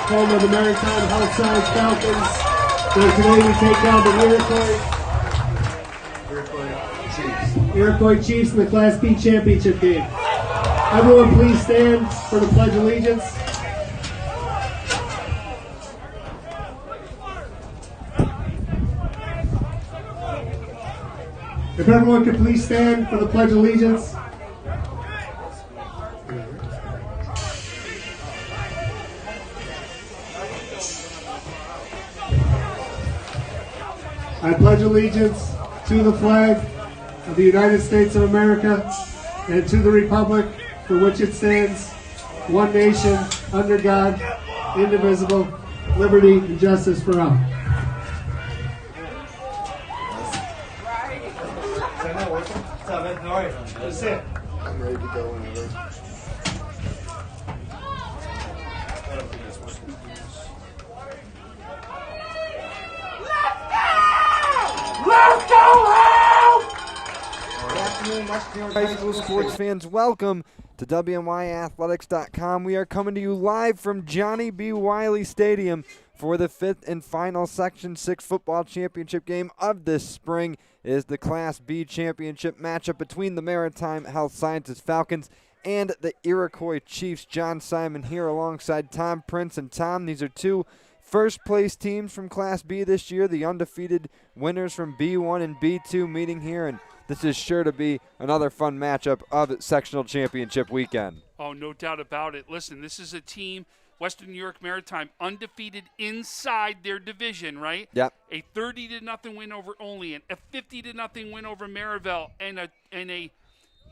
home of the Maritime Health Science Falcons. So today we take down the Iroquois Chiefs in the Class B championship game. Everyone please stand for the Pledge of Allegiance. If everyone could please stand for the Pledge of Allegiance. I pledge allegiance to the flag of the United States of America and to the republic for which it stands, one nation, under God, indivisible, liberty and justice for all. That's it. I'm ready to go whenever. Let's go home! Good afternoon, Western New York High School sports fans. Welcome to WNYathletics.com. We are coming to you live from Johnny B. Wiley Stadium for the fifth and final Section 6 football championship game of this spring. It is the Class B championship matchup between the Maritime Health Sciences Falcons and the Iroquois Chiefs. John Simon here alongside Tom Prince. And Tom, these are two first-place teams from Class B this year, the undefeated winners from B1 and B2 meeting here, and this is sure to be another fun matchup of sectional championship weekend. Oh, no doubt about it. Listen, this is a team, Western New York Maritime, undefeated inside their division, right? Yep. A 30-0 win over Olean, a 50-0 win over Maryville, and a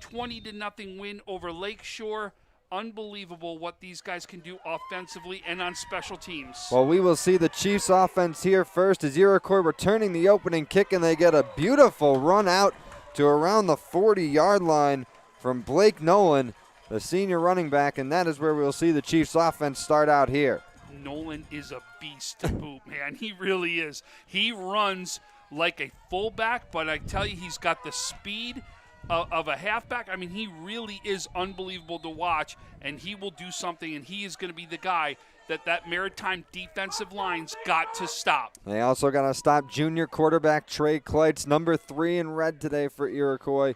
20-0 win over Lakeshore. Unbelievable what these guys can do offensively and on special teams. Well, we will see the Chiefs offense here first as Iroquois returning the opening kick, and they get a beautiful run out to around the 40-yard line from Blake Nolan, the senior running back, and that is where we'll see the Chiefs offense start out here. Nolan is a beast to boot, man. He really is. He runs like a fullback, but I tell you, he's got the speed of a halfback. I mean, he really is unbelievable to watch, and he will do something, and he is going to be the guy that Maritime defensive line's got to stop. They also got to stop junior quarterback Trey Kleitz, number 3 in red today for Iroquois.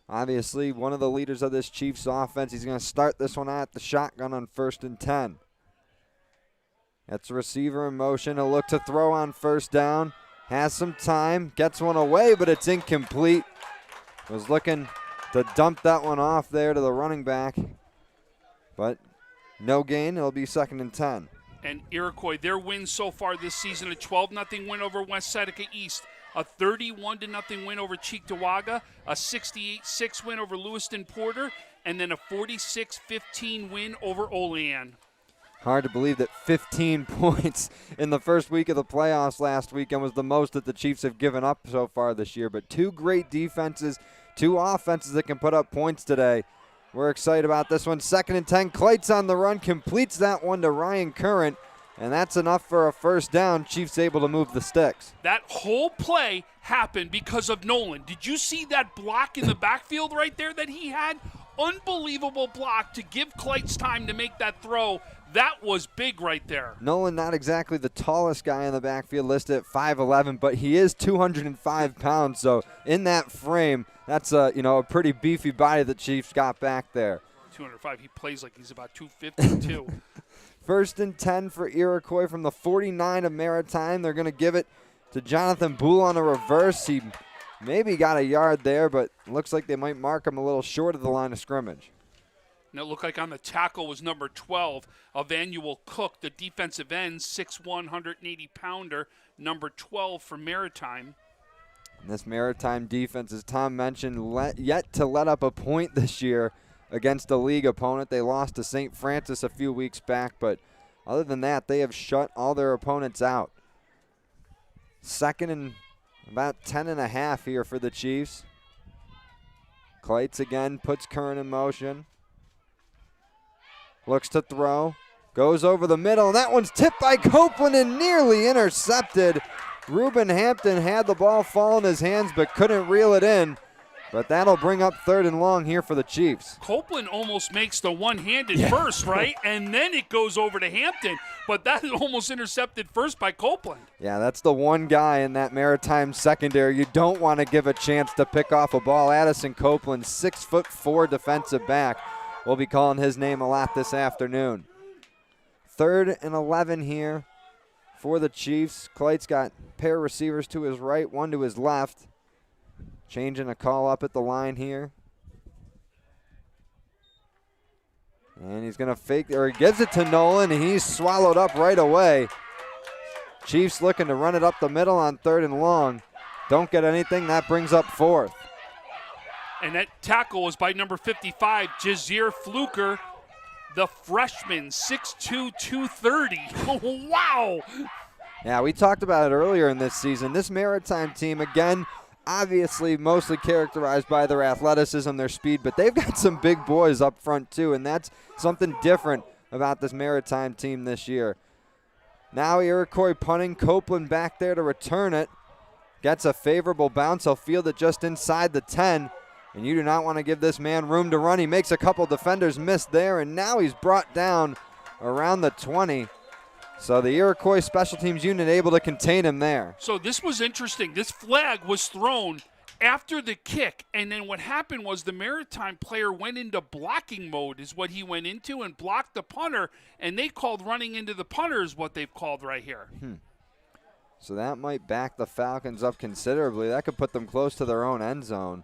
Obviously, one of the leaders of this Chiefs offense. He's going to start this one at the shotgun on 1st and 10. That's a receiver in motion. He'll look to throw on 1st down. Has some time. Gets one away, but it's incomplete. Was looking to dump that one off there to the running back, but no gain. It'll be 2nd and 10. And Iroquois, their wins so far this season, a 12-0 win over West Seneca East, a 31-0 win over Cheektowaga, a 68-6 win over Lewiston Porter, and then a 46-15 win over Olean. Hard to believe that 15 points in the first week of the playoffs last weekend was the most that the Chiefs have given up so far this year. But two great defenses, two offenses that can put up points today. We're excited about this one. 2nd and 10. Kleitz on the run, completes that one to Ryan Current, and that's enough for a 1st down. Chiefs able to move the sticks. That whole play happened because of Nolan. Did you see that block in the backfield right there that he had? Unbelievable block to give Kleitz time to make that throw. That was big right there. Nolan, not exactly the tallest guy in the backfield, listed at 5'11", but he is 205 pounds. So in that frame, that's a pretty beefy body the Chiefs got back there. 205. He plays like he's about 252. 1st and 10 for Iroquois from the 49 of Maritime. They're going to give it to Jonathan Boole on a reverse. He maybe got a yard there, but looks like they might mark him a little short of the line of scrimmage. And it looked like on the tackle was number 12, Evanuel Cook, the defensive end, 6'1", 180-pounder, number 12 for Maritime. And this Maritime defense, as Tom mentioned, yet to let up a point this year against a league opponent. They lost to St. Francis a few weeks back, but other than that, they have shut all their opponents out. 2nd and about 10.5 here for the Chiefs. Kleitz again puts Curran in motion. Looks to throw. Goes over the middle. And that one's tipped by Copeland and nearly intercepted. Reuben Hampton had the ball fall in his hands but couldn't reel it in. But that'll bring up 3rd and long here for the Chiefs. Copeland almost makes the one-handed first, right? And then it goes over to Hampton. But that is almost intercepted first by Copeland. Yeah, that's the one guy in that Maritime secondary you don't want to give a chance to pick off a ball. Addison Copeland, 6'4" defensive back. We'll be calling his name a lot this afternoon. 3rd and 11 here for the Chiefs. Clayt's got a pair of receivers to his right, one to his left. Changing a call up at the line here. And he's going to fake, or he gives it to Nolan, and he's swallowed up right away. Chiefs looking to run it up the middle on 3rd and long. Don't get anything. That brings up 4th. And that tackle was by number 55, Jazeer Fluker, the freshman, 6'2", 230. Wow. Yeah, we talked about it earlier in this season. This Maritime team, again, obviously mostly characterized by their athleticism, their speed, but they've got some big boys up front too, and that's something different about this Maritime team this year. Now Iroquois punting, Copeland back there to return it. Gets a favorable bounce. He'll field it just inside the 10, and you do not want to give this man room to run. He makes a couple defenders miss there, and now he's brought down around the 20. So the Iroquois special teams unit able to contain him there. So this was interesting. This flag was thrown after the kick, and then what happened was the Maritime player went into blocking mode is what he went into and blocked the punter, and they called running into the punter is what they've called right here. So that might back the Falcons up considerably. That could put them close to their own end zone.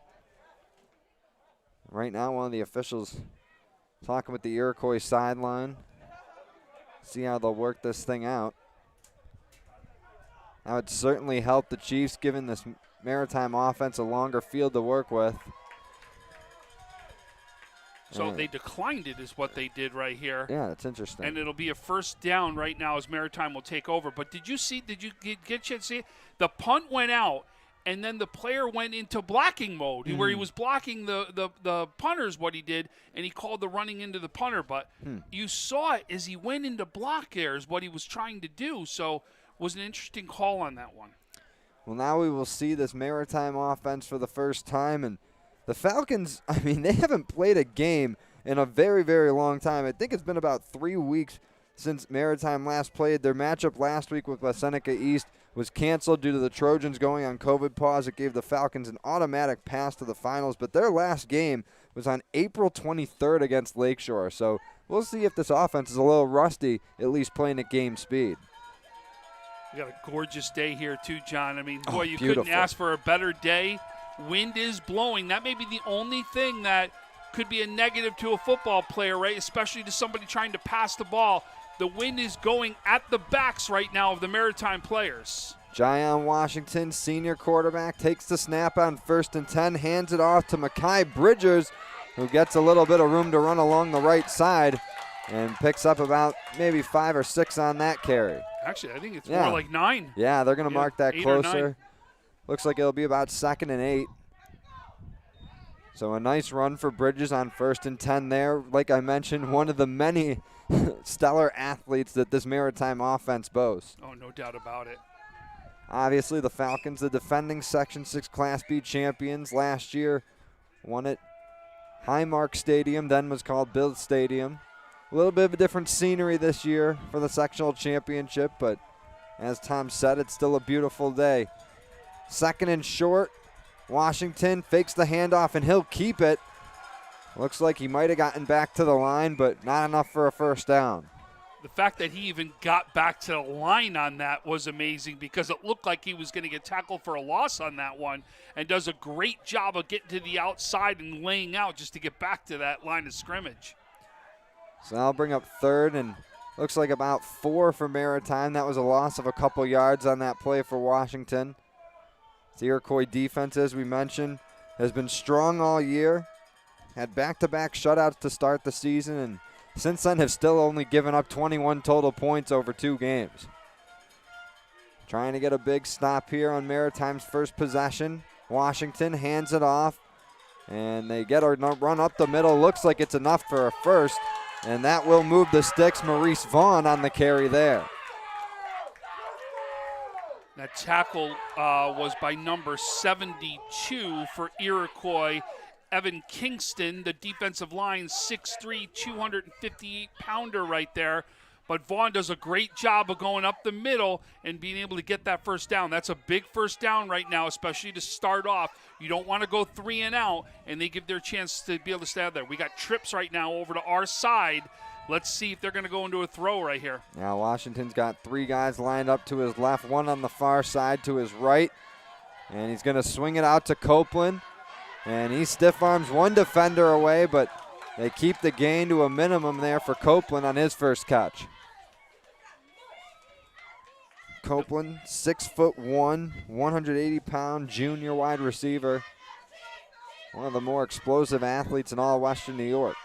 Right now, one of the officials talking with the Iroquois sideline. See how they'll work this thing out. That would certainly help the Chiefs, giving this Maritime offense a longer field to work with. So they declined it is what they did right here. Yeah, that's interesting. And it'll be a first down right now as Maritime will take over. But did you get a chance to see it? The punt went out, and then the player went into blocking mode where he was blocking the punters, what he did, and he called the running into the punter. But you saw it as he went into block there is what he was trying to do. So it was an interesting call on that one. Well, now we will see this Maritime offense for the first time. And the Falcons, I mean, they haven't played a game in a very, very long time. I think it's been about 3 weeks since Maritime last played. Their matchup last week with La Seneca East was canceled due to the Trojans going on COVID pause. It gave the Falcons an automatic pass to the finals, but their last game was on April 23rd against Lakeshore. So we'll see if this offense is a little rusty, at least playing at game speed. We got a gorgeous day here too, John. I mean, boy, you beautiful. couldn't ask for a better day. Wind is blowing. That may be the only thing that could be a negative to a football player, right? Especially to somebody trying to pass the ball. The wind is going at the backs right now of the Maritime players. Jayon Washington, senior quarterback, takes the snap on 1st and 10, hands it off to Makai Bridgers, who gets a little bit of room to run along the right side and picks up about maybe 5 or 6 on that carry. Actually, I think it's more like 9. Yeah, they're going to mark that 8 or 9. closer. Looks like it'll be about 2nd and 8. So a nice run for Bridges on 1st and 10 there. Like I mentioned, one of the many stellar athletes that this Maritime offense boasts. Oh, no doubt about it. Obviously, the Falcons, the defending Section 6 Class B champions last year, won at Highmark Stadium, then was called Bill Stadium. A little bit of a different scenery this year for the sectional championship, but as Tom said, it's still a beautiful day. 2nd and short. Washington fakes the handoff, and he'll keep it. Looks like he might have gotten back to the line, but not enough for a first down. The fact that he even got back to the line on that was amazing because it looked like he was going to get tackled for a loss on that one and does a great job of getting to the outside and laying out just to get back to that line of scrimmage. So that'll bring up 3rd and looks like about 4 for Maritime. That was a loss of a couple yards on that play for Washington. The Iroquois defense, as we mentioned, has been strong all year. Had back-to-back shutouts to start the season, and since then have still only given up 21 total points over 2 games. Trying to get a big stop here on Maritime's first possession. Washington hands it off, and they get a run up the middle. Looks like it's enough for a first, and that will move the sticks. Maurice Vaughn on the carry there. That tackle was by number 72 for Iroquois, Evan Kingston, the defensive line, 6'3", 258-pounder right there. But Vaughn does a great job of going up the middle and being able to get that first down. That's a big first down right now, especially to start off. You don't want to go 3 and out, and they give their chance to be able to stay out there. We got trips right now over to our side. Let's see if they're going to go into a throw right here. Now Washington's got 3 guys lined up to his left, 1 on the far side to his right. And he's going to swing it out to Copeland. And he stiff arms 1 defender away, but they keep the gain to a minimum there for Copeland on his first catch. Copeland, 6'1", 180-pound junior wide receiver. One of the more explosive athletes in all Western New York.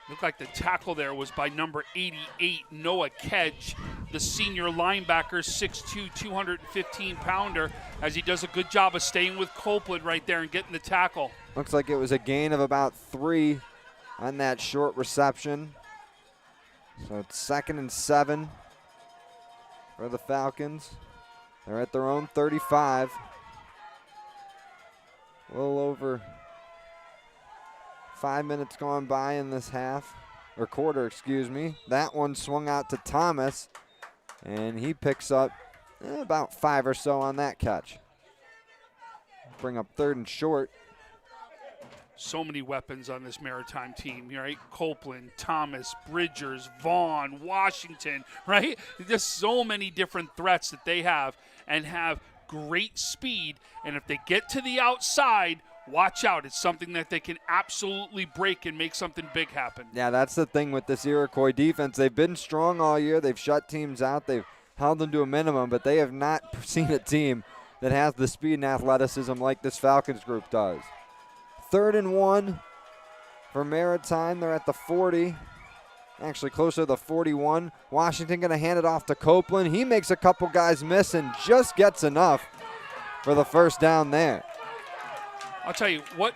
Looked like the tackle there was by number 88, Noah Kedge, the senior linebacker, 6'2", 215-pounder, as he does a good job of staying with Copeland right there and getting the tackle. Looks like it was a gain of about 3 on that short reception. So it's 2nd and 7 for the Falcons. They're at their own 35. A little over 5 minutes gone by in this half, or quarter, excuse me. That one swung out to Thomas, and he picks up about 5 or so on that catch. Bring up 3rd and short. So many weapons on this Maritime team, right? Copeland, Thomas, Bridgers, Vaughn, Washington, right? There's so many different threats that they have and have great speed. And if they get to the outside, watch out. It's something that they can absolutely break and make something big happen. Yeah, that's the thing with this Iroquois defense. They've been strong all year. They've shut teams out. They've held them to a minimum, but they have not seen a team that has the speed and athleticism like this Falcons group does. 3rd and 1 for Maritime. They're at the 40. Actually closer to the 41. Washington going to hand it off to Copeland. He makes a couple guys miss and just gets enough for the first down there. I'll tell you, what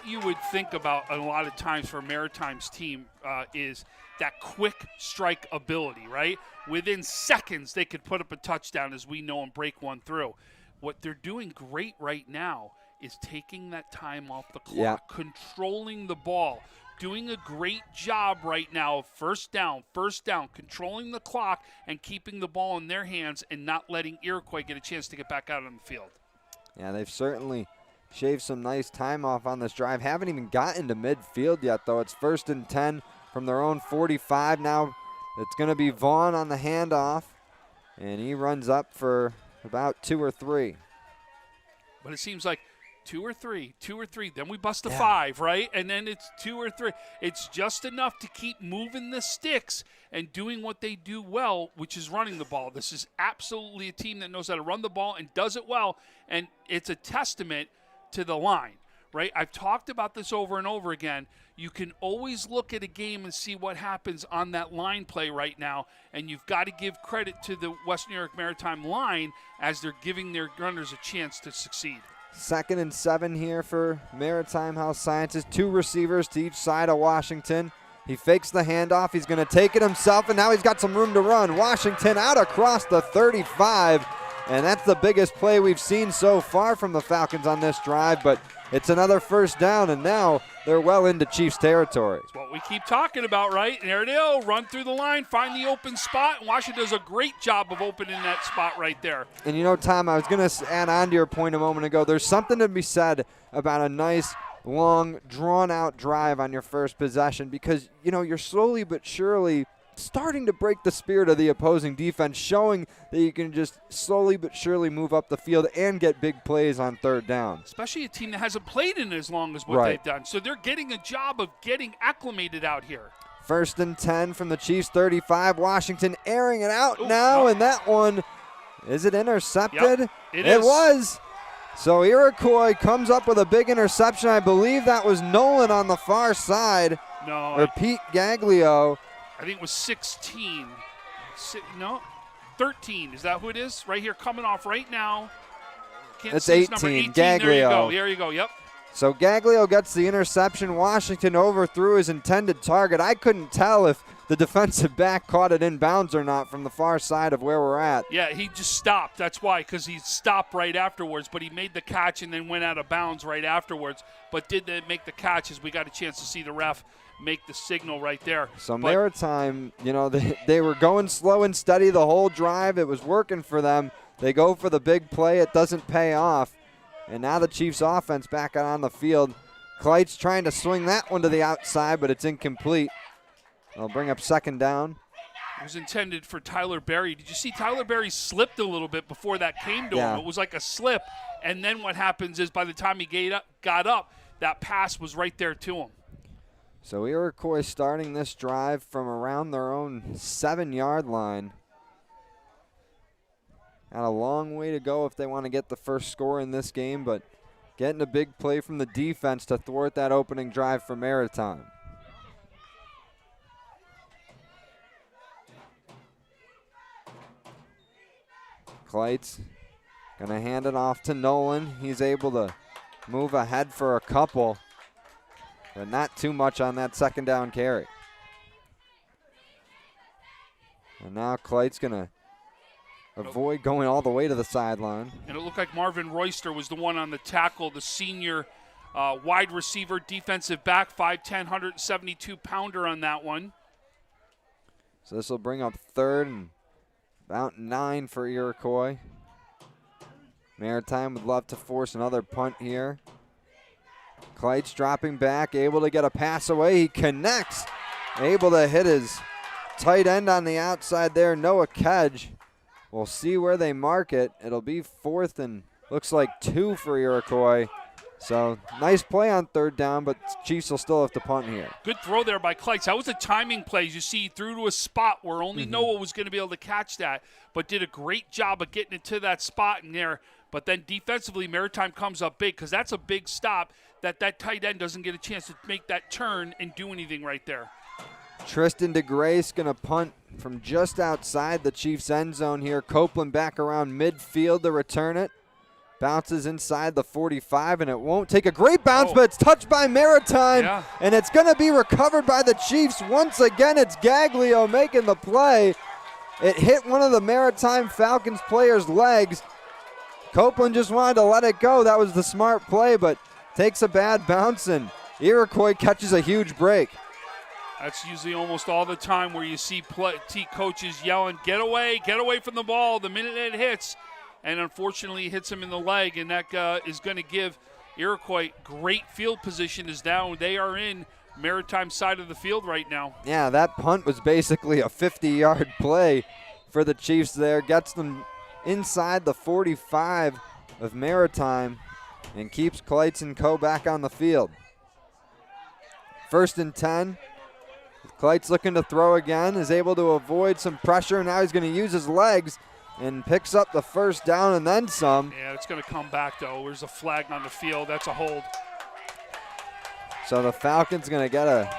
you would think about a lot of times for Maritime's team is that quick strike ability, right? Within seconds, they could put up a touchdown, as we know, and break one through. What they're doing great right now is taking that time off the clock, controlling the ball, doing a great job right now of first down, controlling the clock and keeping the ball in their hands and not letting Iroquois get a chance to get back out on the field. Yeah, they've certainly shaved some nice time off on this drive. Haven't even gotten to midfield yet, though. It's 1st and 10 from their own 45. Now it's going to be Vaughn on the handoff, and he runs up for about 2 or 3. But it seems like 2 or 3, then we bust a 5, right? And then it's 2 or 3. It's just enough to keep moving the sticks and doing what they do well, which is running the ball. This is absolutely a team that knows how to run the ball and does it well, and it's a testament to the line, right? I've talked about this over and over again. You can always look at a game and see what happens on that line play right now, and you've got to give credit to the Western New York Maritime line as they're giving their runners a chance to succeed. 2nd and 7 here for Maritime Health Sciences. 2 receivers to each side of Washington. He fakes the handoff. He's going to take it himself, and now he's got some room to run. Washington out across the 35, and that's the biggest play we've seen so far from the Falcons on this drive, but it's another first down, and now they're well into Chiefs territory. It's what we keep talking about, right? And there it is. Run through the line, find the open spot, and Washington does a great job of opening that spot right there. And you know, Tom, I was going to add on to your point a moment ago. There's something to be said about a nice, long, drawn-out drive on your first possession because, you know, you're slowly but surely starting to break the spirit of the opposing defense, showing that you can just slowly but surely move up the field and get big plays on 3rd down. Especially a team that hasn't played in as long as what they've done. So they're getting a job of getting acclimated out here. 1st and 10 from the Chiefs 35. Washington airing it out now, and that one, is it intercepted? Yep, it was. So Iroquois comes up with a big interception. I believe that was Nolan on the far side. No. Or Pete Gaglio. I think it was 16. 13. Is that who it is? Right here, coming off right now. It's 18. Gaglio. There you go. Yep. So Gaglio gets the interception. Washington overthrew his intended target. I couldn't tell if the defensive back caught it in bounds or not from the far side of where we're at. Yeah, he just stopped. That's why, because he stopped right afterwards, but he made the catch and then went out of bounds right afterwards, but did make the catch as we got a chance to see the ref make the signal right there. So Maritime, they were going slow and steady the whole drive. It was working for them. They go for the big play. It doesn't pay off. And now the Chiefs offense back out on the field. Kleitz trying to swing that one to the outside, but it's incomplete. They'll bring up second down. It was intended for Tyler Berry. Did you see Tyler Berry slipped a little bit before that came to him? It was like a slip. And then what happens is by the time he got up, that pass was right there to him. So Iroquois starting this drive from around their own 7-yard line. Got a long way to go if they want to get the first score in this game, but getting a big play from the defense to thwart that opening drive for Maritime. Kleitz going to hand it off to Nolan. He's able to move ahead for a couple, but not too much on that second down carry. And now Kleitz going to avoid going all the way to the sideline. And it looked like Marvin Royster was the one on the tackle, the senior wide receiver, defensive back, 5'10", 172-pounder on that one. So this will bring up third and about 9 for Iroquois. Maritime would love to force another punt here. Kleitz dropping back, able to get a pass away. He connects, able to hit his tight end on the outside there, Noah Kedge. We'll see where they mark it. It'll be 4th and looks like 2 for Iroquois. So nice play on third down, but Chiefs will still have to punt here. Good throw there by Kleitz. That was a timing play. As you see, he threw to a spot where only Noah was going to be able to catch that, but did a great job of getting it to that spot in there. But then defensively, Maritime comes up big because that's a big stop that tight end doesn't get a chance to make that turn and do anything right there. Tristan DeGrace going to punt from just outside the Chiefs' end zone here. Copeland back around midfield to return it. Bounces inside the 45, and it won't take a great bounce, but it's touched by Maritime, and it's going to be recovered by the Chiefs. Once again, it's Gaglio making the play. It hit one of the Maritime Falcons players' legs. Copeland just wanted to let it go. That was the smart play, but takes a bad bounce, and Iroquois catches a huge break. That's usually almost all the time where you see coaches yelling, get away from the ball the minute it hits. And unfortunately, hits him in the leg, and that is going to give Iroquois great field position as now they are in Maritime side of the field right now. Yeah, that punt was basically a 50-yard play for the Chiefs there. Gets them inside the 45 of Maritime and keeps Kleitz and co. back on the field. 1st and 10. Kleitz looking to throw again, is able to avoid some pressure. Now he's going to use his legs and picks up the first down and then some. Yeah, it's going to come back, though. There's a flag on the field. That's a hold. So the Falcons going to get a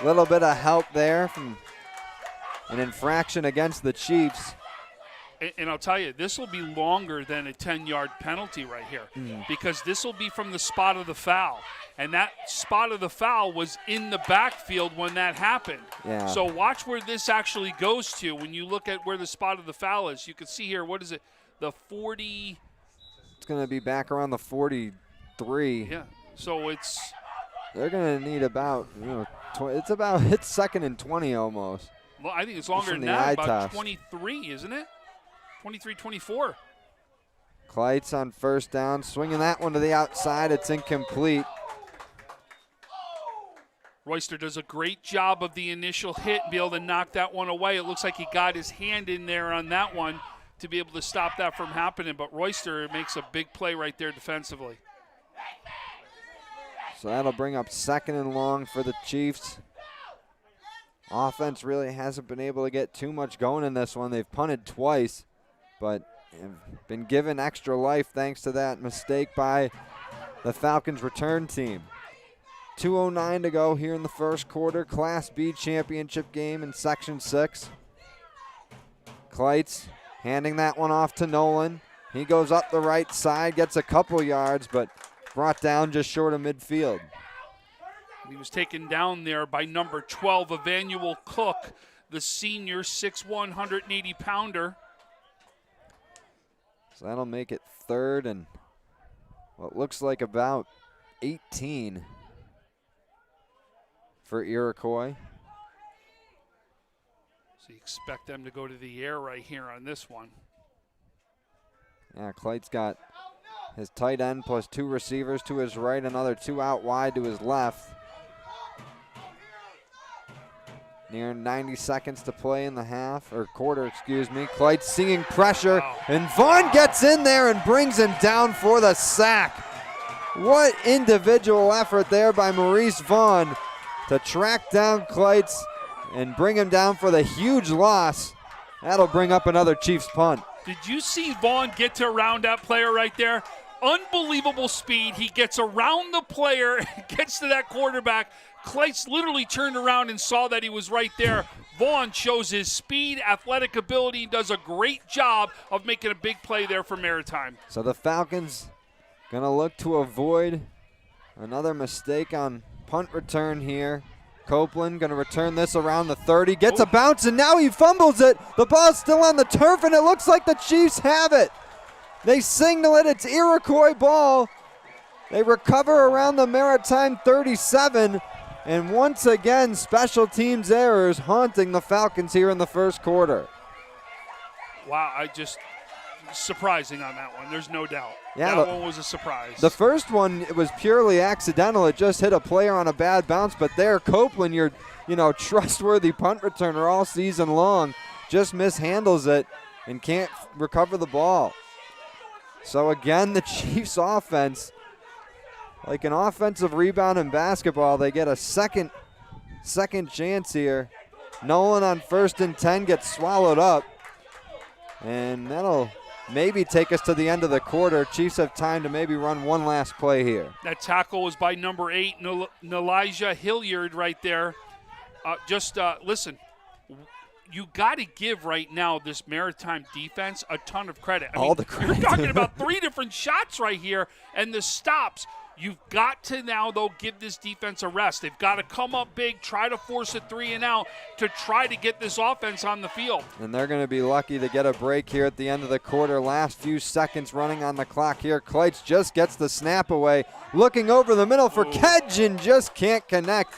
little bit of help there from an infraction against the Chiefs. And I'll tell you, this will be longer than a 10-yard penalty right here because this will be from the spot of the foul. And that spot of the foul was in the backfield when that happened. Yeah. So watch where this actually goes to when you look at where the spot of the foul is. You can see here, what is it, the 40? It's going to be back around the 43. Yeah, so they're going to need about, it's 2nd and 20 almost. Well, I think it's longer than that, about 23, isn't it? 23, 24. Kleitz on first down, swinging that one to the outside. It's incomplete. Royster does a great job of the initial hit and be able to knock that one away. It looks like he got his hand in there on that one to be able to stop that from happening, but Royster makes a big play right there defensively. So that'll bring up 2nd and long for the Chiefs. Offense really hasn't been able to get too much going in this one. They've punted twice, but have been given extra life thanks to that mistake by the Falcons return team. 2:09 to go here in the first quarter. Class B championship game in Section 6. Kleitz handing that one off to Nolan. He goes up the right side, gets a couple yards, but brought down just short of midfield. He was taken down there by number 12, Evanuel Cook, the senior 6'1", 180-pounder. So that'll make it 3rd and what looks like about 18 for Iroquois. So you expect them to go to the air right here on this one. Yeah, Clyde's got his tight end plus 2 receivers to his right, another 2 out wide to his left. Near 90 seconds to play in the half, or quarter, excuse me. Clyde seeing pressure, and Vaughn gets in there and brings him down for the sack. What individual effort there by Maurice Vaughn to track down Clyde and bring him down for the huge loss. That'll bring up another Chiefs punt. Did you see Vaughn get to around that player right there? Unbelievable speed. He gets around the player, gets to that quarterback. Clyte's literally turned around and saw that he was right there. Vaughn shows his speed, athletic ability, does a great job of making a big play there for Maritime. So the Falcons going to look to avoid another mistake on punt return here. Copeland going to return this around the 30, gets a bounce, and now he fumbles it. The ball's still on the turf, and it looks like the Chiefs have it. They signal it. It's Iroquois ball. They recover around the Maritime 37. And once again, special teams errors haunting the Falcons here in the first quarter. Wow, surprising on that one. There's no doubt. Yeah, that one was a surprise. The first one, it was purely accidental. It just hit a player on a bad bounce. But there, Copeland, your trustworthy punt returner all season long, just mishandles it and can't recover the ball. So again, the Chiefs offense, like an offensive rebound in basketball, they get a second chance here. Nolan on 1st and 10 gets swallowed up. And that'll maybe take us to the end of the quarter. Chiefs have time to maybe run one last play here. That tackle was by number 8, Nelijah Hilliard right there. Listen, you got to give right now this Maritime defense a ton of credit. All the credit. You're talking about 3 different shots right here, and the stops. You've got to now, though, give this defense a rest. They've got to come up big, try to force a 3 and out to try to get this offense on the field. And they're going to be lucky to get a break here at the end of the quarter. Last few seconds running on the clock here. Kleitz just gets the snap away. Looking over the middle for Kedge and just can't connect.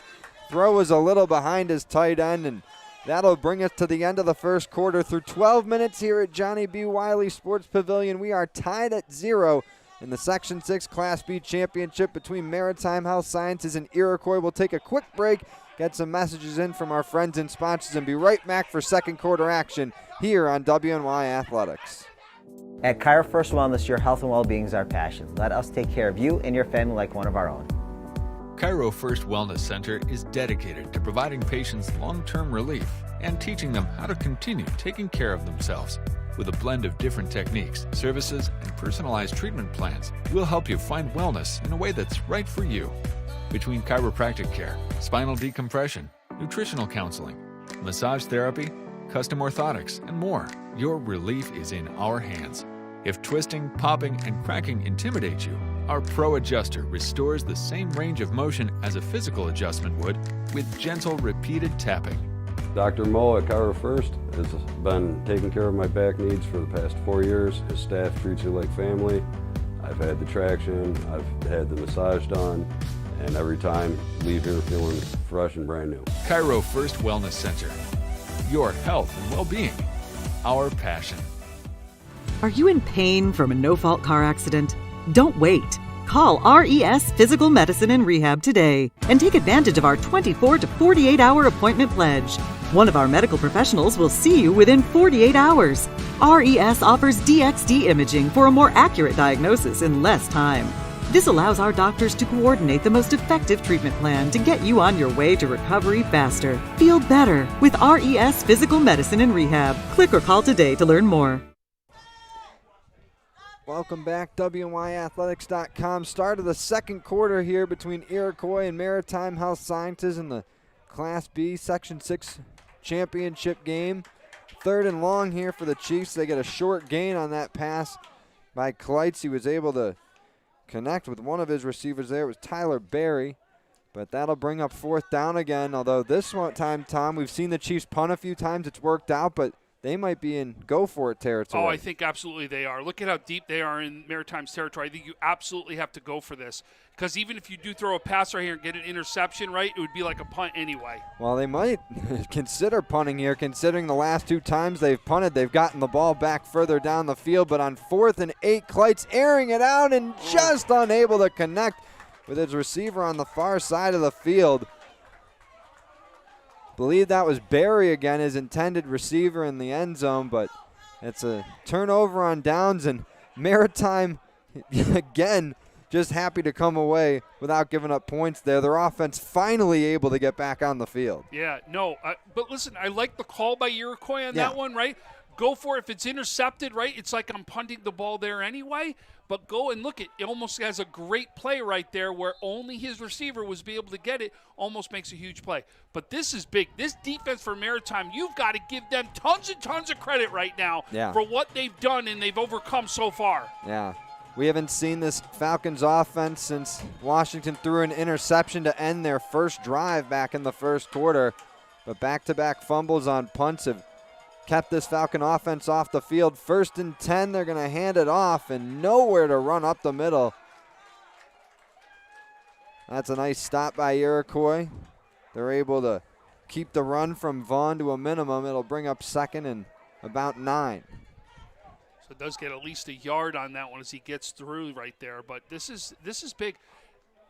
Throw is a little behind his tight end, and that'll bring us to the end of the first quarter. Through 12 minutes here at Johnny B. Wiley Sports Pavilion, we are tied at 0 in the Section 6 Class B championship between Maritime Health Sciences and Iroquois. We'll take a quick break, get some messages in from our friends and sponsors, and be right back for second quarter action here on WNY Athletics. At Cairo First Wellness, your health and well-being is our passion. Let us take care of you and your family like one of our own. Cairo First Wellness Center is dedicated to providing patients long-term relief and teaching them how to continue taking care of themselves. With a blend of different techniques, services, and personalized treatment plans, we'll help you find wellness in a way that's right for you. Between chiropractic care, spinal decompression, nutritional counseling, massage therapy, custom orthotics, and more, your relief is in our hands. If twisting, popping, and cracking intimidate you, our Pro Adjuster restores the same range of motion as a physical adjustment would with gentle, repeated tapping. Dr. Mo at Cairo First has been taking care of my back needs for the past 4 years. His staff treats you like family. I've had the traction, I've had the massage done, and every time leave here feeling fresh and brand new. Cairo First Wellness Center. Your health and well-being. Our passion. Are you in pain from a no-fault car accident? Don't wait. Call RES Physical Medicine and Rehab today and take advantage of our 24 to 48-hour appointment pledge. One of our medical professionals will see you within 48 hours. RES offers DXD imaging for a more accurate diagnosis in less time. This allows our doctors to coordinate the most effective treatment plan to get you on your way to recovery faster. Feel better with RES Physical Medicine and Rehab. Click or call today to learn more. Welcome back, WNYathletics.com. Start of the second quarter here between Iroquois and Maritime Health Sciences in the Class B Section 6 championship game. 3rd and long here for the Chiefs. They get a short gain on that pass by Kleitz. He was able to connect with one of his receivers there. It was Tyler Berry. But that'll bring up 4th down again, although this one time, Tom, we've seen the Chiefs punt a few times. It's worked out, but they might be in go-for-it territory. Oh, I think absolutely they are. Look at how deep they are in Maritime's territory. I think you absolutely have to go for this. Because even if you do throw a pass right here and get an interception, right, it would be like a punt anyway. Well, they might consider punting here, considering the last 2 times they've punted, they've gotten the ball back further down the field. But on 4th and 8, Kleitz airing it out and just unable to connect with his receiver on the far side of the field. Believe that was Barry again, his intended receiver in the end zone, but it's a turnover on downs, and Maritime again just happy to come away without giving up points there. Their offense finally able to get back on the field. Yeah, no, but listen, I like the call by Iroquois on that one, right? Go for it. If it's intercepted, right, it's like I'm punting the ball there anyway. But go and look, it almost has a great play right there where only his receiver was be able to get it, almost makes a huge play. But this is big. This defense for Maritime, you've got to give them tons and tons of credit right now for what they've done and they've overcome so far. Yeah. We haven't seen this Falcons offense since Washington threw an interception to end their first drive back in the first quarter. But back-to-back fumbles on punts have kept this Falcon offense off the field. 1st and 10, they're going to hand it off and nowhere to run up the middle. That's a nice stop by Iroquois. They're able to keep the run from Vaughn to a minimum. It'll bring up 2nd and about 9. So it does get at least a yard on that one as he gets through right there. But this is big.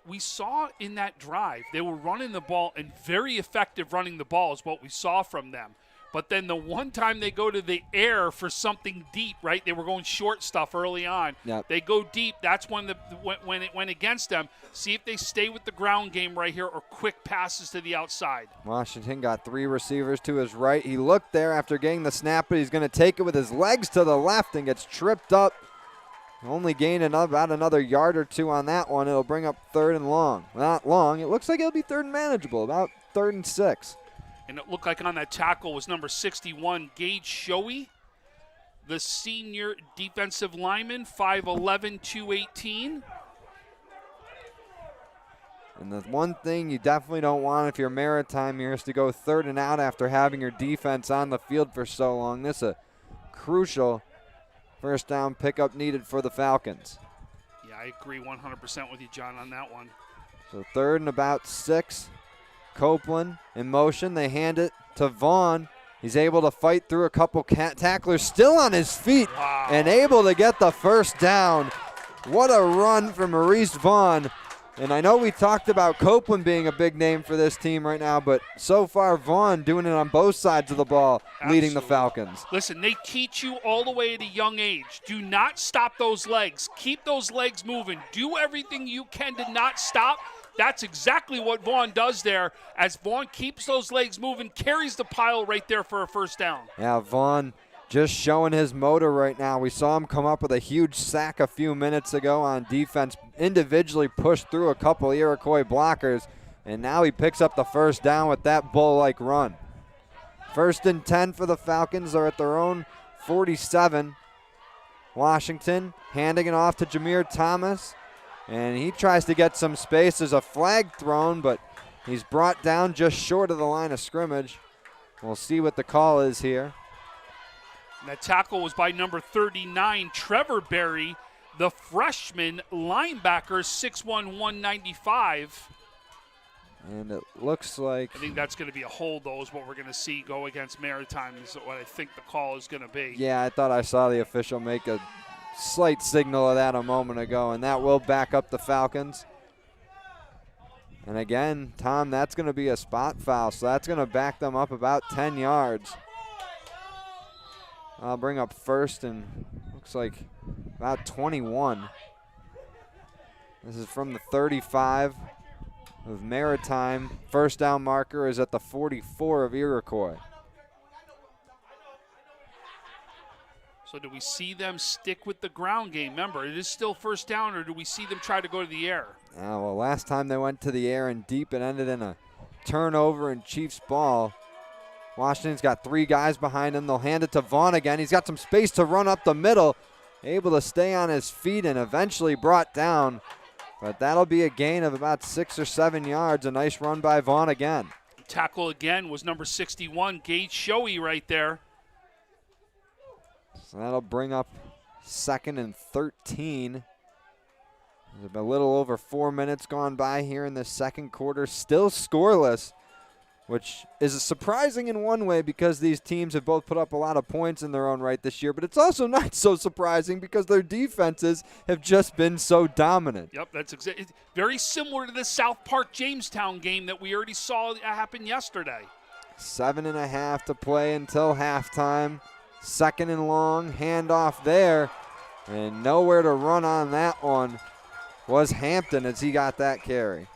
We saw in that drive, they were running the ball, and very effective running the ball is what we saw from them. But then the one time they go to the air for something deep, right? They were going short stuff early on. Yep. They go deep. That's when it went against them. See if they stay with the ground game right here or quick passes to the outside. Washington got 3 receivers to his right. He looked there after getting the snap, but he's going to take it with his legs to the left and gets tripped up. Only gained about another yard or 2 on that one. It'll bring up 3rd and long. Not long. It looks like it'll be 3rd and manageable, about 3rd and 6. And it looked like on that tackle was number 61, Gage Shoei, the senior defensive lineman, 5'11", 218. And the one thing you definitely don't want if you're Maritime here is to go 3rd and out after having your defense on the field for so long. This is a crucial 1st down pickup needed for the Falcons. Yeah, I agree 100% with you, John, on that one. So 3rd and about 6. Copeland in motion. They hand it to Vaughn. He's able to fight through a couple tacklers, still on his feet, and able to get the 1st down. What a run from Maurice Vaughn. And I know we talked about Copeland being a big name for this team right now, but so far Vaughn doing it on both sides of the ball, leading the Falcons. Listen, they teach you all the way at a young age. Do not stop those legs. Keep those legs moving. Do everything you can to not stop. That's exactly what Vaughn does there, as Vaughn keeps those legs moving, carries the pile right there for a 1st down. Yeah, Vaughn just showing his motor right now. We saw him come up with a huge sack a few minutes ago on defense, individually pushed through a couple Iroquois blockers, and now he picks up the 1st down with that bull-like run. 1st and 10 for the Falcons. Are at their own 47. Washington handing it off to Jameer Thomas. And he tries to get some space. There's a flag thrown, but he's brought down just short of the line of scrimmage. We'll see what the call is here. And that tackle was by number 39, Trevor Berry, the freshman linebacker, 6'1", 195. And it looks like... I think that's going to be a hold, though, is what we're going to see go against Maritime, is what I think the call is going to be. Yeah, I thought I saw the official make a slight signal of that a moment ago, and that will back up the Falcons. And again, Tom, that's going to be a spot foul, so that's going to back them up about 10 yards. I'll bring up 1st and looks like about 21. This is from the 35 of Maritime. 1st down marker is at the 44 of Iroquois. So do we see them stick with the ground game? Remember, it is still 1st down, or do we see them try to go to the air? Well, last time they went to the air and deep, it ended in a turnover and Chiefs ball. Washington's got 3 guys behind him. They'll hand it to Vaughn again. He's got some space to run up the middle. Able to stay on his feet and eventually brought down But that'll be a gain of about 6 or 7 yards. A nice run by Vaughn again. Tackle again was number 61, Gage Shoei right there. So that'll bring up 2nd and 13. There's a little over 4 minutes gone by here in the second quarter. Still scoreless, which is surprising in one way because these teams have both put up a lot of points in their own right this year, but it's also not so surprising because their defenses have just been so dominant. Yep, that's very similar to the South Park Jamestown game that we already saw happen yesterday. 7.5 to play until halftime. 2nd and long, handoff there, and nowhere to run on that one was Hampton as he got that carry.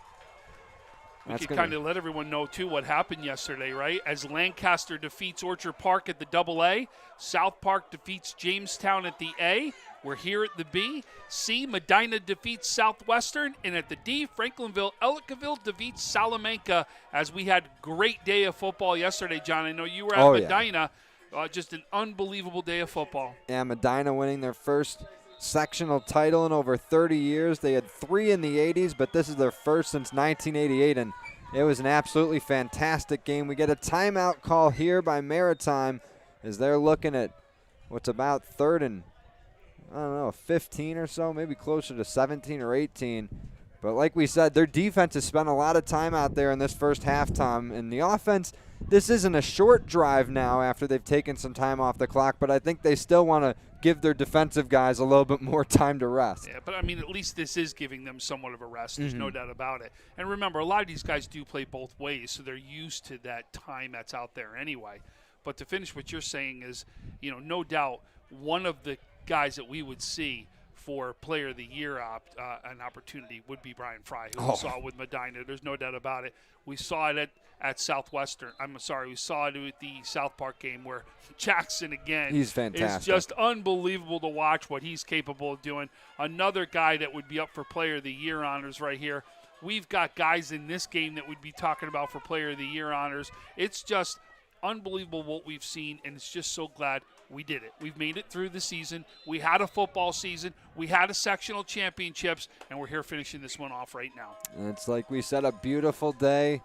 We could kind of let everyone know, too, what happened yesterday, right? As Lancaster defeats Orchard Park at the AA, South Park defeats Jamestown at the A. We're here at the B. C, Medina defeats Southwestern. And at the D, Franklinville-Ellicottville defeats Salamanca, as we had a great day of football yesterday, John. I know you were at Medina. Just an unbelievable day of football. Yeah, Medina winning their first sectional title in over 30 years. They had 3 in the 80s, but this is their first since 1988, and it was an absolutely fantastic game. We get a timeout call here by Maritime as they're looking at what's about 3rd and, 15 or so, maybe closer to 17 or 18. But like we said, their defense has spent a lot of time out there in this first halftime, and the offense, this isn't a short drive now after they've taken some time off the clock, but I think they still want to give their defensive guys a little bit more time to rest. Yeah, but I mean, at least this is giving them somewhat of a rest. There's no doubt about it. And remember, a lot of these guys do play both ways, so they're used to that time that's out there anyway. But to finish what you're saying is, no doubt one of the guys that we would see for Player of the Year an opportunity would be Brian Fry, who we saw with Medina. There's no doubt about it. We saw it at Southwestern. We saw it at the South Park game where Jackson, again, he's fantastic. It's just unbelievable to watch what he's capable of doing. Another guy that would be up for Player of the Year honors right here. We've got guys in this game that we'd be talking about for Player of the Year honors. It's just unbelievable what we've seen, and it's just so glad we did it. We've made it through the season. We had a football season. We had a sectional championships, and we're here finishing this one off right now. And it's like we said, a beautiful day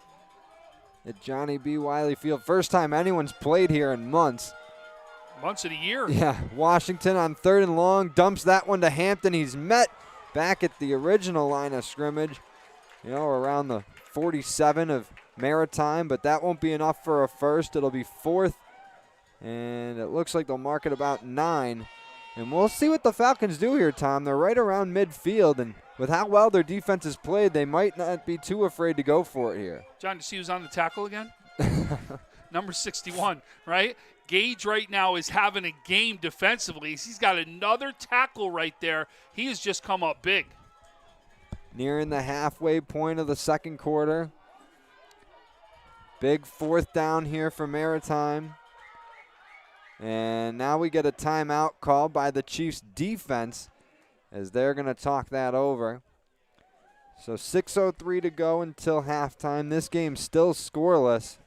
at Johnny B. Wiley Field. First time anyone's played here in months. Months of the year. Yeah, Washington on 3rd and long, dumps that one to Hampton. He's met back at the original line of scrimmage, around the 47 of Maritime, but that won't be enough for a first. It'll be 4th, and it looks like they'll mark it about 9. And we'll see what the Falcons do here, Tom. They're right around midfield, and with how well their defense has played, they might not be too afraid to go for it here. John, you see who's on the tackle again? Number 61, right? Gage right now is having a game defensively. He's got another tackle right there. He has just come up big. Nearing the halfway point of the second quarter. Big 4th down here for Maritime. And now we get a timeout called by the Chiefs defense as they're going to talk that over. So 6:03 to go until halftime. This game's still scoreless.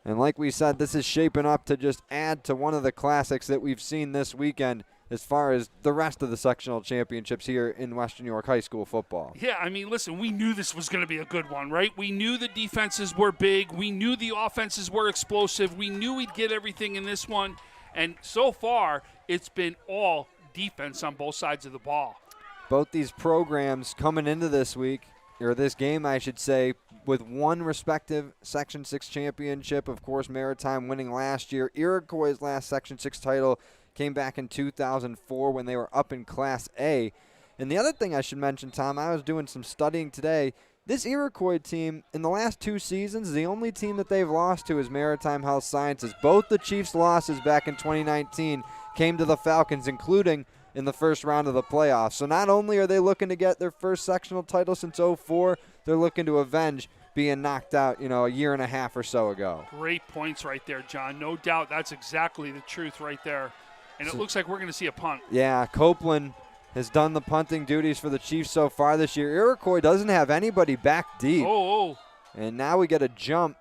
And like we said, this is shaping up to just add to one of the classics that we've seen this weekend as far as the rest of the sectional championships here in Western New York high school football. Yeah, I mean, listen, we knew this was going to be a good one, right? We knew the defenses were big. We knew the offenses were explosive. We knew we'd get everything in this one. And so far, it's been all defense on both sides of the ball. Both these programs coming into this week, or this game, I should say, with one respective Section 6 championship. Of course, Maritime winning last year. Iroquois' last Section 6 title came back in 2004 when they were up in Class A. And the other thing I should mention, Tom, I was doing some studying today. This Iroquois team, in the last 2 seasons, the only team that they've lost to is Maritime Health Sciences. Both the Chiefs' losses back in 2019 came to the Falcons, including in the first round of the playoffs. So not only are they looking to get their first sectional title since 2004, they're looking to avenge being knocked out, a year and a half or so ago. Great points right there, John. No doubt that's exactly the truth right there. And it looks like we're going to see a punt. Yeah, Copeland has done the punting duties for the Chiefs so far this year. Iroquois doesn't have anybody back deep. Oh. And now we get a jump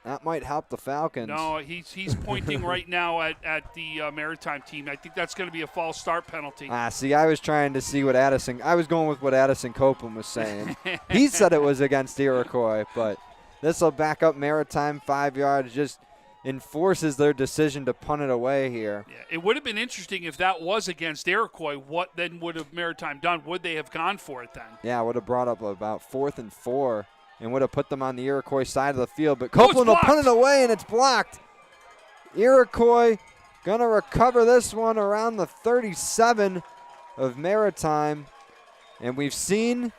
That might help the Falcons. No, he's pointing right now at the Maritime team. I think that's going to be a false start penalty. See, I was trying to see I was going with what Addison Copeland was saying. He said it was against Iroquois, but this will back up Maritime 5 yards. Just enforces their decision to punt it away here. Yeah, it would have been interesting if that was against Iroquois. What then would have Maritime done? Would they have gone for it then? Yeah, would have brought up about 4th and 4 and would have put them on the Iroquois side of the field. But Copeland will punt it away, and it's blocked. Iroquois going to recover this one around the 37 of Maritime. And we've seen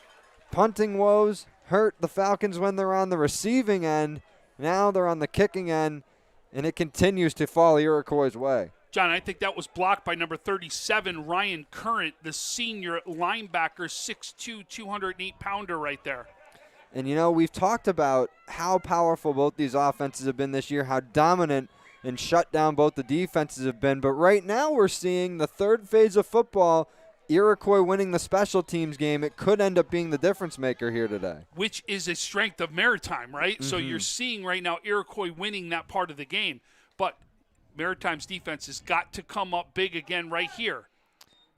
punting woes hurt the Falcons when they're on the receiving end. Now they're on the kicking end, and it continues to fall Iroquois' way. John, I think that was blocked by number 37, Ryan Current, the senior linebacker, 6'2", 208-pounder right there. And, you know, we've talked about how powerful both these offenses have been this year, how dominant and shut down both the defenses have been. But right now we're seeing the third phase of football, Iroquois winning the special teams game. It could end up being the difference maker here today. Which is a strength of Maritime, right? Mm-hmm. So you're seeing right now Iroquois winning that part of the game. But Maritime's defense has got to come up big again right here.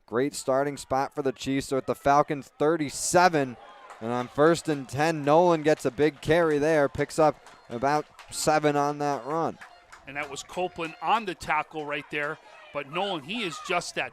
Great starting spot for the Chiefs. So at the Falcons 37, and on 1st and 10, Nolan gets a big carry there, picks up about 7 on that run. And that was Copeland on the tackle right there. But Nolan, he is just that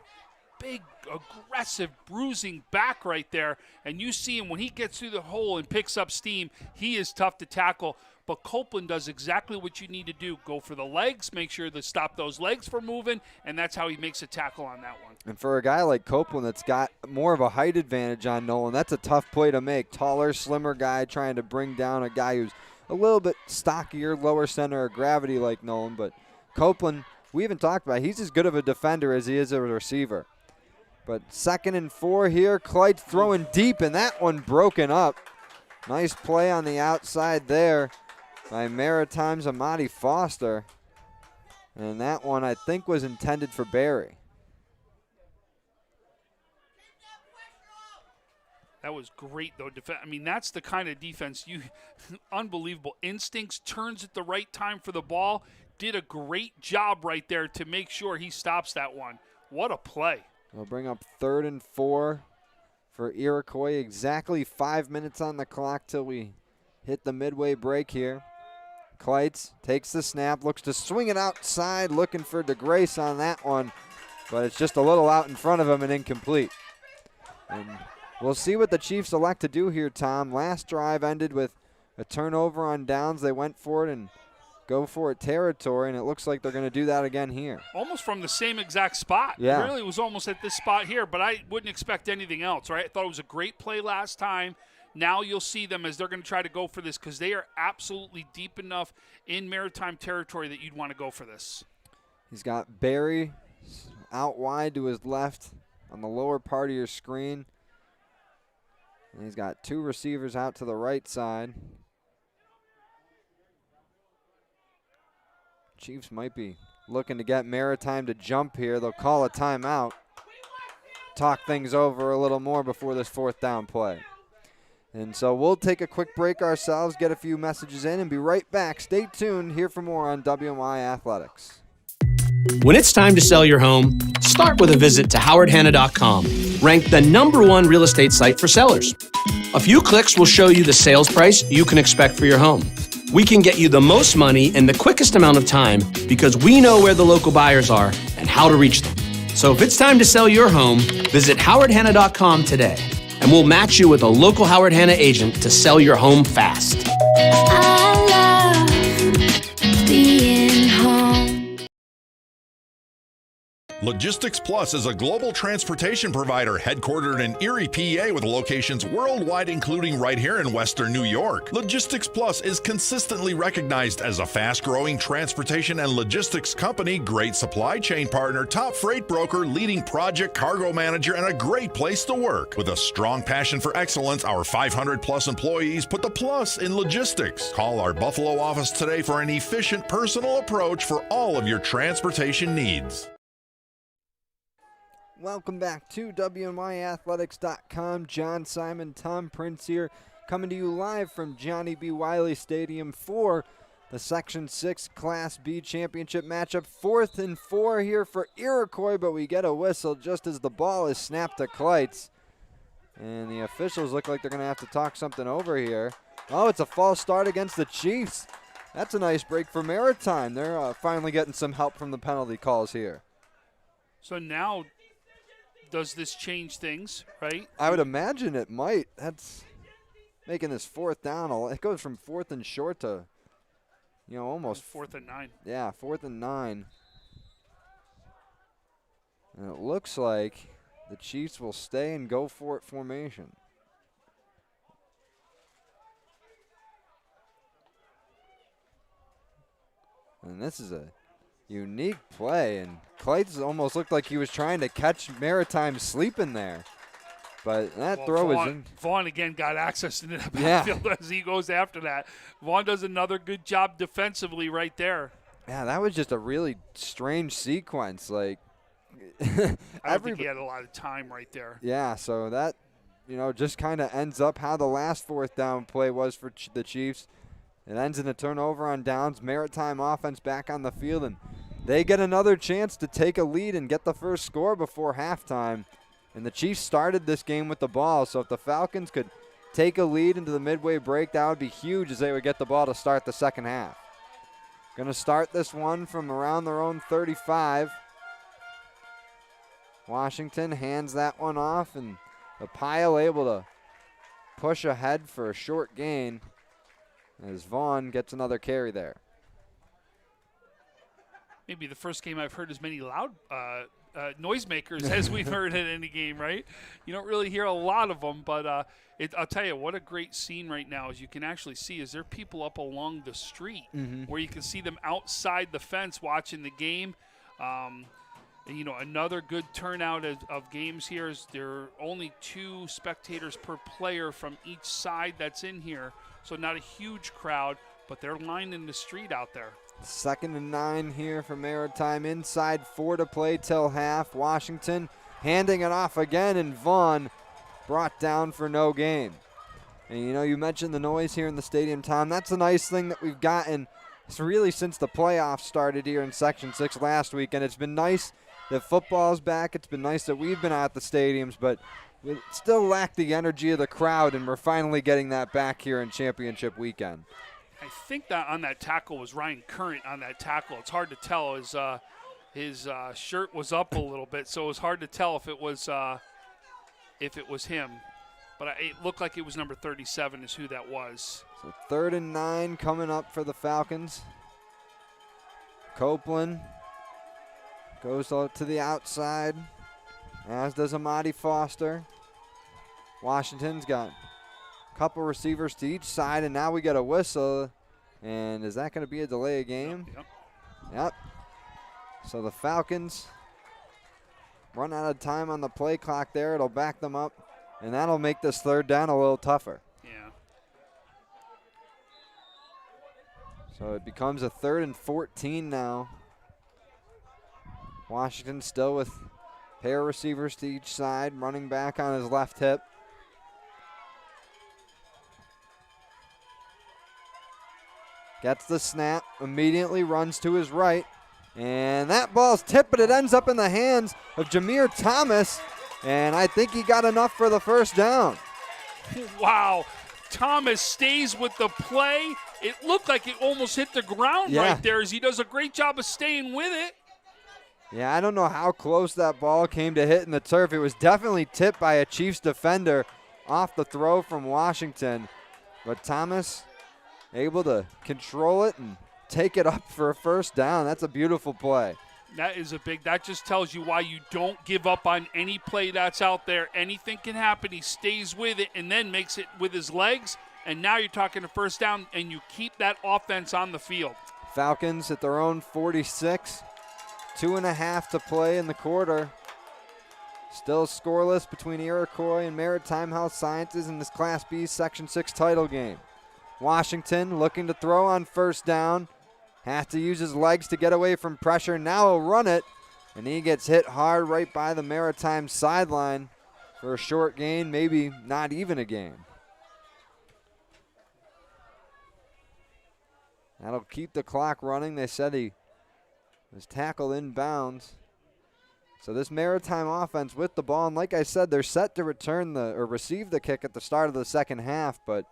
big, aggressive, bruising back right there. And you see him when he gets through the hole and picks up steam, he is tough to tackle. But Copeland does exactly what you need to do. Go for the legs, make sure to stop those legs from moving, and that's how he makes a tackle on that one. And for a guy like Copeland that's got more of a height advantage on Nolan, that's a tough play to make. Taller, slimmer guy trying to bring down a guy who's a little bit stockier, lower center of gravity like Nolan. But Copeland, we haven't talked about, he's as good of a defender as he is a receiver. But 2nd and 4 here, Clyde's throwing deep, and that one broken up. Nice play on the outside there by Maritime's Amadi Foster. And that one, I think, was intended for Barry. That was great, though. I mean, that's the kind of defense unbelievable instincts, turns at the right time for the ball. Did a great job right there to make sure he stops that one. What a play. We'll bring up 3rd and 4 for Iroquois. Exactly 5 minutes on the clock till we hit the midway break here. Kleitz takes the snap, looks to swing it outside, looking for DeGrace on that one, but it's just a little out in front of him and incomplete. And we'll see what the Chiefs elect to do here, Tom. Last drive ended with a turnover on downs. They went for it and go for it territory, and it looks like they're going to do that again here. Almost from the same exact spot. Yeah. It really was almost at this spot here, but I wouldn't expect anything else, right? I thought it was a great play last time. Now you'll see them as they're going to try to go for this because they are absolutely deep enough in Maritime territory that you'd want to go for this. He's got Barry out wide to his left on the lower part of your screen. And he's got 2 receivers out to the right side. Chiefs might be looking to get Maritime to jump here. They'll call a timeout. Talk things over a little more before this 4th down play. And so we'll take a quick break ourselves, get a few messages in, and be right back. Stay tuned. Here for more on WNY Athletics. When it's time to sell your home, start with a visit to howardhanna.com, ranked the #1 real estate site for sellers. A few clicks will show you the sales price you can expect for your home. We can get you the most money in the quickest amount of time because we know where the local buyers are and how to reach them. So if it's time to sell your home, visit howardhanna.com today, and we'll match you with a local Howard Hanna agent to sell your home fast. I love being home. Logistics Plus is a global transportation provider headquartered in Erie, PA with locations worldwide, including right here in Western New York. Logistics Plus is consistently recognized as a fast-growing transportation and logistics company, great supply chain partner, top freight broker, leading project cargo manager, and a great place to work. With a strong passion for excellence, our 500-plus employees put the plus in logistics. Call our Buffalo office today for an efficient, personal approach for all of your transportation needs. Welcome back to WNYathletics.com. John Simon, Tom Prince here, coming to you live from Johnny B. Wiley Stadium for the Section 6 Class B championship matchup. 4th and 4 here for Iroquois, but we get a whistle just as the ball is snapped to Kleitz. And the officials look like they're going to have to talk something over here. Oh, it's a false start against the Chiefs. That's a nice break for Maritime. They're finally getting some help from the penalty calls here. So now, does this change things, right? I would imagine it might. That's making this 4th down. It goes from 4th and short to, almost 4th and 9. Yeah, 4th and 9. And it looks like the Chiefs will stay and go for it formation. And this is a unique play, and Kleitz almost looked like he was trying to catch Maritime sleeping there. But that throw is in. Vaughn again got access into the backfield as he goes after that. Vaughn does another good job defensively right there. Yeah, that was just a really strange sequence. Like, I don't think he had a lot of time right there. Yeah, so that, just kind of ends up how the last 4th down play was for the Chiefs. It ends in a turnover on downs. Maritime offense back on the field, and they get another chance to take a lead and get the first score before halftime. And the Chiefs started this game with the ball, so if the Falcons could take a lead into the midway break, that would be huge as they would get the ball to start the second half. Going to start this one from around their own 35. Washington hands that one off, and the Pile able to push ahead for a short gain as Vaughn gets another carry there. Maybe the first game I've heard as many loud noisemakers as we've heard in any game, right? You don't really hear a lot of them, but I'll tell you, what a great scene right now, as you can actually see, is there people up along the street where you can see them outside the fence watching the game. Another good turnout of games here is there are only 2 spectators per player from each side that's in here, so not a huge crowd, but they're lined in the street out there. 2nd and 9 here for Maritime. Inside 4 to play till half. Washington handing it off again, and Vaughn brought down for no gain. And you mentioned the noise here in the stadium, Tom. That's a nice thing that we've gotten really since the playoffs started here in Section 6 last week, and it's been nice that football's back. It's been nice that we've been at the stadiums, but we still lack the energy of the crowd, and we're finally getting that back here in championship weekend. I think that on that tackle was Ryan Current on that tackle. It's hard to tell. His shirt was up a little bit, so it was hard to tell if it was him. But it looked like it was number 37 is who that was. So 3rd and 9 coming up for the Falcons. Copeland goes to the outside, as does Amadi Foster. Washington's got a couple receivers to each side, and now we get a whistle. And is that going to be a delay of game? Yep. So the Falcons run out of time on the play clock there. It'll back them up, and that'll make this 3rd down a little tougher. Yeah. So it becomes a 3rd and 14 now. Washington still with a pair of receivers to each side, running back on his left hip. Gets the snap, immediately runs to his right. And that ball's tipped, but it ends up in the hands of Jameer Thomas. And I think he got enough for the 1st down. Wow. Thomas stays with the play. It looked like it almost hit the ground right there as he does a great job of staying with it. Yeah, I don't know how close that ball came to hitting the turf. It was definitely tipped by a Chiefs defender off the throw from Washington. But Thomas able to control it and take it up for a 1st down. That's a beautiful play. That just tells you why you don't give up on any play that's out there. Anything can happen. He stays with it and then makes it with his legs. And now you're talking a 1st down, and you keep that offense on the field. Falcons at their own 46. 2.5 to play in the quarter. Still scoreless between Iroquois and Maritime Health Sciences in this Class B Section 6 title game. Washington looking to throw on 1st down. Has to use his legs to get away from pressure. Now he'll run it, and he gets hit hard right by the Maritime sideline for a short gain, maybe not even a gain. That'll keep the clock running. They said he was tackled inbounds. So this Maritime offense with the ball, and like I said, they're set to receive the kick at the start of the second half, but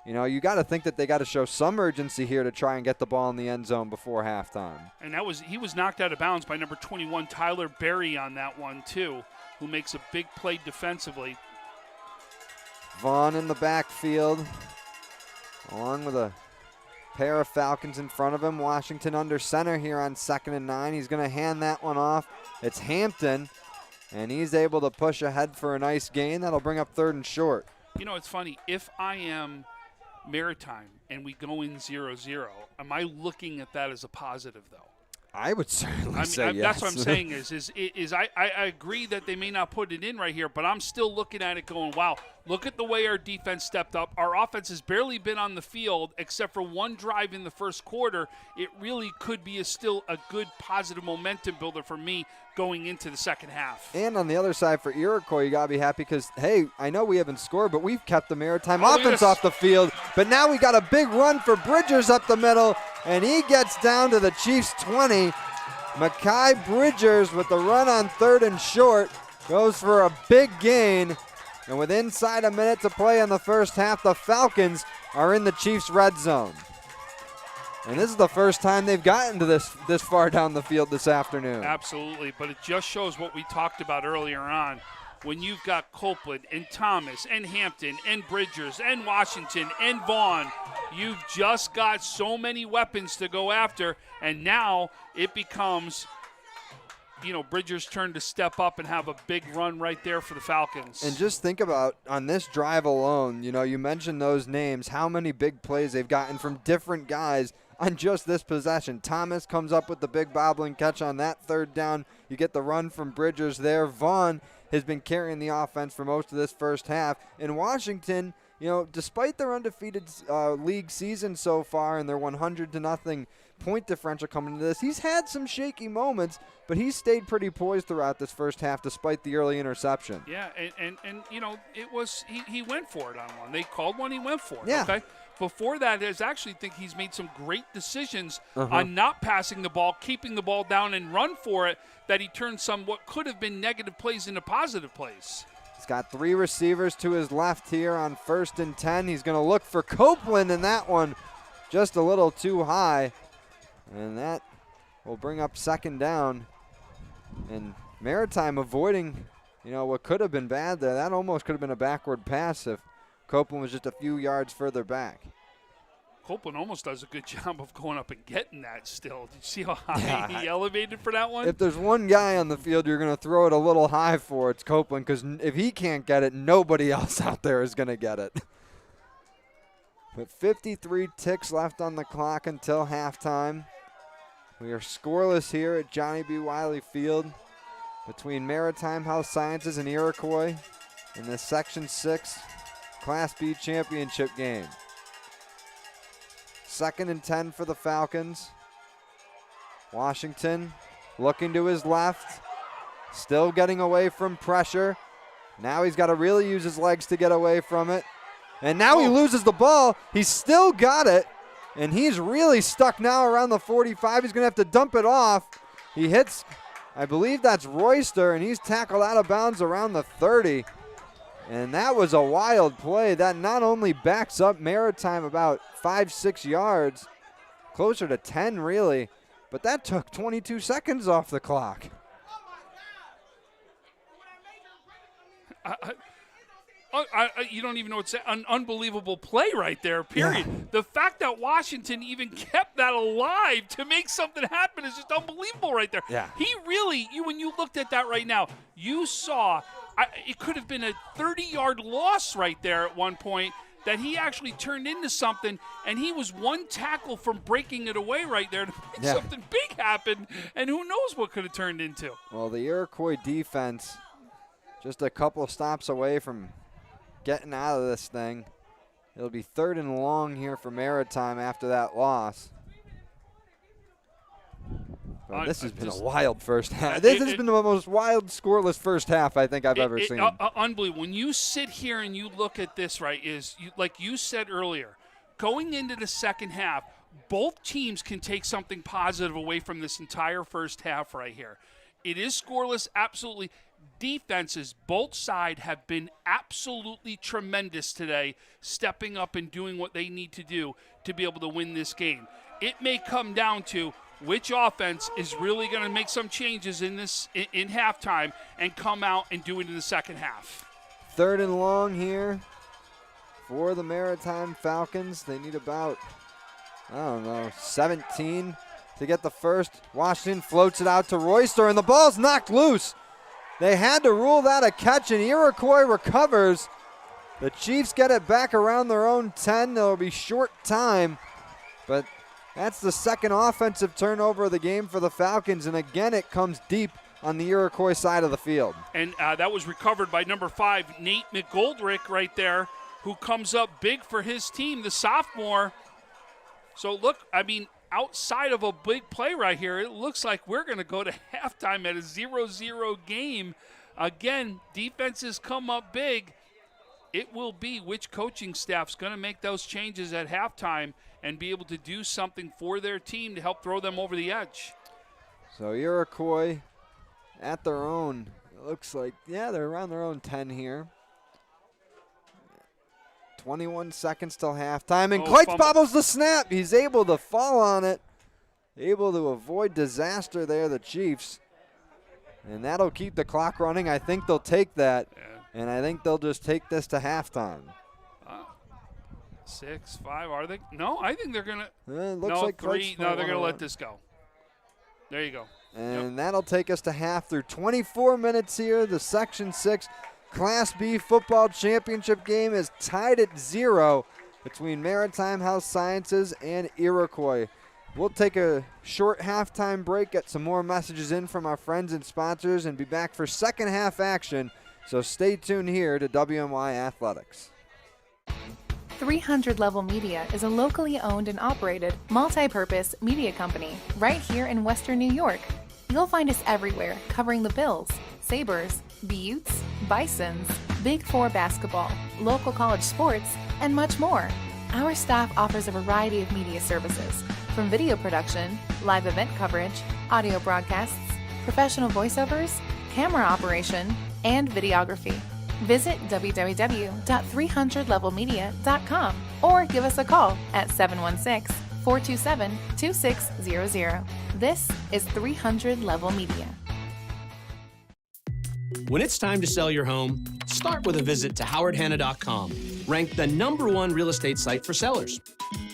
you know, you got to think that they got to show some urgency here to try and get the ball in the end zone before halftime. And he was knocked out of bounds by number 21, Tyler Berry, on that one too, who makes a big play defensively. Vaughn in the backfield, along with a pair of Falcons in front of him. Washington under center here on 2nd and 9. He's going to hand that one off. It's Hampton, and he's able to push ahead for a nice gain. That'll bring up 3rd and short. You know, it's funny. If I am Maritime and we go in 0-0, am I looking at that as a positive, though? I would certainly say yes. That's what I'm saying is I agree that they may not put it in right here, but I'm still looking at it going, wow, look at the way our defense stepped up. Our offense has barely been on the field except for one drive in the first quarter. It really could be still a good positive momentum builder for me going into the second half. And on the other side for Iroquois, you got to be happy because, hey, I know we haven't scored, but we've kept the Maritime offense off the field. But now we got a big run for Bridgers up the middle, and he gets down to the Chiefs' 20. Mekhi Bridgers with the run on 3rd and short goes for a big gain. And with inside a minute to play in the first half, the Falcons are in the Chiefs' red zone. And this is the first time they've gotten to this far down the field this afternoon. Absolutely, but it just shows what we talked about earlier on. When you've got Copeland and Thomas and Hampton and Bridgers and Washington and Vaughn, you've just got so many weapons to go after, and now it becomes, you know, Bridgers' turn to step up and have a big run right there for the Falcons. And just think about, on this drive alone, you know, you mentioned those names, how many big plays they've gotten from different guys on just this possession. Thomas comes up with the big bobbling catch on that 3rd down. You get the run from Bridgers there. Vaughn has been carrying the offense for most of this first half. In Washington, you know, despite their undefeated league season so far and their 100-0 point differential coming into this, he's had some shaky moments, but he's stayed pretty poised throughout this first half despite the early interception. Yeah, and you know, it was he went for it on one. They called one, he went for it. Yeah. Okay. Before that, I actually think he's made some great decisions on not passing the ball, keeping the ball down and run for it, that he turned some what could have been negative plays into positive plays. He's got 3 receivers to his left here on 1st and 10. He's going to look for Copeland, and that one just a little too high. And that will bring up 2nd down. And Maritime avoiding, you know, what could have been bad there. That almost could have been a backward pass if Copeland was just a few yards further back. Copeland almost does a good job of going up and getting that still. Did you see how high he elevated for that one? If there's one guy on the field you're going to throw it a little high for, it's Copeland, because if he can't get it, nobody else out there is going to get it. With 53 ticks left on the clock until halftime, we are scoreless here at Johnny B. Wiley Field between Maritime Health Sciences and Iroquois in the Section 6 Class B championship game. 2nd and 10 for the Falcons. Washington looking to his left, still getting away from pressure. Now he's got to really use his legs to get away from it. And now he loses the ball. He's still got it, and he's really stuck now around the 45. He's going to have to dump it off. He hits, I believe that's Royster, and he's tackled out of bounds around the 30. And that was a wild play. That not only backs up Maritime about 5-6 yards, closer to 10 really, but that took 22 seconds off the clock. You don't even know what's an unbelievable play right there, period. Yeah. The fact that Washington even kept that alive to make something happen is just unbelievable right there. Yeah. He really, when you looked at that right now, you saw it could have been a 30-yard loss right there at one point that he actually turned into something, and he was one tackle from breaking it away right there to make something big happen, and who knows what could have turned into. Well, the Iroquois defense just a couple of stops away from getting out of this thing. It'll be 3rd and long here for Maritime after that loss. Well, this has been a wild first half. This has been the most wild, scoreless first half I think I've ever seen. Unbelievable. When you sit here and you look at this, right, like you said earlier, going into the second half, both teams can take something positive away from this entire first half right here. It is scoreless, absolutely. Defenses, both sides, have been absolutely tremendous today, stepping up and doing what they need to do to be able to win this game. It may come down to which offense is really going to make some changes in halftime and come out and do it in the second half. 3rd and long here for the Maritime Falcons. They need about, 17 to get the first. Washington floats it out to Royster, and the ball's knocked loose. They had to rule that a catch, and Iroquois recovers. The Chiefs get it back around their own 10. There'll be short time, but that's the second offensive turnover of the game for the Falcons, and again it comes deep on the Iroquois side of the field. And that was recovered by number 5, Nate McGoldrick right there, who comes up big for his team, the sophomore. So look, outside of a big play right here, it looks like we're going to go to halftime at a 0-0 game. Again, defenses come up big. It will be which coaching staff's going to make those changes at halftime and be able to do something for their team to help throw them over the edge. So Iroquois at their own, it looks like, they're around their own 10 here. 21 seconds till halftime, and Kleitz bobbles the snap. He's able to fall on it, able to avoid disaster there, the Chiefs. And that'll keep the clock running. I think they'll take that, and I think they'll just take this to halftime. 6, 5, are they? No, I think they're going to. Looks like 3. No, they're going to let this go. There you go. And that'll take us to half through 24 minutes here. The Section 6 Class B football championship game is tied at 0 between Maritime Health Sciences and Iroquois. We'll take a short halftime break, get some more messages in from our friends and sponsors, and be back for second half action. So stay tuned here to WNY Athletics. 300 Level Media is a locally owned and operated multi-purpose media company right here in Western New York. You'll find us everywhere, covering the Bills, Sabres, Buttes, Bisons, Big Four basketball, local college sports, and much more. Our staff offers a variety of media services, from video production, live event coverage, audio broadcasts, professional voiceovers, camera operation, and videography. Visit www.300levelmedia.com or give us a call at 716-427-2600. This is 300 Level Media. When it's time to sell your home, start with a visit to howardhanna.com, ranked the #1 real estate site for sellers.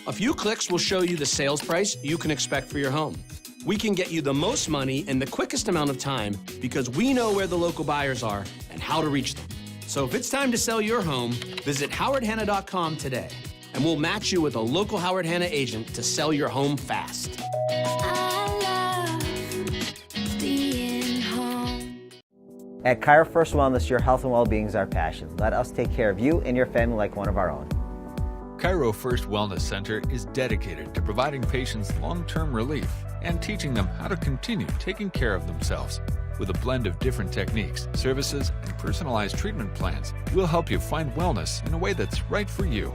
A few clicks will show you the sales price you can expect for your home. We can get you the most money in the quickest amount of time because we know where the local buyers are and how to reach them. So if it's time to sell your home, visit howardhanna.com today, and we'll match you with a local Howard Hanna agent to sell your home fast. At Cairo First Wellness, your health and well-being is our passion. Let us take care of you and your family like one of our own. Cairo First Wellness Center is dedicated to providing patients long-term relief and teaching them how to continue taking care of themselves. With a blend of different techniques, services, and personalized treatment plans, we'll help you find wellness in a way that's right for you.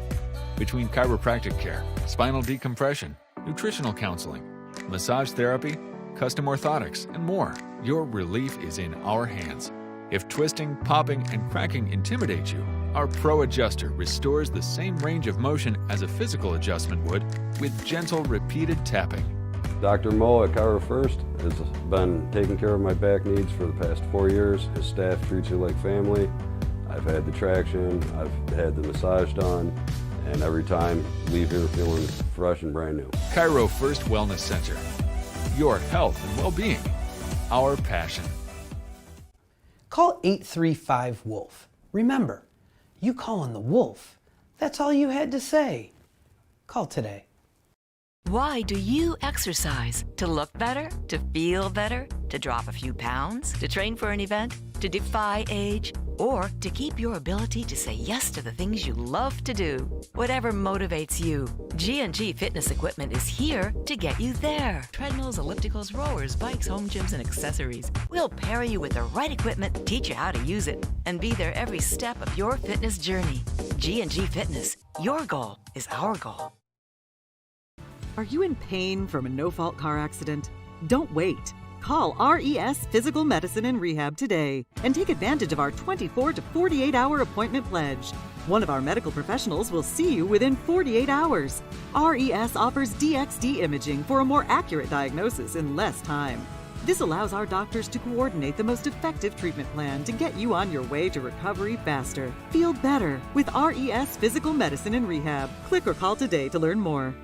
Between chiropractic care, spinal decompression, nutritional counseling, massage therapy, custom orthotics, and more, your relief is in our hands. If twisting, popping, and cracking intimidate you, our Pro Adjuster restores the same range of motion as a physical adjustment would with gentle, repeated tapping. Dr. Mo at Cairo First has been taking care of my back needs for the past 4 years. His staff treats you like family. I've had the traction, I've had the massage done, and every time leave here feeling fresh and brand new. Cairo First Wellness Center. Your health and well-being. Our passion. Call 835-WOLF. Remember, you calling the wolf. That's all you had to say. Call today. Why do you exercise? To look better? To feel better? To drop a few pounds? To train for an event? To defy age? Or to keep your ability to say yes to the things you love to do? Whatever motivates you, G&G Fitness Equipment is here to get you there. Treadmills, ellipticals, rowers, bikes, home gyms, and accessories. We'll pair you with the right equipment, teach you how to use it, and be there every step of your fitness journey. G&G Fitness. Your goal is our goal. Are you in pain from a no-fault car accident? Don't wait. Call RES Physical Medicine and Rehab today and take advantage of our 24 to 48-hour appointment pledge. One of our medical professionals will see you within 48 hours. RES offers DXD imaging for a more accurate diagnosis in less time. This allows our doctors to coordinate the most effective treatment plan to get you on your way to recovery faster. Feel better with RES Physical Medicine and Rehab. Click or call today to learn more.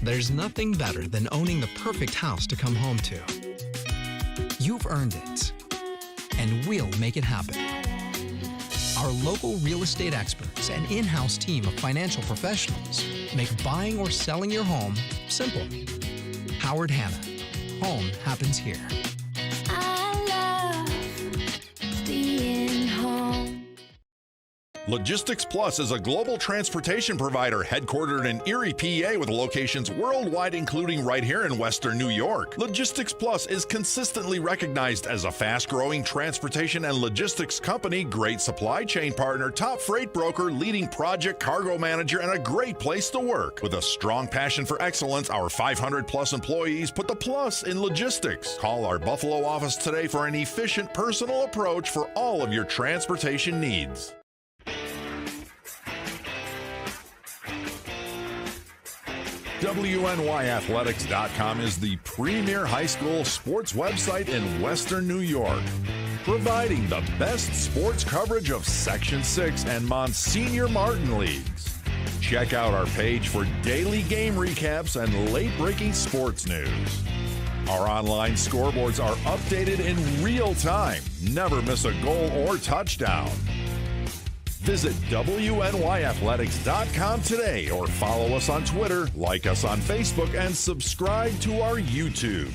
There's nothing better than owning the perfect house to come home to. You've earned it, and we'll make it happen. Our local real estate experts and in-house team of financial professionals make buying or selling your home simple. Howard Hanna. Home happens here. Logistics Plus is a global transportation provider headquartered in Erie, PA with locations worldwide including right here in Western New York. Logistics Plus is consistently recognized as a fast-growing transportation and logistics company, great supply chain partner, top freight broker, leading project cargo manager, and a great place to work. With a strong passion for excellence, our 500-plus employees put the plus in logistics. Call our Buffalo office today for an efficient, personal approach for all of your transportation needs. WNYathletics.com is the premier high school sports website in Western New York, providing the best sports coverage of Section 6 and Monsignor Martin leagues. Check out our page for daily game recaps and late-breaking sports news. Our online scoreboards are updated in real time. Never miss a goal or touchdown. Visit WNYathletics.com today or follow us on Twitter, like us on Facebook, and subscribe to our YouTube.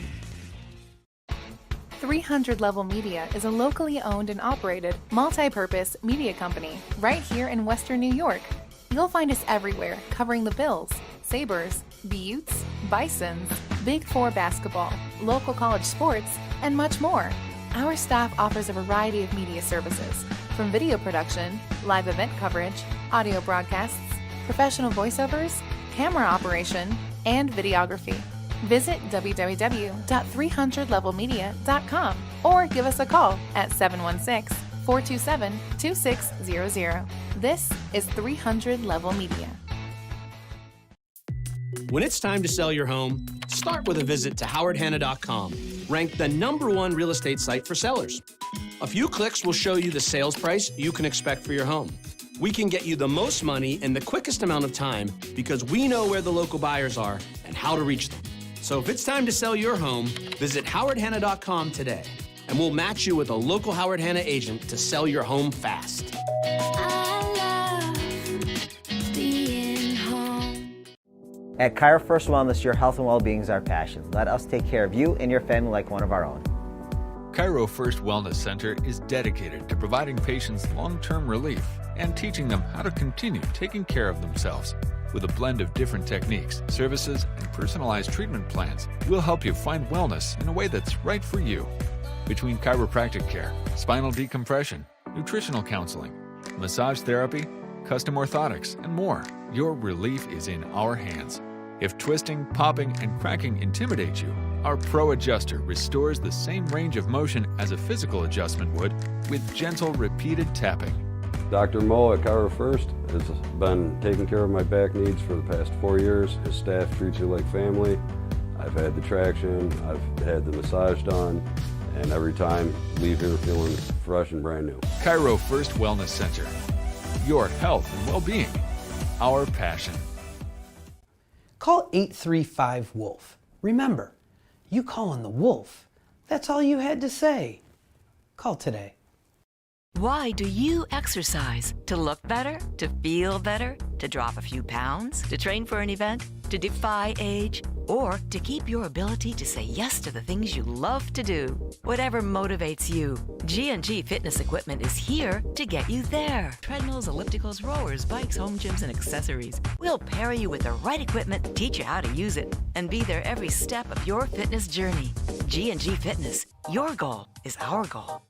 300 Level Media is a locally owned and operated multi-purpose media company right here in Western New York. You'll find us everywhere covering the Bills, Sabres, Buttes, Bisons, Big Four basketball, local college sports, and much more. Our staff offers a variety of media services, from video production, live event coverage, audio broadcasts, professional voiceovers, camera operation, and videography. Visit www.300levelmedia.com or give us a call at 716-427-2600. This is 300 Level Media. When it's time to sell your home, start with a visit to howardhanna.com, ranked the #1 real estate site for sellers. A few clicks will show you the sales price you can expect for your home. We can get you the most money in the quickest amount of time because we know where the local buyers are and how to reach them. So if it's time to sell your home, visit howardhanna.com today, and we'll match you with a local Howard Hanna agent to sell your home fast. At Cairo First Wellness, your health and well-being is our passion. Let us take care of you and your family like one of our own. Cairo First Wellness Center is dedicated to providing patients long-term relief and teaching them how to continue taking care of themselves. With a blend of different techniques, services, and personalized treatment plans, we'll help you find wellness in a way that's right for you. Between chiropractic care, spinal decompression, nutritional counseling, massage therapy, custom orthotics, and more, your relief is in our hands. If twisting, popping, and cracking intimidate you, our Pro Adjuster restores the same range of motion as a physical adjustment would with gentle, repeated tapping. Dr. Mo at Cairo First has been taking care of my back needs for the past 4 years. His staff treats you like family. I've had the traction, I've had the massage done, and every time leave here feeling fresh and brand new. Cairo First Wellness Center. Your health and well-being. Our passion. Call 835-WOLF. Remember, you calling the wolf. That's all you had to say. Call today. Why do you exercise? To look better? To feel better? To drop a few pounds? To train for an event? To defy age? Or to keep your ability to say yes to the things you love to do? Whatever motivates you, G&G Fitness Equipment is here to get you there. Treadmills, ellipticals, rowers, bikes, home gyms, and accessories. We'll pair you with the right equipment, teach you how to use it, and be there every step of your fitness journey. G&G Fitness. Your goal is our goal.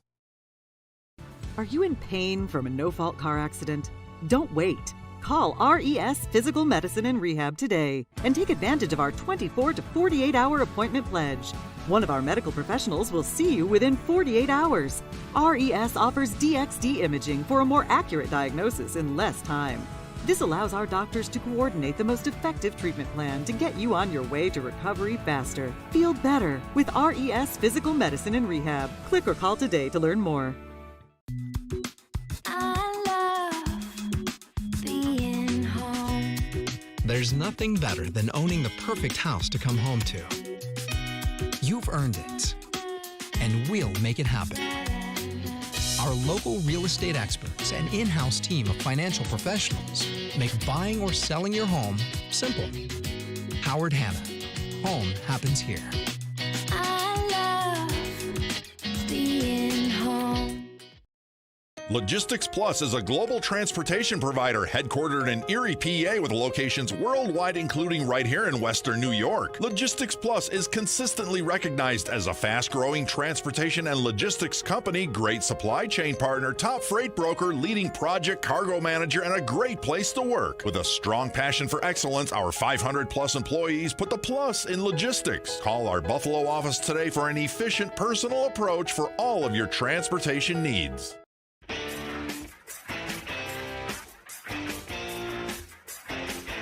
Are you in pain from a no-fault car accident? Don't wait. Call RES Physical Medicine and Rehab today and take advantage of our 24 to 48-hour appointment pledge. One of our medical professionals will see you within 48 hours. RES offers DXD imaging for a more accurate diagnosis in less time. This allows our doctors to coordinate the most effective treatment plan to get you on your way to recovery faster. Feel better with RES Physical Medicine and Rehab. Click or call today to learn more. There's nothing better than owning the perfect house to come home to. You've earned it, and we'll make it happen. Our local real estate experts and in-house team of financial professionals make buying or selling your home simple. Howard Hanna. Home happens here. Logistics Plus is a global transportation provider headquartered in Erie, PA, with locations worldwide, including right here in Western New York. Logistics Plus is consistently recognized as a fast-growing transportation and logistics company, great supply chain partner, top freight broker, leading project cargo manager, and a great place to work. With a strong passion for excellence, our 500-plus employees put the plus in logistics. Call our Buffalo office today for an efficient, personal approach for all of your transportation needs.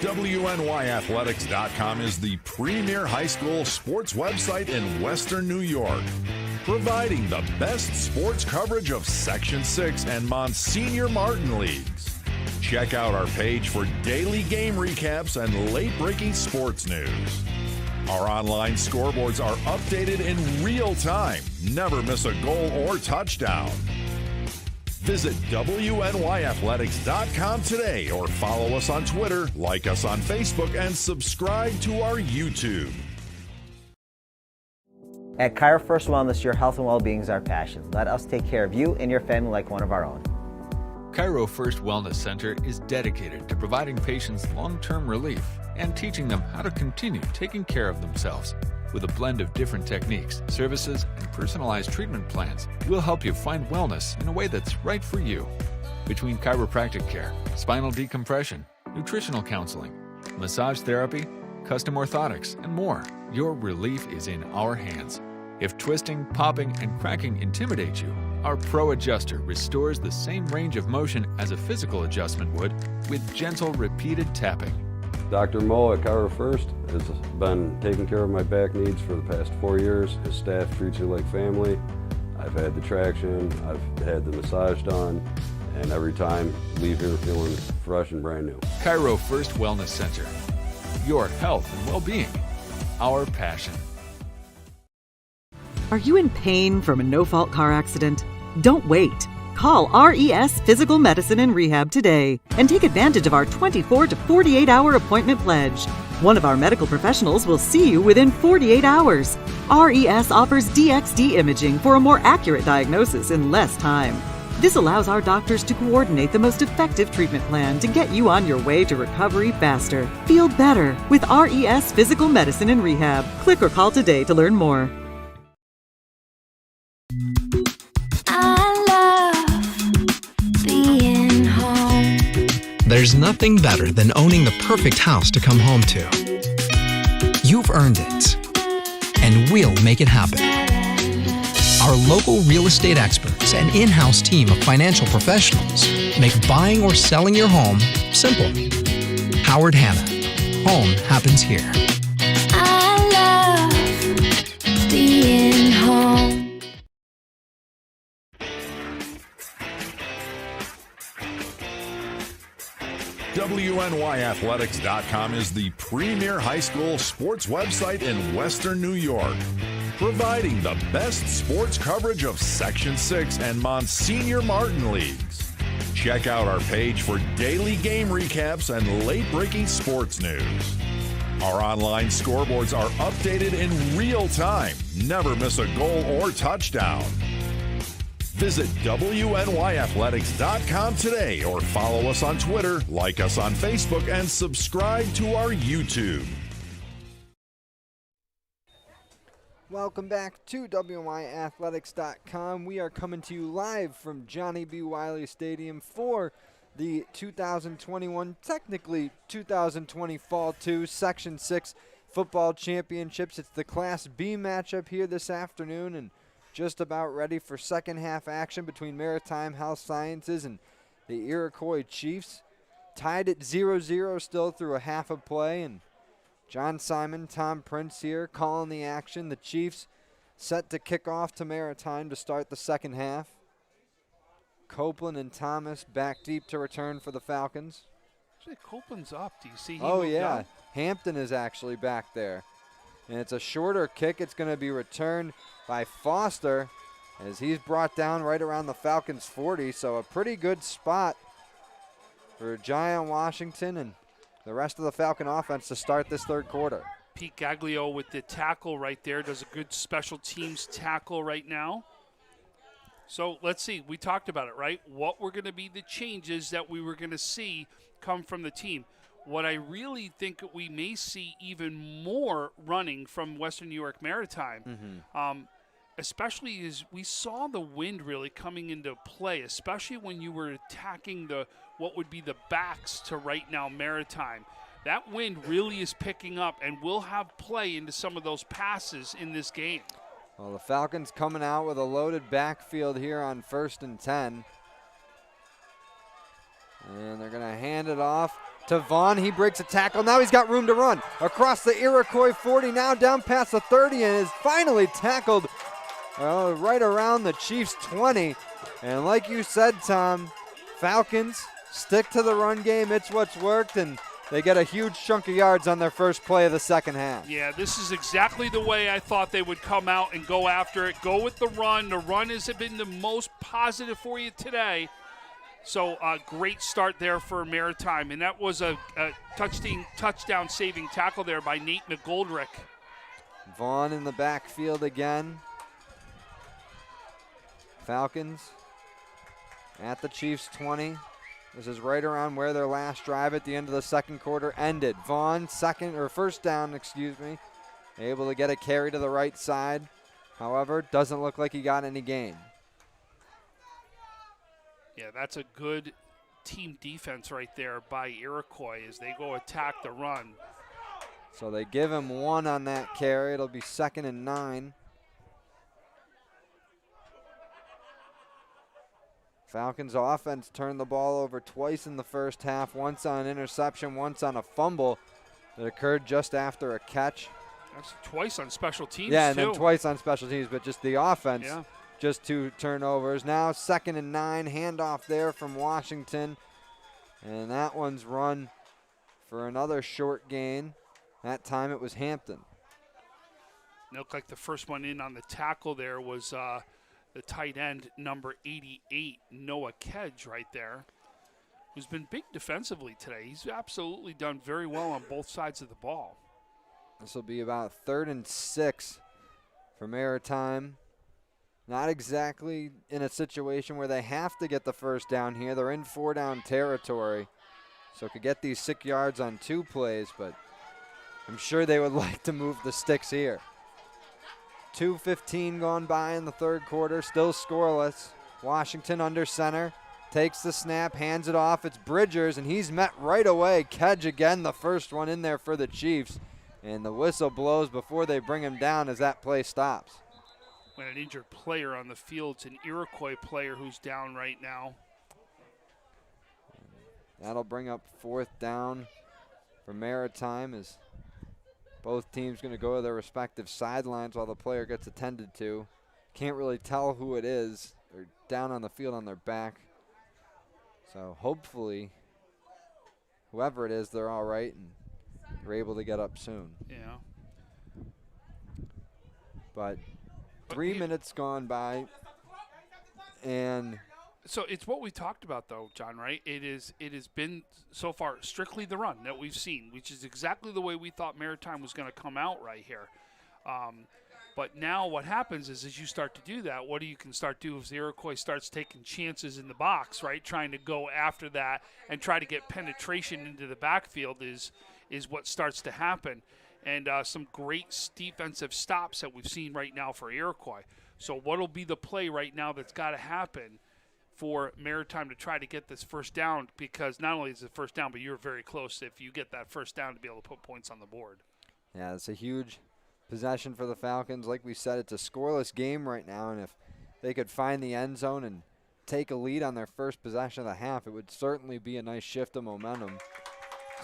WNYathletics.com is the premier high school sports website in Western New York, providing the best sports coverage of Section 6 and Monsignor Martin leagues. Check out our page for daily game recaps and late-breaking sports news. Our online scoreboards are updated in real time. Never miss a goal or touchdown. Visit WNYathletics.com today or follow us on Twitter, like us on Facebook, and subscribe to our YouTube. At Cairo First Wellness, your health and well-being is our passion. Let us take care of you and your family like one of our own. Cairo First Wellness Center is dedicated to providing patients long-term relief and teaching them how to continue taking care of themselves. With a blend of different techniques, services, and personalized treatment plans, we'll help you find wellness in a way that's right for you. Between chiropractic care, spinal decompression, nutritional counseling, massage therapy, custom orthotics, and more, your relief is in our hands. If twisting, popping, and cracking intimidate you, our Pro Adjuster restores the same range of motion as a physical adjustment would with gentle, repeated tapping. Dr. Mo at Cairo First has been taking care of my back needs for the past 4 years. His staff treats you like family. I've had the traction, I've had the massage done, and every time leave here feeling fresh and brand new. Cairo First Wellness Center. Your health and well-being. Our passion. Are you in pain from a no-fault car accident? Don't wait. Call RES Physical Medicine and Rehab today and take advantage of our 24 to 48-hour appointment pledge. One of our medical professionals will see you within 48 hours. RES offers DXD imaging for a more accurate diagnosis in less time. This allows our doctors to coordinate the most effective treatment plan to get you on your way to recovery faster. Feel better with RES Physical Medicine and Rehab. Click or call today to learn more. There's nothing better than owning the perfect house to come home to. You've earned it, and we'll make it happen. Our local real estate experts and in-house team of financial professionals make buying or selling your home simple. Howard Hanna. Home happens here. I love being home. WNYathletics.com is the premier high school sports website in Western New York, providing the best sports coverage of Section 6 and Monsignor Martin leagues. Check out our page for daily game recaps and late-breaking sports news. Our online scoreboards are updated in real time. Never miss a goal or touchdown. Visit WNYathletics.com today or follow us on Twitter, like us on Facebook, and subscribe to our YouTube. Welcome back to WNYathletics.com. We are coming to you live from Johnny B. Wiley Stadium for the 2021, technically 2020 Fall 2 Section 6 Football Championships. It's the Class B matchup here this afternoon and just about ready for second half action between Maritime Health Sciences and the Iroquois Chiefs. Tied at 0-0 still through a half of play, and John Simon, Tom Prince here calling the action. The Chiefs set to kick off to Maritime to start the second half. Copeland and Thomas back deep to return for the Falcons. Actually, Copeland's up. Do you see? Oh, yeah. Hampton is actually back there. And it's a shorter kick. It's going to be returned by Foster as he's brought down right around the Falcons' 40. So a pretty good spot for Giant Washington and the rest of the Falcon offense to start this third quarter. Pete Gaglio with the tackle right there. Does a good special teams tackle right now. So let's see. We talked about it, right? What were going to be the changes that we were going to see come from the team? What I really think we may see even more running from Western New York Maritime, especially is we saw the wind really coming into play, especially when you were attacking what would be the backs to right now Maritime. That wind really is picking up and will have play into some of those passes in this game. Well, the Falcons coming out with a loaded backfield here on 1st and 10. And they're going to hand it off to Vaughn. He breaks a tackle. Now he's got room to run across the Iroquois 40, now down past the 30, and is finally tackled right around the Chiefs' 20. And like you said, Tom, Falcons stick to the run game. It's what's worked, and they get a huge chunk of yards on their first play of the second half. Yeah, this is exactly the way I thought they would come out and go after it. Go with the run. The run has been the most positive for you today. So a great start there for Maritime. And that was a touchdown-saving tackle there by Nate McGoldrick. Vaughn in the backfield again. Falcons at the Chiefs' 20. This is right around where their last drive at the end of the second quarter ended. Vaughn, first down, able to get a carry to the right side. However, doesn't look like he got any gain. Yeah, that's a good team defense right there by Iroquois as they go attack the run. So they give him one on that carry. It'll be 2nd and 9. Falcons offense turned the ball over twice in the first half, once on interception, once on a fumble that occurred just after a catch. That's twice on special teams, yeah, and then twice on special teams, but just the offense, yeah. Just 2 turnovers. Now 2nd and 9, handoff there from Washington. And that one's run for another short gain. That time it was Hampton. It looked like the first one in on the tackle there was the tight end, number 88, Noah Kedge right there, who's been big defensively today. He's absolutely done very well on both sides of the ball. This will be about 3rd and 6 for Maritime. Not exactly in a situation where they have to get the first down here. They're in 4-down territory, so could get these 6 yards on 2 plays, but I'm sure they would like to move the sticks here. 2:15 gone by in the third quarter, still scoreless. Washington under center, takes the snap, hands it off. It's Bridgers, and he's met right away. Kedge again, the first one in there for the Chiefs. And the whistle blows before they bring him down as that play stops. When an injured player on the field, it's an Iroquois player who's down right now. That'll bring up 4th down for Maritime as both teams going to go to their respective sidelines while the player gets attended to. Can't really tell who it is. They're down on the field on their back. So hopefully, whoever it is, they're all right and they're able to get up soon. Yeah. But 3 minutes gone by, and so it's what we talked about, though, John, right? It has been so far strictly the run that we've seen, which is exactly the way we thought Maritime was going to come out right here. But now what happens is as you start to do that, what you can start to do is the Iroquois starts taking chances in the box, right? Trying to go after that and try to get penetration into the backfield is what starts to happen. and some great defensive stops that we've seen right now for Iroquois. So what'll be the play right now that's got to happen for Maritime to try to get this first down? Because not only is it first down, but you're very close if you get that first down to be able to put points on the board. Yeah, it's a huge possession for the Falcons. Like we said, it's a scoreless game right now, and if they could find the end zone and take a lead on their first possession of the half, it would certainly be a nice shift of momentum.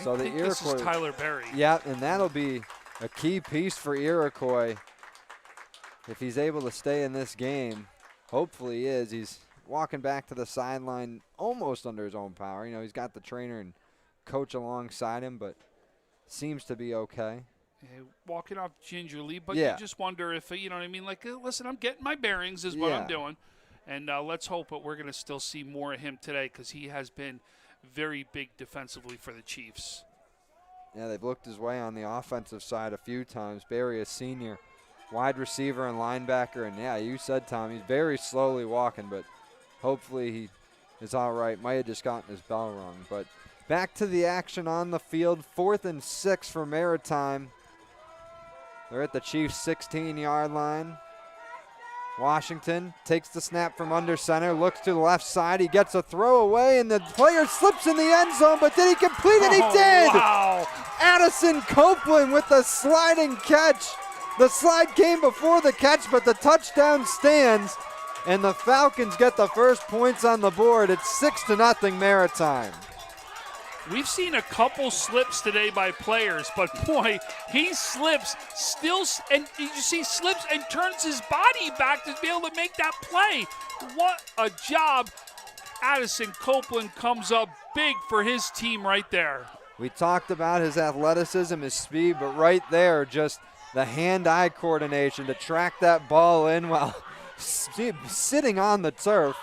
So I the think Iroquois, this is Tyler Berry. Yeah, and that'll be a key piece for Iroquois if he's able to stay in this game. Hopefully he is. He's walking back to the sideline almost under his own power. You know, he's got the trainer and coach alongside him, but seems to be okay. Walking off gingerly, but Yeah. you just wonder if, you know what I mean? Like, listen, I'm getting my bearings is what I'm doing. And let's hope that we're going to still see more of him today because he has been very big defensively for the Chiefs. Yeah, they've looked his way on the offensive side a few times. Barry, a senior wide receiver and linebacker. And, yeah, you said, Tom, he's very slowly walking, but hopefully he is all right. Might have just gotten his bell rung. But back to the action on the field. 4th and 6 for Maritime. They're at the Chiefs' 16-yard line. Washington takes the snap from under center, looks to the left side. He gets a throw away, and the player slips in the end zone, but did he complete it? He did! Wow. Addison Copeland with the sliding catch. The slide came before the catch, but the touchdown stands, and the Falcons get the first points on the board. It's 6-0 Maritime. We've seen a couple slips today by players, but boy, he slips and you see slips and turns his body back to be able to make that play. What a job. Addison Copeland comes up big for his team right there. We talked about his athleticism, his speed, but right there, just the hand-eye coordination to track that ball in while sitting on the turf.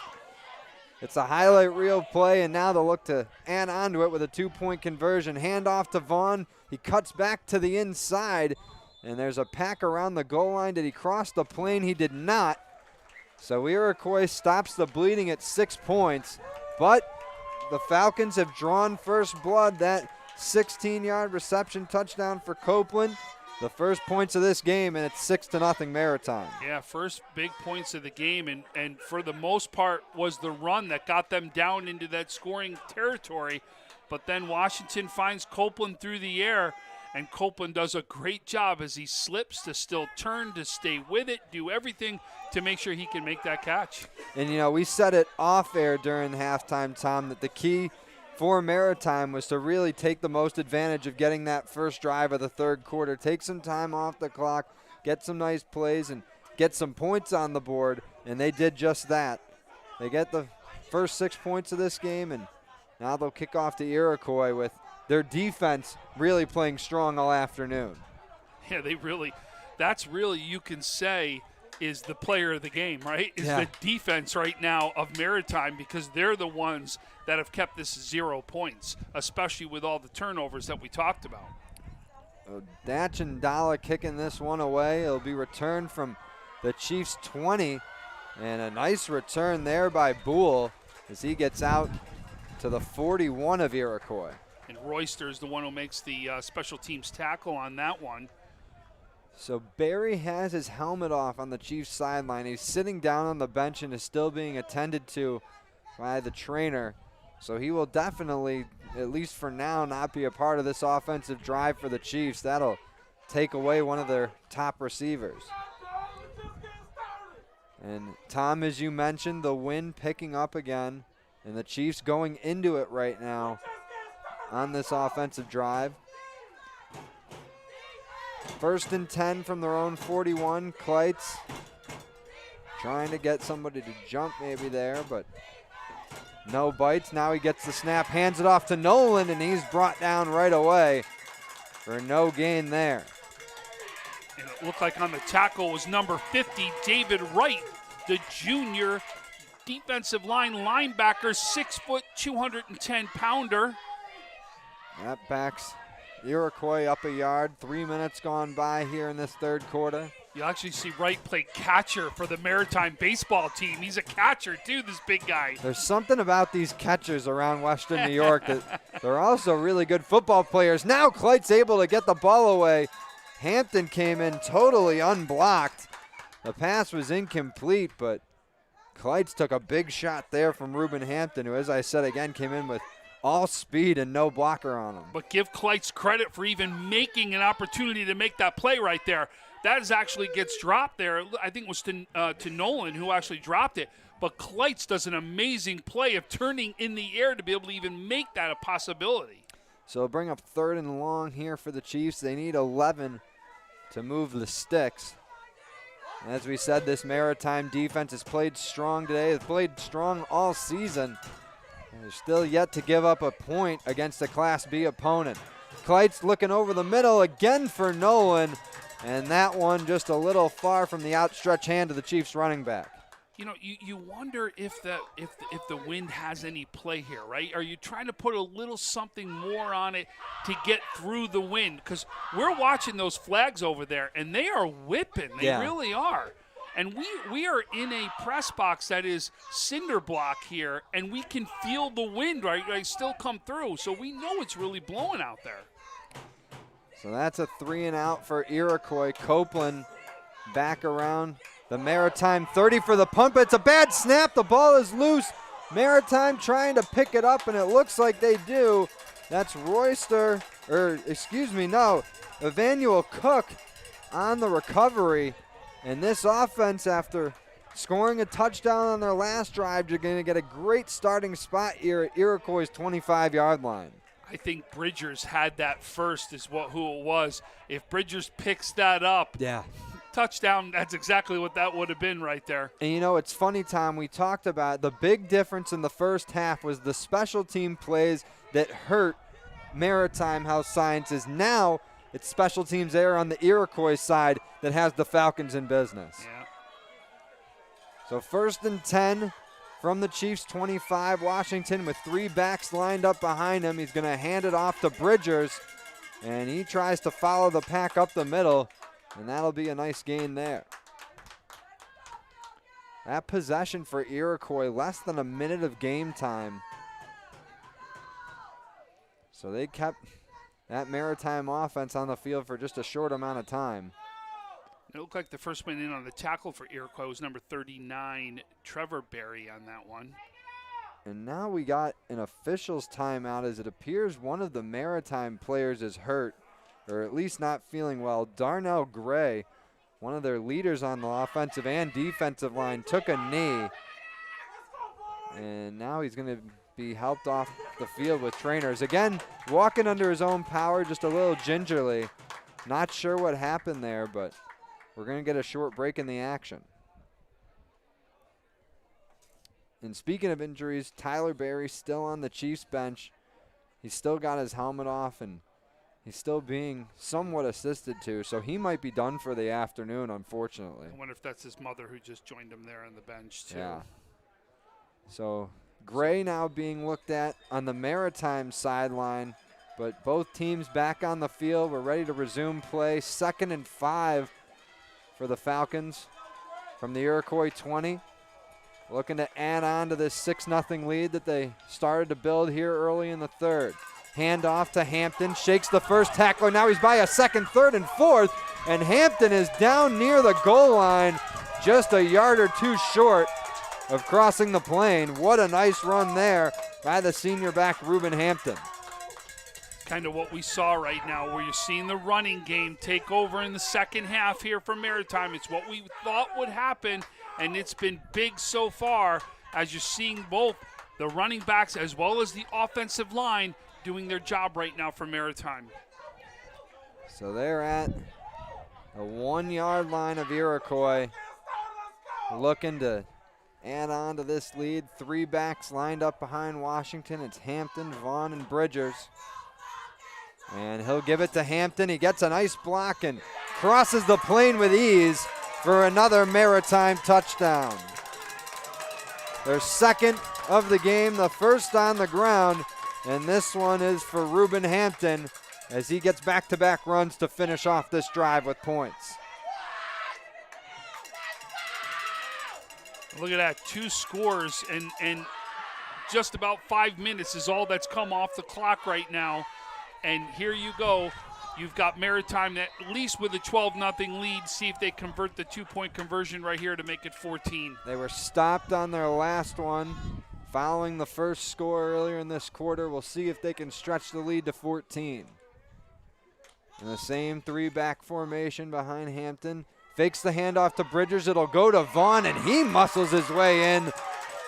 It's a highlight reel play, and now they'll look to add onto it with a 2-point conversion. Handoff to Vaughn. He cuts back to the inside, and there's a pack around the goal line. Did he cross the plane? He did not. So Iroquois stops the bleeding at 6 points, but the Falcons have drawn first blood. That 16-yard reception touchdown for Copeland. The first points of this game, and it's 6-0 Maritime. Yeah, first big points of the game, and for the most part was the run that got them down into that scoring territory. But then Washington finds Copeland through the air, and Copeland does a great job as he slips to still turn, to stay with it, do everything to make sure he can make that catch. And, you know, we said it off air during halftime, Tom, that the key for Maritime was to really take the most advantage of getting that first drive of the third quarter. Take some time off the clock, get some nice plays, and get some points on the board, and they did just that. They get the first 6 points of this game, and now they'll kick off to Iroquois with their defense really playing strong all afternoon. Yeah, that's really, you can say, is the player of the game, right? Is the defense right now of Maritime, because they're the ones that have kept this 0 points, especially with all the turnovers that we talked about. Datch and Dalla kicking this one away. It'll be returned from the Chiefs' 20, and a nice return there by Boole as he gets out to the 41 of Iroquois. And Royster is the one who makes the special teams tackle on that one. So Barry has his helmet off on the Chiefs sideline. He's sitting down on the bench and is still being attended to by the trainer. So he will definitely, at least for now, not be a part of this offensive drive for the Chiefs. That'll take away one of their top receivers. And Tom, as you mentioned, the wind picking up again, and the Chiefs going into it right now on this offensive drive. 1st and 10 from their own 41. Kleitz trying to get somebody to jump maybe there, but no bites. Now he gets the snap, hands it off to Nolan, and he's brought down right away for no gain there. And it looked like on the tackle was number 50, David Wright, the junior defensive line linebacker, 6 foot, 210-pounder. That backs Iroquois up a yard. 3 minutes gone by here in this third quarter. You actually see Wright play catcher for the Maritime baseball team. He's a catcher, too, this big guy. There's something about these catchers around Western New York that they're also really good football players. Now Kleitz able to get the ball away Hampton came in totally unblocked. The pass was incomplete, but Kleitz took a big shot there from Ruben Hampton, who, as I said again, came in with all speed and no blocker on him. But give Kleitz credit for even making an opportunity to make that play right there. That is actually gets dropped there. I think it was to Nolan who actually dropped it. But Kleitz does an amazing play of turning in the air to be able to even make that a possibility. So bring up 3rd and long here for the Chiefs. They need 11 to move the sticks. As we said, this Maritime defense has played strong today. Has played strong all season. And they're still yet to give up a point against a Class B opponent. Kleitz looking over the middle again for Nolan. And that one just a little far from the outstretched hand of the Chiefs running back. You know, you wonder if the wind has any play here, right? Are you trying to put a little something more on it to get through the wind? Because we're watching those flags over there, and they are whipping. They really are. And we are in a press box that is cinder block here, and we can feel the wind, right, still come through. So we know it's really blowing out there. So that's a 3 and out for Iroquois. Copeland back around the Maritime 30 for the pump. It's a bad snap. The ball is loose. Maritime trying to pick it up, and it looks like they do. That's Evanuel Cook on the recovery. And this offense, after scoring a touchdown on their last drive, you're going to get a great starting spot here at Iroquois' 25-yard line. I think Bridgers had that first is who it was. If Bridgers picks that up, touchdown, that's exactly what that would have been right there. And you know, it's funny, Tom, we talked about the big difference in the first half was the special team plays that hurt Maritime Health Sciences. Now it's special teams there on the Iroquois side that has the Falcons in business. Yeah. So 1st and 10 from the Chiefs 25. Washington with 3 backs lined up behind him. He's going to hand it off to Bridgers, and he tries to follow the pack up the middle, and that'll be a nice gain there. That possession for Iroquois, less than a minute of game time. So they kept that Maritime offense on the field for just a short amount of time. It looked like the first man in on the tackle for Iroquois was number 39, Trevor Berry on that one. And now we got an official's timeout as it appears one of the Maritime players is hurt, or at least not feeling well. Darnell Gray, one of their leaders on the offensive and defensive line, took a knee. And now he's going to be helped off the field with trainers. Again, walking under his own power, just a little gingerly. Not sure what happened there, but we're going to get a short break in the action. And speaking of injuries, Tyler Berry still on the Chiefs bench. He's still got his helmet off, and he's still being somewhat assisted to, so he might be done for the afternoon, unfortunately. I wonder if that's his mother who just joined him there on the bench, too. Yeah. So Gray now being looked at on the Maritime sideline, but both teams back on the field. We're ready to resume play. 2nd and 5 for the Falcons from the Iroquois 20. Looking to add on to this 6-0 lead that they started to build here early in the third. Hand off to Hampton, shakes the first tackler. Now he's by a 2nd, 3rd, and 4th, and Hampton is down near the goal line, just a yard or 2 short of crossing the plane. What a nice run there by the senior back, Ruben Hampton. Kind of what we saw right now, where you're seeing the running game take over in the second half here for Maritime. It's what we thought would happen, and it's been big so far as you're seeing both the running backs as well as the offensive line doing their job right now for Maritime. So they're at the 1-yard line of Iroquois, looking to add on to this lead. 3 backs lined up behind Washington. It's Hampton, Vaughn, and Bridgers. And he'll give it to Hampton. He gets a nice block and crosses the plane with ease for another Maritime touchdown. Their 2nd of the game, the first on the ground, and this one is for Ruben Hampton as he gets back-to-back runs to finish off this drive with points. Look at that, 2 scores and just about 5 minutes is all that's come off the clock right now. And here you go, You've got Maritime at least with a 12-0 lead. See if they convert the 2-point conversion right here to make it 14. They were stopped on their last one following the first score earlier in this quarter. We'll see if they can stretch the lead to 14. In the same 3-back formation behind Hampton. Fakes the handoff to Bridgers. It'll go to Vaughn, and he muscles his way in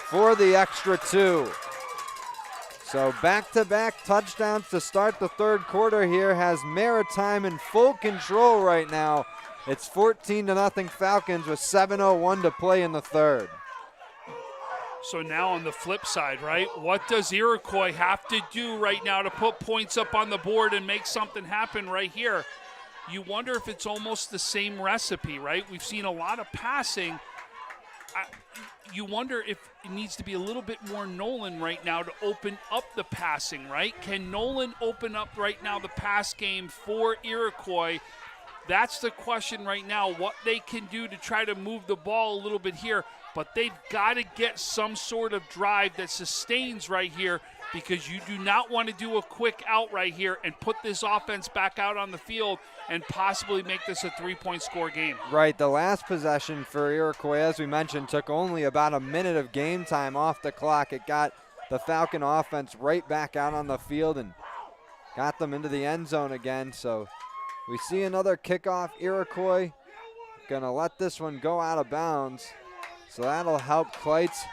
for the extra 2. So back-to-back touchdowns to start the third quarter here has Maritime in full control right now. It's 14-0 Falcons with 7:01 to play in the third. So now on the flip side, right, what does Iroquois have to do right now to put points up on the board and make something happen right here? You wonder if it's almost the same recipe, right? We've seen a lot of passing. You wonder if it needs to be a little bit more Nolan right now to open up the passing, right? Can Nolan open up right now the pass game for Iroquois? That's the question right now, what they can do to try to move the ball a little bit here. But they've got to get some sort of drive that sustains right here, because you do not want to do a quick out right here and put this offense back out on the field and possibly make this a 3-point score game. Right, the last possession for Iroquois, as we mentioned, took only about a minute of game time off the clock. It got the Falcon offense right back out on the field and got them into the end zone again. So we see another kickoff. Iroquois gonna let this one go out of bounds. So that'll help Kleitz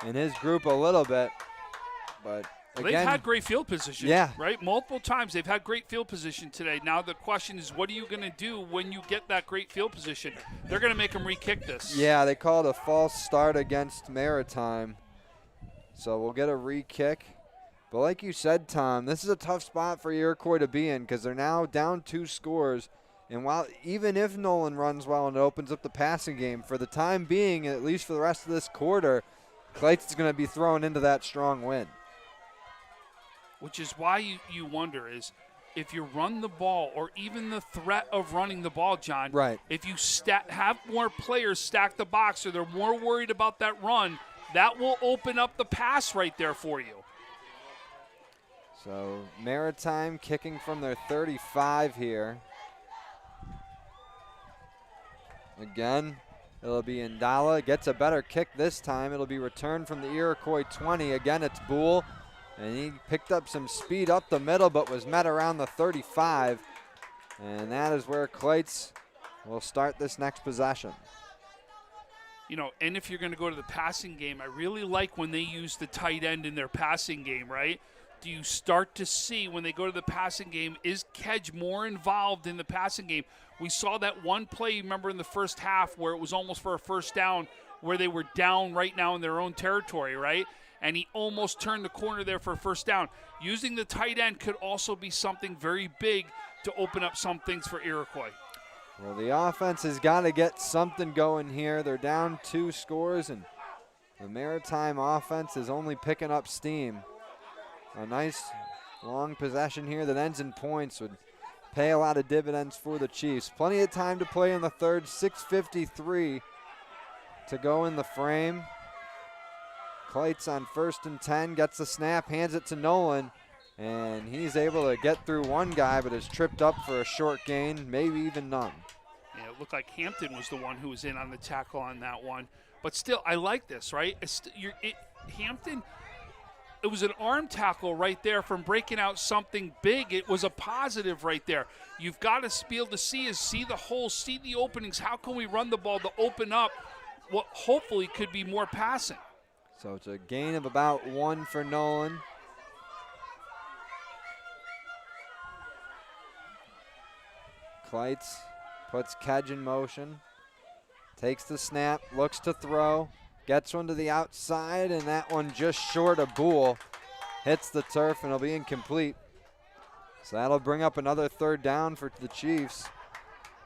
and his group a little bit. But again, they've had great field position, yeah, right? Multiple times they've had great field position today. Now the question is, what are you going to do when you get that great field position? They're going to make them re-kick this. Yeah, they called a false start against Maritime. So we'll get a re-kick. But like you said, Tom, this is a tough spot for Iroquois to be in because they're now down 2 scores. And while even if Nolan runs well and it opens up the passing game, for the time being, at least for the rest of this quarter, Kleitz is going to be thrown into that strong wind. Which is why you wonder is if you run the ball or even the threat of running the ball, John, right, if you have more players stack the box or they're more worried about that run, that will open up the pass right there for you. So Maritime kicking from their 35 here. Again, it'll be Indala. Gets a better kick this time. It'll be returned from the Iroquois 20. Again, it's Boole. And he picked up some speed up the middle, but was met around the 35. And that is where Kleitz will start this next possession. You know, and if you're going to go to the passing game, I really like when they use the tight end in their passing game, right? Do you start to see when they go to the passing game, is Kedge more involved in the passing game? We saw that one play, remember, in the first half where it was almost for a first down, where they were down right now in their own territory, right? And he almost turned the corner there for a first down. Using the tight end could also be something very big to open up some things for Iroquois. Well, the offense has got to get something going here. They're down 2 scores, and the Maritime offense is only picking up steam. A nice long possession here that ends in points would pay a lot of dividends for the Chiefs. Plenty of time to play in the third, 6:53 to go in the frame. Kleitz on 1st and 10, gets the snap, hands it to Nolan, and he's able to get through one guy, but is tripped up for a short gain, maybe even none. Yeah, it looked like Hampton was the one who was in on the tackle on that one. But still, I like this, right? Hampton, it was an arm tackle right there from breaking out something big. It was a positive right there. You've got to be able to see the holes, see the openings. How can we run the ball to open up what hopefully could be more passing? So it's a gain of about 1 for Nolan. Kleitz puts Kedge in motion. Takes the snap, looks to throw. Gets one to the outside, and that one just short of Boole. Hits the turf, and it'll be incomplete. So that'll bring up another 3rd down for the Chiefs.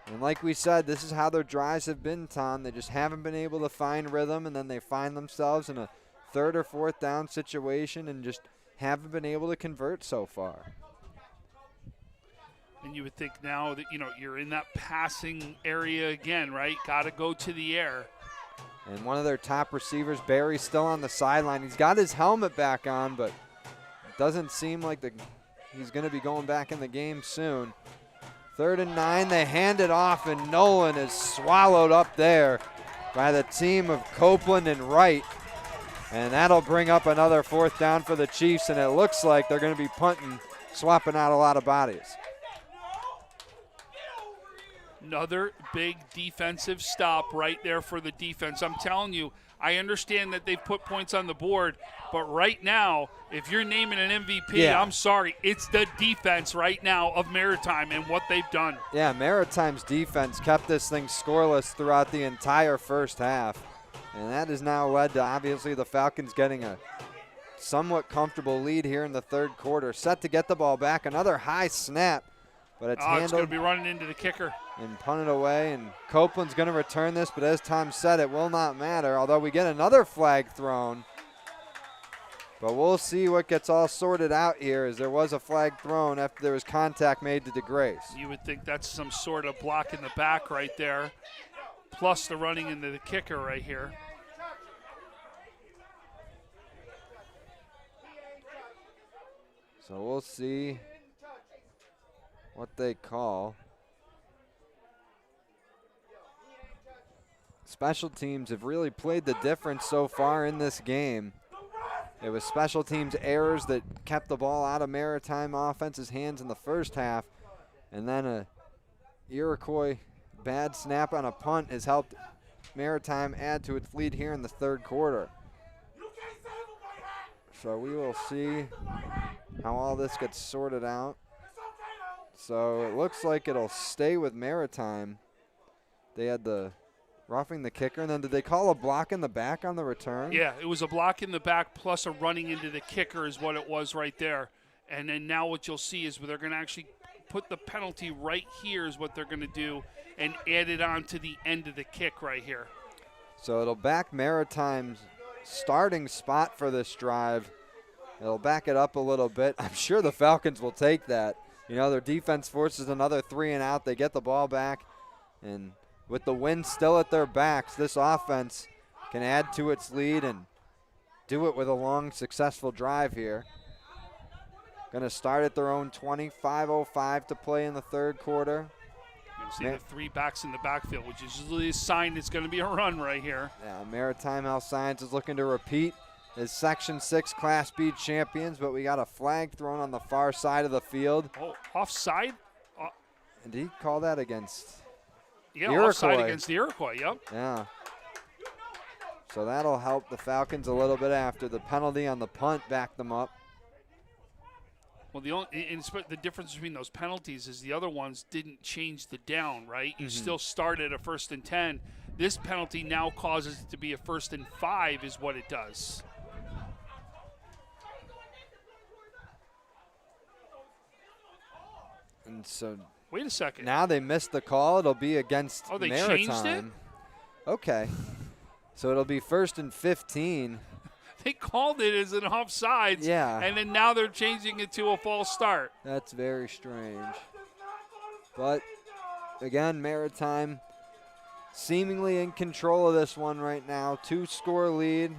And like we said, this is how their drives have been, Tom. They just haven't been able to find rhythm, and then they find themselves in a 3rd or 4th down situation and just haven't been able to convert so far. And you would think now that, you're in that passing area again, right? Got to go to the air. And one of their top receivers, Barry's still on the sideline. He's got his helmet back on, but it doesn't seem like he's going to be going back in the game soon. 3rd and 9, they hand it off, and Nolan is swallowed up there by the team of Copeland and Wright. And that'll bring up another 4th down for the Chiefs, and it looks like they're going to be punting, swapping out a lot of bodies. Another big defensive stop right there for the defense. I'm telling you, I understand that they've put points on the board, but right now, if you're naming an MVP, I'm sorry, it's the defense right now of Maritime and what they've done. Yeah, Maritime's defense kept this thing scoreless throughout the entire first half, and that has now led to, obviously, the Falcons getting a somewhat comfortable lead here in the 3rd quarter. Set to get the ball back. Another high snap, but it's handled. It's going to be running into the kicker. And punted away, and Copeland's going to return this, but as Tom said, it will not matter, although we get another flag thrown. But we'll see what gets all sorted out here, as there was a flag thrown after there was contact made to DeGrace. You would think that's some sort of block in the back right there, plus the running into the kicker right here. So we'll see what they call. Special teams have really played the difference so far in this game. It was special teams errors that kept the ball out of Maritime offense's hands in the first half, and then a Iroquois bad snap on a punt has helped Maritime add to its lead here in the 3rd quarter. So we will see how all this gets sorted out. So it looks like it'll stay with Maritime. They had the roughing the kicker, and then did they call a block in the back on the return? Yeah, it was a block in the back plus a running into the kicker is what it was right there. And then now what you'll see is they're going to actually put the penalty right here is what they're going to do and add it on to the end of the kick right here. So it'll back Maritime's starting spot for this drive. It'll back it up a little bit. I'm sure the Falcons will take that. You know, their defense forces another 3 and out. They get the ball back, and with the wind still at their backs, this offense can add to its lead and do it with a long, successful drive here. Going to start at their own 20, 5:05 to play in the 3rd quarter. You can see the 3 backs in the backfield, which is usually a sign it's going to be a run right here. Yeah, Maritime Health Science is looking to repeat as Section 6 Class B champions, but we got a flag thrown on the far side of the field. Oh, offside? And he called that against Iroquois. Offside against the Iroquois, yep. Yeah. So that'll help the Falcons a little bit after the penalty on the punt backed them up. Well, the difference between those penalties is the other ones didn't change the down, right? You still start at a 1st and 10. This penalty now causes it to be a 1st and 5 is what it does. And so wait a second. Now they missed the call. It'll be against they Maritime. Changed it? Okay. So it'll be 1st and 15. They called it as an offsides. Yeah. And then now they're changing it to a false start. That's very strange. But, again, Maritime seemingly in control of this one right now. 2-score lead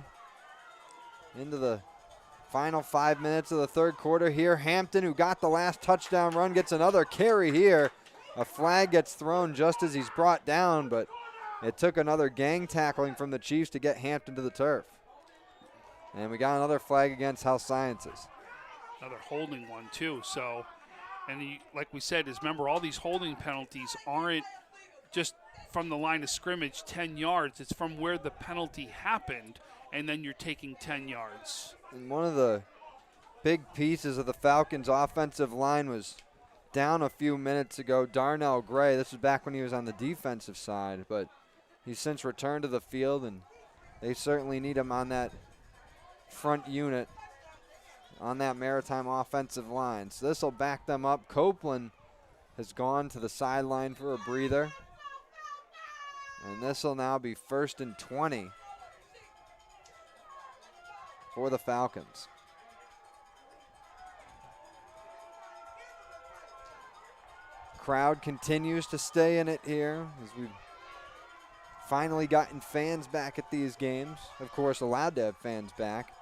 into the final 5 minutes of the 3rd quarter here. Hampton, who got the last touchdown run, gets another carry here. A flag gets thrown just as he's brought down, but it took another gang tackling from the Chiefs to get Hampton to the turf. And we got another flag against Health Sciences. Another holding one, too. So, and like we said, remember, all these holding penalties aren't just from the line of scrimmage 10 yards. It's from where the penalty happened, and then you're taking 10 yards. And one of the big pieces of the Falcons' offensive line was down a few minutes ago. Darnell Gray, this was back when he was on the defensive side, but he's since returned to the field, and they certainly need him on that front unit on that Maritime offensive line. So this will back them up. Copeland has gone to the sideline for a breather. And this will now be 1st and 20 for the Falcons. Crowd continues to stay in it here as we've finally gotten fans back at these games. Of course, allowed to have fans back.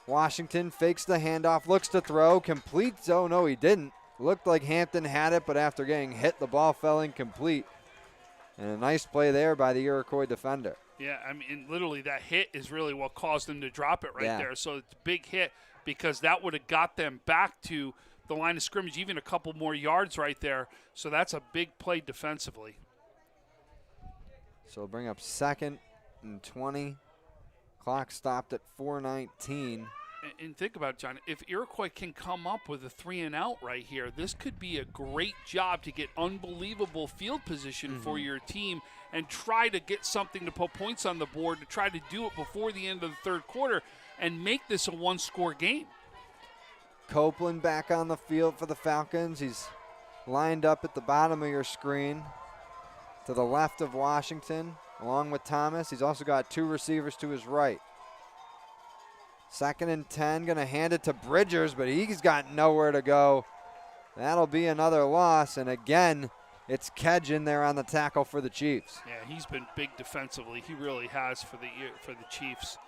Washington fakes the handoff, looks to throw, completes. Oh, no, he didn't. Looked like Hampton had it, but after getting hit, the ball fell incomplete. And a nice play there by the Iroquois defender. Yeah, I mean, literally that hit is really what caused them to drop it right there. So it's a big hit because that would have got them back to the line of scrimmage, even a couple more yards right there. So that's a big play defensively. So bring up 2nd and 20. Clock stopped at 4:19. And think about it, John. If Iroquois can come up with a 3-and-out right here, this could be a great job to get unbelievable field position for your team and try to get something to put points on the board, to try to do it before the end of the third quarter and make this a one-score game. Copeland back on the field for the Falcons. He's lined up at the bottom of your screen to the left of Washington, along with Thomas. He's also got 2 receivers to his right. 2nd and 10, going to hand it to Bridgers, but he's got nowhere to go. That'll be another loss, and again, it's Kedge in there on the tackle for the Chiefs. Yeah, he's been big defensively. He really has for the Chiefs.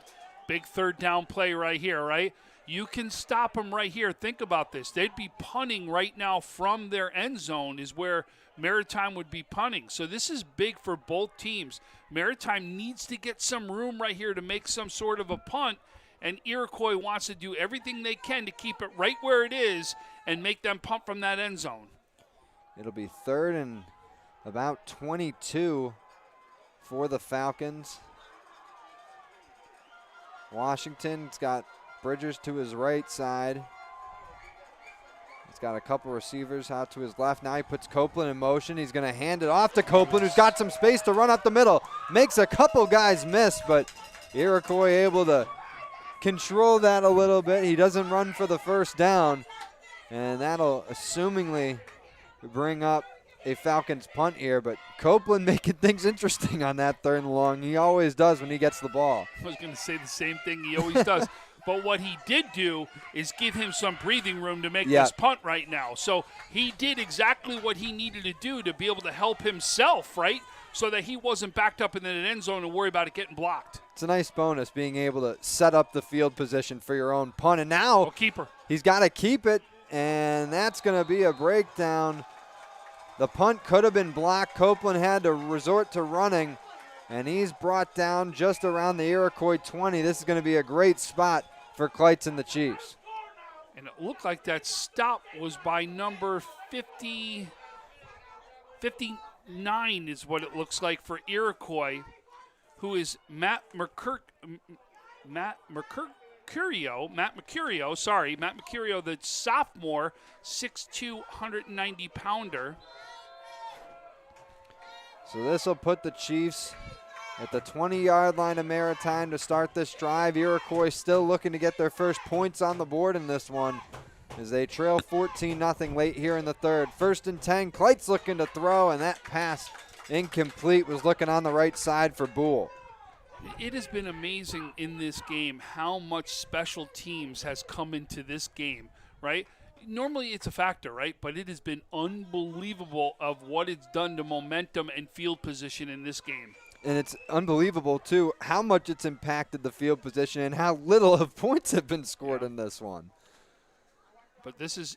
Big third down play right here, right? You can stop them right here. Think about this. They'd be punting right now from their end zone is where Maritime would be punting. So this is big for both teams. Maritime needs to get some room right here to make some sort of a punt, and Iroquois wants to do everything they can to keep it right where it is and make them punt from that end zone. It'll be 3rd and about 22 for the Falcons. Washington's got Bridgers to his right side. He's got a couple receivers out to his left. Now he puts Copeland in motion. He's going to hand it off to Copeland, who's got some space to run up the middle. Makes a couple guys miss, but Iroquois able to control that a little bit. He doesn't run for the first down, and that'll assumingly bring up a Falcons punt here, but Copeland making things interesting on that 3rd and long. He always does when he gets the ball. I was going to say the same thing he always does. But what he did do is give him some breathing room to make this punt right now. So he did exactly what he needed to do to be able to help himself, right? So that he wasn't backed up in the end zone and worry about it getting blocked. It's a nice bonus being able to set up the field position for your own punt. And now keeper. He's got to keep it, and that's going to be a breakdown. The punt could have been blocked. Copeland had to resort to running, and he's brought down just around the Iroquois 20. This is going to be a great spot for Kleitz and the Chiefs. And it looked like that stop was by number 59 is what it looks like for Iroquois, who is Matt Mercurio, the sophomore, 6'2", 190-pounder. So this will put the Chiefs at the 20-yard line of Maritime to start this drive. Iroquois still looking to get their first points on the board in this one as they trail 14-0 late here in the 3rd. 1st and 10, Kleitz looking to throw, and that pass incomplete. Was looking on the right side for Boole. It has been amazing in this game how much special teams has come into this game, right? Normally it's a factor, right? But it has been unbelievable of what it's done to momentum and field position in this game. And it's unbelievable, too, how much it's impacted the field position and how little of points have been scored in this one. But this is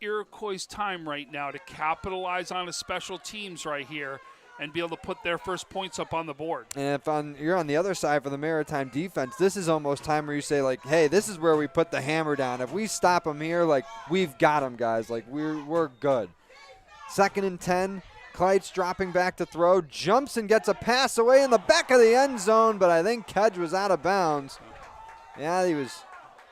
Iroquois' time right now to capitalize on the special teams right here and be able to put their first points up on the board. And if you're on the other side for the Maritime defense, this is almost time where you say, like, hey, this is where we put the hammer down. If we stop them here, like, we've got them, guys. Like, we're good. 2nd and 10, Kleitz dropping back to throw, jumps and gets a pass away in the back of the end zone, but I think Kedge was out of bounds. Yeah, he was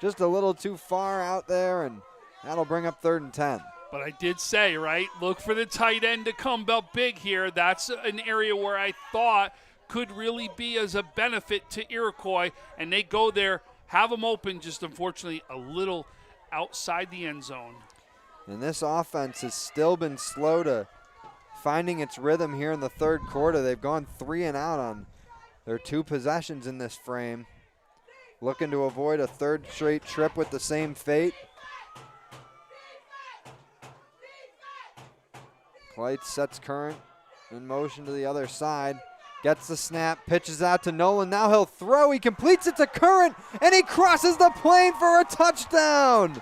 just a little too far out there, and that'll bring up 3rd and 10. But I did say, right, look for the tight end to come up big here. That's an area where I thought could really be as a benefit to Iroquois, and they go there, have them open, just unfortunately a little outside the end zone. And this offense has still been slow to finding its rhythm here in the 3rd quarter. They've gone 3 and out on their 2 possessions in this frame. Looking to avoid a 3rd straight trip with the same fate. Kleitz sets Current in motion to the other side. Gets the snap, pitches out to Nolan. Now he'll throw. He completes it to Current, and he crosses the plane for a touchdown.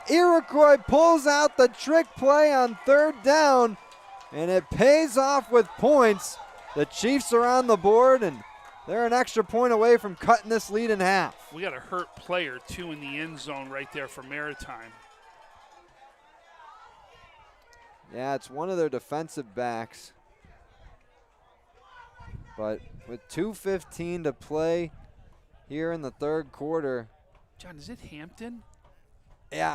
Iroquois pulls out the trick play on 3rd down, and it pays off with points. The Chiefs are on the board, and they're an extra point away from cutting this lead in half. We got a hurt player, too, in the end zone right there for Maritime. Yeah, it's one of their defensive backs. But with 2:15 to play here in the 3rd quarter. John, is it Hampton? Yeah,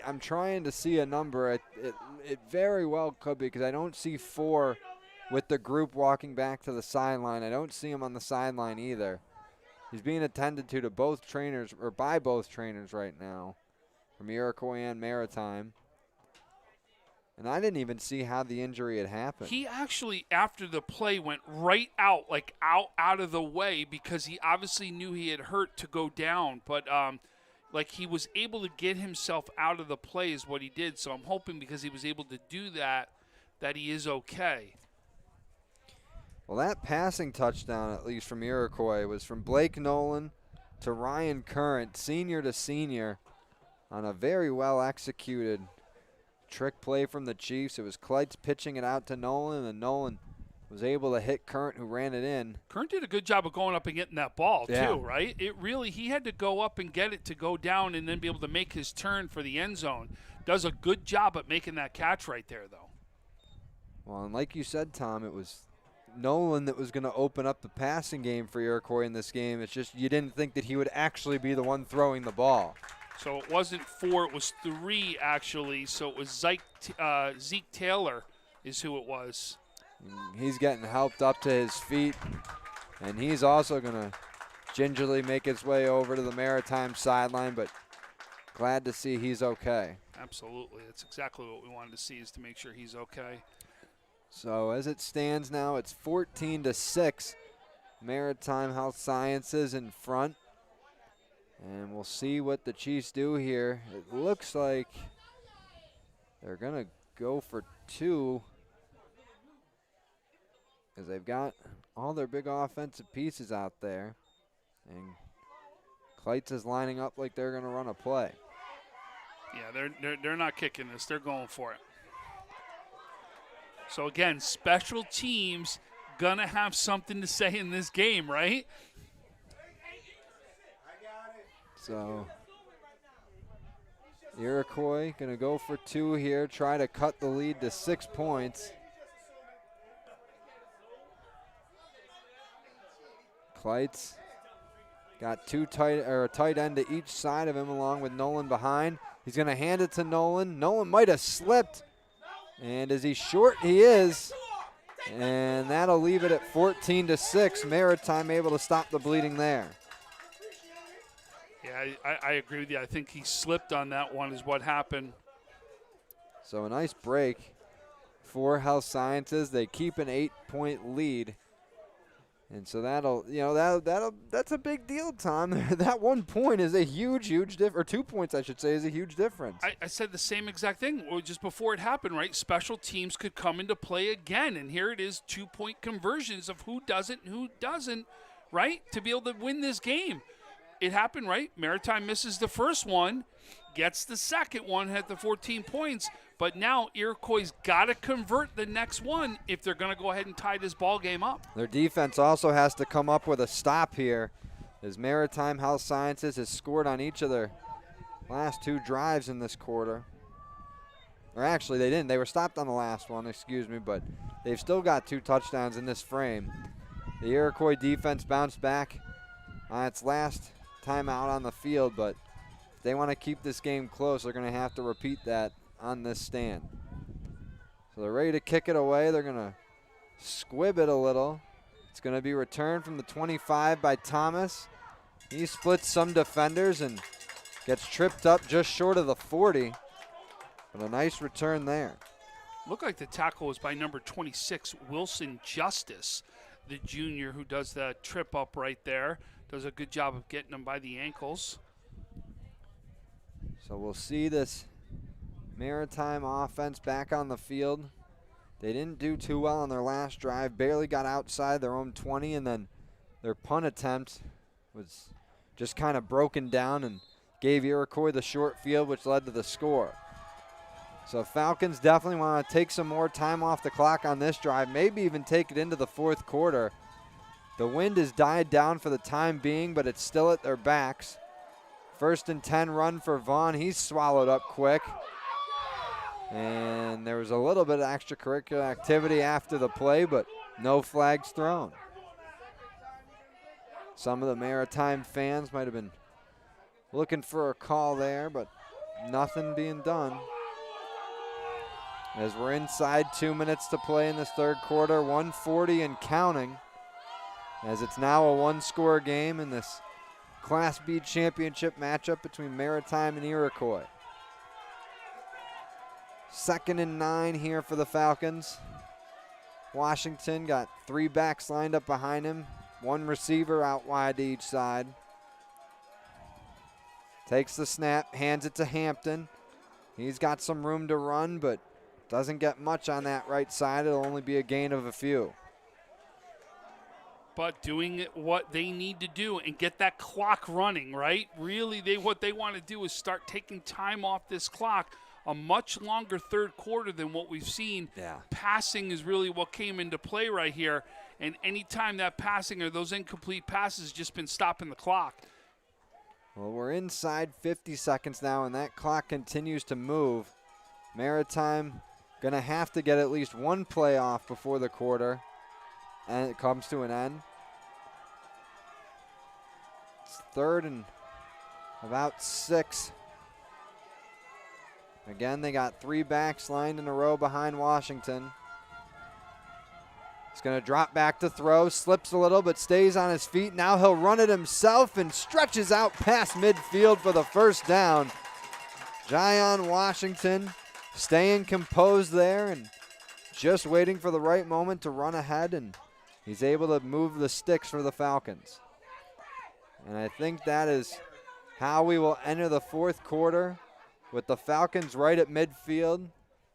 I'm trying to see a number. It very well could be, because I don't see 4 with the group walking back to the sideline. I don't see him on the sideline either. He's being attended to both trainers, or by both trainers right now, from Iroquois and Maritime. And I didn't even see how the injury had happened. He actually, after the play, went right out, like out of the way, because he obviously knew he had hurt to go down. But like, he was able to get himself out of the play is what he did. So I'm hoping, because he was able to do that he is okay. Well, that passing touchdown, at least from Iroquois, was from Blake Nolan to Ryan Current, senior to senior, on a very well executed trick play from the Chiefs. It was Kleitz pitching it out to Nolan, and Nolan was able to hit Current, who ran it in. Current did a good job of going up and getting that ball, Yeah. too, right? He had to go up and get it to go down and then be able to make his turn for the end zone. Does a good job at making that catch right there, though. Well, and like you said, Tom, it was Nolan that was going to open up the passing game for Iroquois in this game. It's just you didn't think that he would actually be the one throwing the ball. So it wasn't 4, it was 3, actually. So it was Zeke Taylor is who it was. He's getting helped up to his feet, and he's also going to gingerly make his way over to the Maritime sideline, but glad to see he's okay. Absolutely. That's exactly what we wanted to see, is to make sure he's okay. So as it stands now, it's 14-6. Maritime Health Sciences in front. And we'll see what the Chiefs do here. It looks like they're going to go for 2, because they've got all their big offensive pieces out there. And Kleitz is lining up like they're going to run a play. Yeah, they're not kicking this. They're going for it. So, again, special teams going to have something to say in this game, right? So Iroquois going to go for 2 here, try to cut the lead to 6 points. Kleitz got a tight end to each side of him, along with Nolan behind. He's going to hand it to Nolan. Nolan might have slipped, and is he short? He is, and that'll leave it at 14-6. Maritime able to stop the bleeding there. Yeah, I agree with you. I think he slipped on that one is what happened. So a nice break for Health Sciences. They keep an 8-point lead. And so that's a big deal, Tom. That 1 point is a huge difference, or 2 points, I should say, is a huge difference. I said the same exact thing just before it happened, right? Special teams could come into play again, and here it is, 2-point conversions of who does it and who doesn't, right? To be able to win this game. It happened, right? Maritime misses the first one, gets the second one at the 14 points, but now Iroquois got to convert the next one if they're going to go ahead and tie this ball game up. Their defense also has to come up with a stop here, as Maritime Health Sciences has scored on each of their last 2 drives in this quarter. Or actually, they didn't. They were stopped on the last one, but they've still got 2 touchdowns in this frame. The Iroquois defense bounced back on its last time out on the field, but if they want to keep this game close, they're going to have to repeat that on this stand. So they're ready to kick it away. They're going to squib it a little. It's going to be returned from the 25 by Thomas. He splits some defenders and gets tripped up just short of the 40. But a nice return there. Looked like the tackle was by number 26, Wilson Justice, the junior who does the trip up right there. Does a good job of getting him by the ankles. So we'll see this Maritime offense back on the field. They didn't do too well on their last drive, barely got outside their own 20, and then their punt attempt was just kind of broken down and gave Iroquois the short field, which led to the score. So Falcons definitely want to take some more time off the clock on this drive, maybe even take it into the fourth quarter. The wind has died down for the time being, but it's still at their backs. 1st and 10 run for Vaughn. He's swallowed up quick. And there was a little bit of extracurricular activity after the play, but no flags thrown. Some of the Maritime fans might have been looking for a call there, but nothing being done. As we're inside 2 minutes to play in this third quarter, 140 and counting, as it's now a one-score game in this Class B championship matchup between Maritime and Iroquois. 2nd and 9 here for the Falcons. Washington got 3 backs lined up behind him, 1 receiver out wide to each side. Takes the snap, hands it to Hampton. He's got some room to run, but doesn't get much on that right side. It'll only be a gain of a few. But doing what they need to do and get that clock running, right? Really, what they want to do is start taking time off this clock. A much longer third quarter than what we've seen. Yeah. Passing is really what came into play right here. And anytime that passing or those incomplete passes just been stopping the clock. Well, we're inside 50 seconds now, and that clock continues to move. Maritime going to have to get at least 1 play off before the quarter, and it comes to an end. It's 3rd and about 6. Again, they got 3 backs lined in a row behind Washington. He's going to drop back to throw, slips a little, but stays on his feet. Now he'll run it himself and stretches out past midfield for the first down. Jayon Washington staying composed there and just waiting for the right moment to run ahead, and he's able to move the sticks for the Falcons. And I think that is how we will enter the fourth quarter, with the Falcons right at midfield.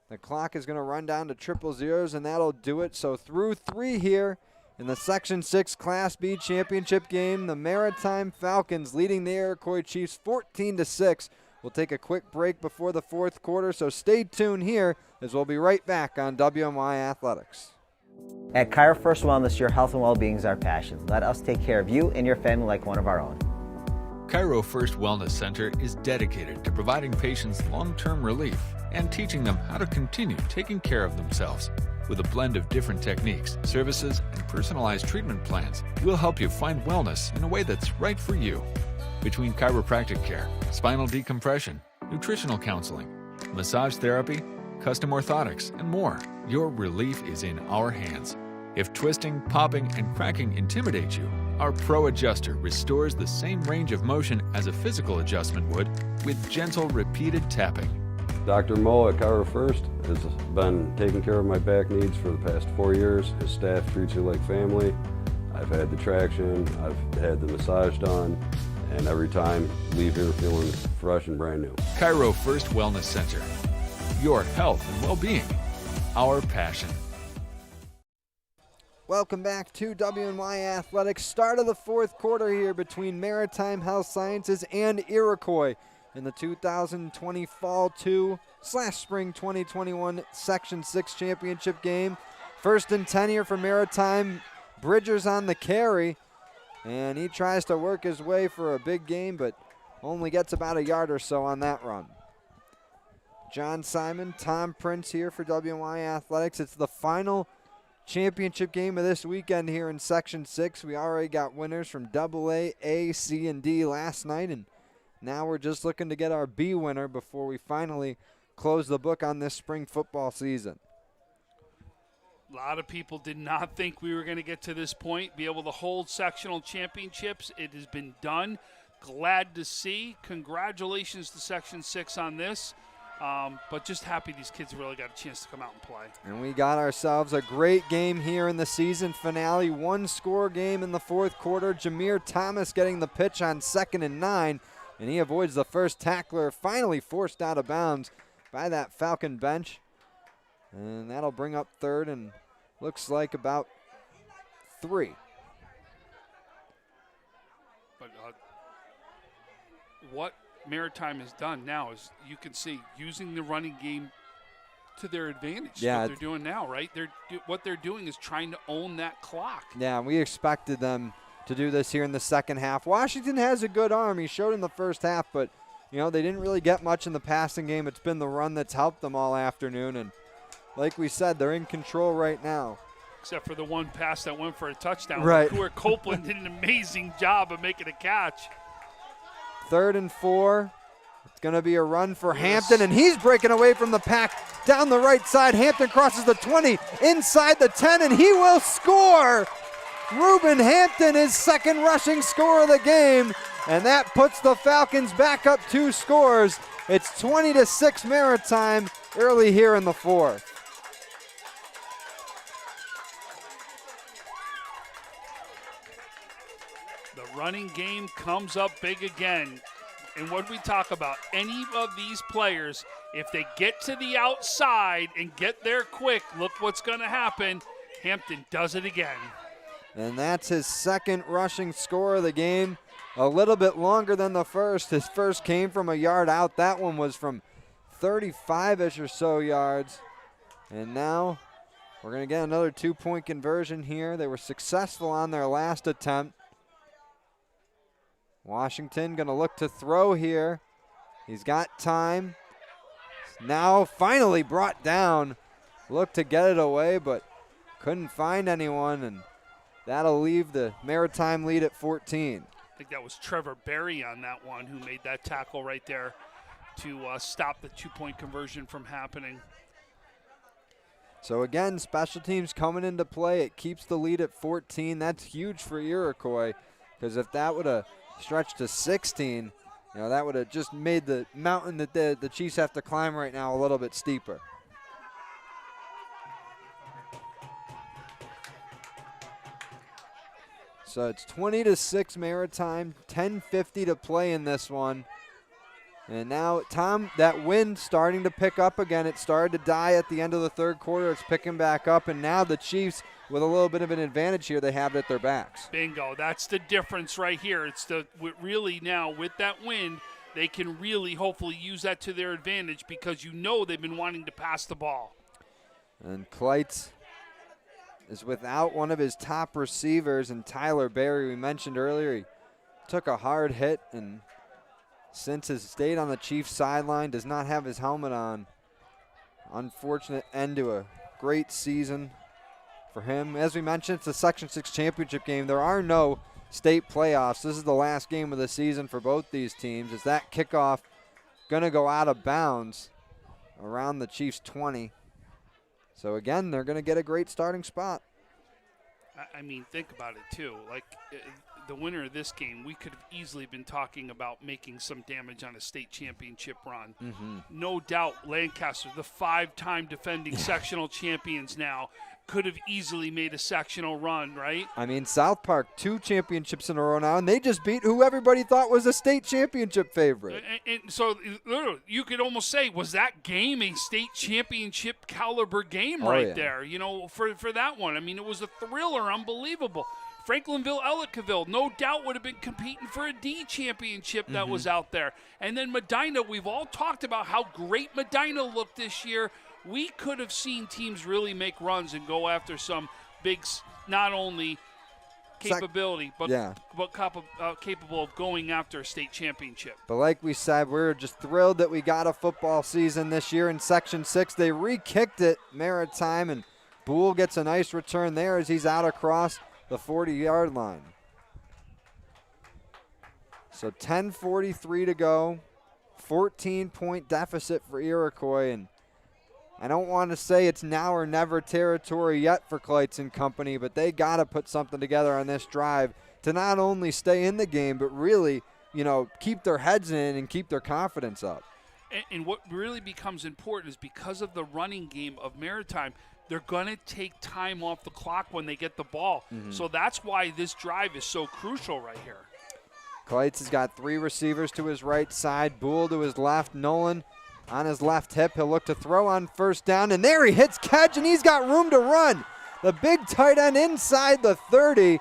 The clock is going to run down to 000, and that'll do it. So through 3 here in the Section 6 Class B championship game, the Maritime Falcons leading the Iroquois Chiefs 14-6. We'll take a quick break before the fourth quarter, so stay tuned here as we'll be right back on WNY Athletics. At Cairo First Wellness, your health and well-being is our passion. Let us take care of you and your family like one of our own. Cairo First Wellness Center is dedicated to providing patients long-term relief and teaching them how to continue taking care of themselves. With a blend of different techniques, services, and personalized treatment plans, we'll help you find wellness in a way that's right for you. Between chiropractic care, spinal decompression, nutritional counseling, massage therapy, custom orthotics, and more, your relief is in our hands. If twisting, popping, and cracking intimidate you, our Pro Adjuster restores the same range of motion as a physical adjustment would with gentle, repeated tapping. Dr. Mo at Cairo First has been taking care of my back needs for the past 4 years. His staff treats you like family. I've had the traction, I've had the massage done, and every time leave here feeling fresh and brand new. Cairo First Wellness Center. Your health and well-being, our passion. Welcome back to WNY Athletics. Start of the fourth quarter here between Maritime Health Sciences and Iroquois in the 2020 Fall 2/Spring 2021 Section 6 championship game. 1st and 10 here for Maritime. Bridger's on the carry, and he tries to work his way for a big game, but only gets about a yard or so on that run. John Simon, Tom Prince here for WNY Athletics. It's the final championship game of this weekend here in Section 6. We already got winners from AA, A, C, and D last night, and now we're just looking to get our B winner before we finally close the book on this spring football season. A lot of people did not think we were going to get to this point, be able to hold sectional championships. It has been done. Glad to see. Congratulations to Section 6 on this. But just happy these kids really got a chance to come out and play. And we got ourselves a great game here in the season finale. 1-score game in the fourth quarter. Jameer Thomas getting the pitch on 2nd and 9, and he avoids the first tackler, finally forced out of bounds by that Falcon bench. And that'll bring up 3rd and looks like about 3. But what Maritime has done now is, you can see, using the running game to their advantage. Yeah, what they're doing now, right? What they're doing is trying to own that clock. Yeah, we expected them to do this here in the second half. Washington has a good arm. He showed in the first half, but, they didn't really get much in the passing game. It's been the run that's helped them all afternoon, and like we said, they're in control right now. Except for the one pass that went for a touchdown. Right. Where Copeland did an amazing job of making a catch. 3rd and 4. It's going to be a run for Hampton, and he's breaking away from the pack down the right side. Hampton crosses the 20, inside the 10, and he will score. Reuben Hampton is second rushing score of the game, and that puts the Falcons back up 2 scores. It's 20-6 Maritime early here in the 4th. The running game comes up big again. And what we talk about, any of these players, if they get to the outside and get there quick, look what's going to happen. Hampton does it again. And that's his second rushing score of the game. A little bit longer than the first. His first came from a yard out. That one was from 35-ish or so yards. And now we're going to get another 2-point conversion here. They were successful on their last attempt. Washington going to look to throw here. He's got time. Now finally brought down. Looked to get it away, but couldn't find anyone, and that'll leave the Maritime lead at 14. I think that was Trevor Berry on that one who made that tackle right there to stop the 2-point conversion from happening. So again, special teams coming into play. It keeps the lead at 14. That's huge for Iroquois, because if that would have stretched to 16, that would have just made the mountain that the Chiefs have to climb right now a little bit steeper. So it's 20-6 Maritime, 10:50 to play in this one. And now, Tom, that wind starting to pick up again. It started to die at the end of the third quarter. It's picking back up, and now the Chiefs, with a little bit of an advantage here, they have it at their backs. Bingo. That's the difference right here. It's really now with that wind, they can really hopefully use that to their advantage because they've been wanting to pass the ball. And Kleitz is without one of his top receivers, and Tyler Berry, we mentioned earlier, he took a hard hit, and since has stayed on the Chiefs sideline, does not have his helmet on. Unfortunate end to a great season for him. As we mentioned, it's a Section 6 championship game. There are no state playoffs. This is the last game of the season for both these teams. Is that kickoff going to go out of bounds around the Chiefs' 20? So again, they're going to get a great starting spot. I mean, think about it too. Like the winner of this game, we could have easily been talking about making some damage on a state championship run. No doubt Lancaster, the 5-time defending sectional champions now, could have easily made a sectional run, right? I mean, South Park, 2 championships in a row now, and they just beat who everybody thought was a state championship favorite. And so you could almost say, was that game a state championship caliber game there? For that one. I mean, it was a thriller, unbelievable. Franklinville, Ellicottville, no doubt would have been competing for a D championship that was out there. And then Medina, we've all talked about how great Medina looked this year. We could have seen teams really make runs and go after some big, not only capability, but capable of going after a state championship. But like we said, we're just thrilled that we got a football season this year in Section 6. They re-kicked it, Maritime, and Boole gets a nice return there as he's out across the 40-yard line. So 10:43 to go, 14-point deficit for Iroquois, and I don't want to say it's now or never territory yet for Kleitz and company, but they got to put something together on this drive to not only stay in the game, but really, keep their heads in and keep their confidence up. And what really becomes important is because of the running game of Maritime, they're going to take time off the clock when they get the ball. So that's why this drive is so crucial right here. Kleitz has got 3 receivers to his right side, Boole to his left, Nolan on his left hip. He'll look to throw on first down, and there he hits Kedge, and he's got room to run. The big tight end inside the 30,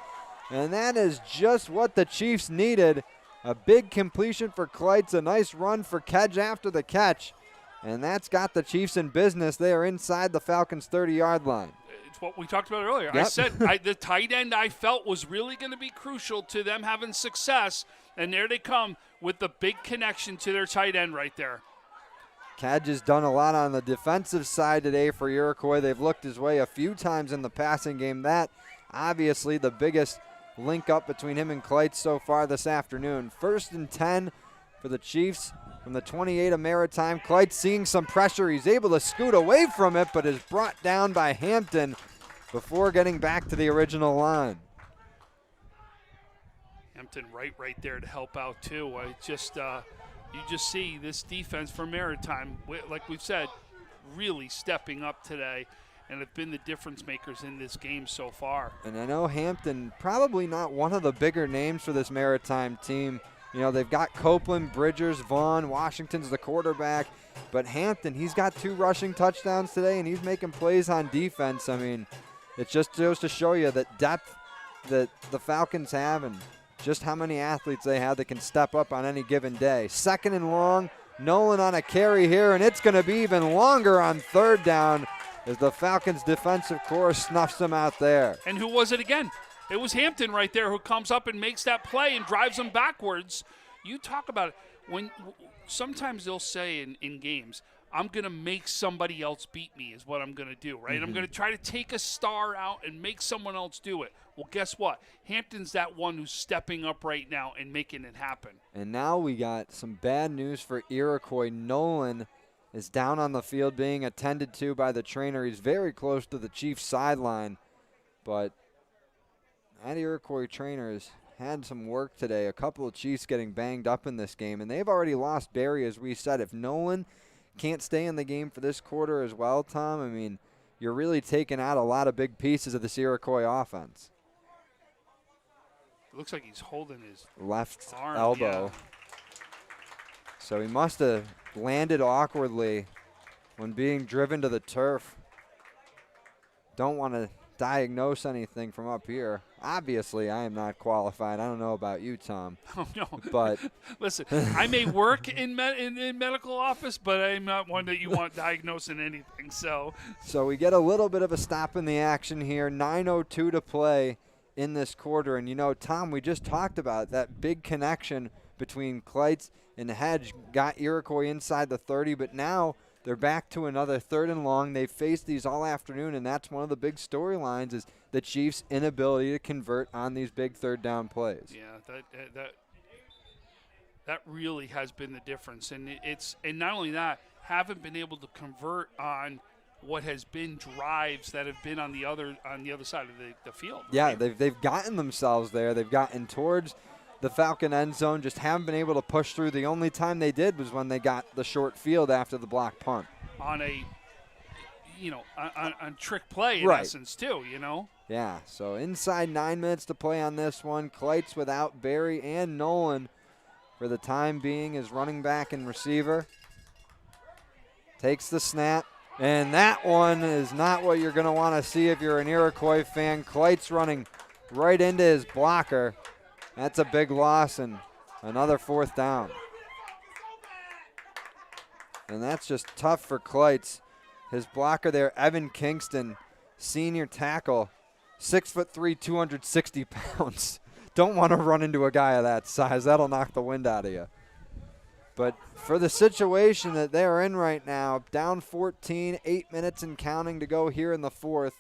and that is just what the Chiefs needed. A big completion for Kleitz, a nice run for Kedge after the catch. And that's got the Chiefs in business. They are inside the Falcons' 30-yard line. It's what we talked about earlier. Yep. I said the tight end I felt was really going to be crucial to them having success. And there they come with the big connection to their tight end right there. Kedge has done a lot on the defensive side today for Iroquois. They've looked his way a few times in the passing game. That, obviously, the biggest link up between him and Kleitz so far this afternoon. 1st and 10 for the Chiefs from the 28 of Maritime. Kleitz seeing some pressure. He's able to scoot away from it, but is brought down by Hampton before getting back to the original line. Hampton right there to help out too. I just you just see this defense for Maritime, like we've said, really stepping up today and have been the difference makers in this game so far. And I know Hampton, probably not one of the bigger names for this Maritime team. You know, they've got Copeland, Bridgers, Vaughn, Washington's the quarterback. But Hampton, he's got 2 rushing touchdowns today, and he's making plays on defense. I mean, it just goes to show you that depth that the Falcons have and just how many athletes they have that can step up on any given day. 2nd and long, Nolan on a carry here, and it's going to be even longer on 3rd down as the Falcons' defensive corps snuffs them out there. And who was it again? It was Hampton right there who comes up and makes that play and drives them backwards. You talk about it. When sometimes they'll say in games, I'm going to make somebody else beat me is what I'm going to do, right? Mm-hmm. I'm going to try to take a star out and make someone else do it. Well, guess what? Hampton's that one who's stepping up right now and making it happen. And now we got some bad news for Iroquois. Nolan is down on the field being attended to by the trainer. He's very close to the Chiefs' sideline, but that Iroquois trainer has had some work today. A couple of Chiefs getting banged up in this game, and they've already lost Barry, as we said. If Nolan can't stay in the game for this quarter as well, Tom, I mean, you're really taking out a lot of big pieces of this Iroquois offense. It looks like he's holding his left arm, elbow. yeah. So he must have landed awkwardly when being driven to the turf. Don't want to diagnose anything from up here. Obviously, I am not qualified. I don't know about you, Tom. Oh, no. But listen, I may work in medical office, but I'm not one that you want diagnosing anything. So we get a little bit of a stop in the action here. 9:02 to play in this quarter. And, you know, Tom, we just talked about that big connection between Kleitz and Hedge got Iroquois inside the 30, but now they're back to another 3rd and long. They've faced these all afternoon, and that's one of the big storylines is the Chiefs' inability to convert on these big 3rd down plays. Yeah, that really has been the difference. And and not only that, haven't been able to convert on what has been drives that have been on the other side of the field. Yeah, right? they've gotten themselves there. They've gotten towards the Falcon end zone, just haven't been able to push through. The only time they did was when they got the short field after the block punt. On a, on trick play in essence too, you know? Yeah, so inside 9 minutes to play on this one. Kleitz without Barry and Nolan for the time being as running back and receiver. Takes the snap, and that one is not what you're going to want to see if you're an Iroquois fan. Kleitz running right into his blocker. That's a big loss and another 4th down. And that's just tough for Kleitz. His blocker there, Evan Kingston, senior tackle, 6'3", 260 pounds. Don't want to run into a guy of that size. That'll knock the wind out of you. But for the situation that they're in right now, down 14, 8 minutes and counting to go here in the 4th.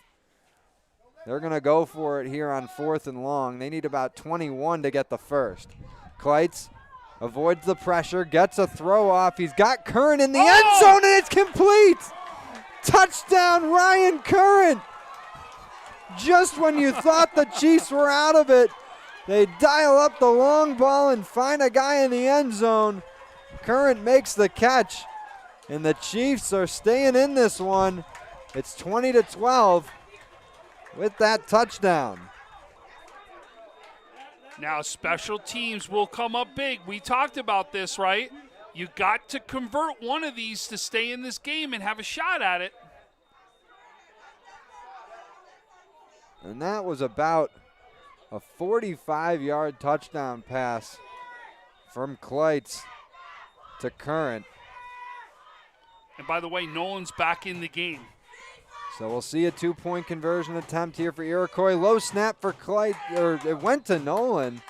They're going to go for it here on 4th and long. They need about 21 to get the first. Kleitz avoids the pressure, gets a throw off. He's got Curran in the end zone, and it's complete. Touchdown, Ryan Curran. Just when you thought the Chiefs were out of it, they dial up the long ball and find a guy in the end zone. Curran makes the catch, and the Chiefs are staying in this one. It's 20-12. With that touchdown. Now special teams will come up big. We talked about this, right? You got to convert one of these to stay in this game and have a shot at it. And that was about a 45-yard touchdown pass from Kleitz to Current. And by the way, Nolan's back in the game. So we'll see a 2-point conversion attempt here for Iroquois. Low snap for Kleitz, or it went to Nolan.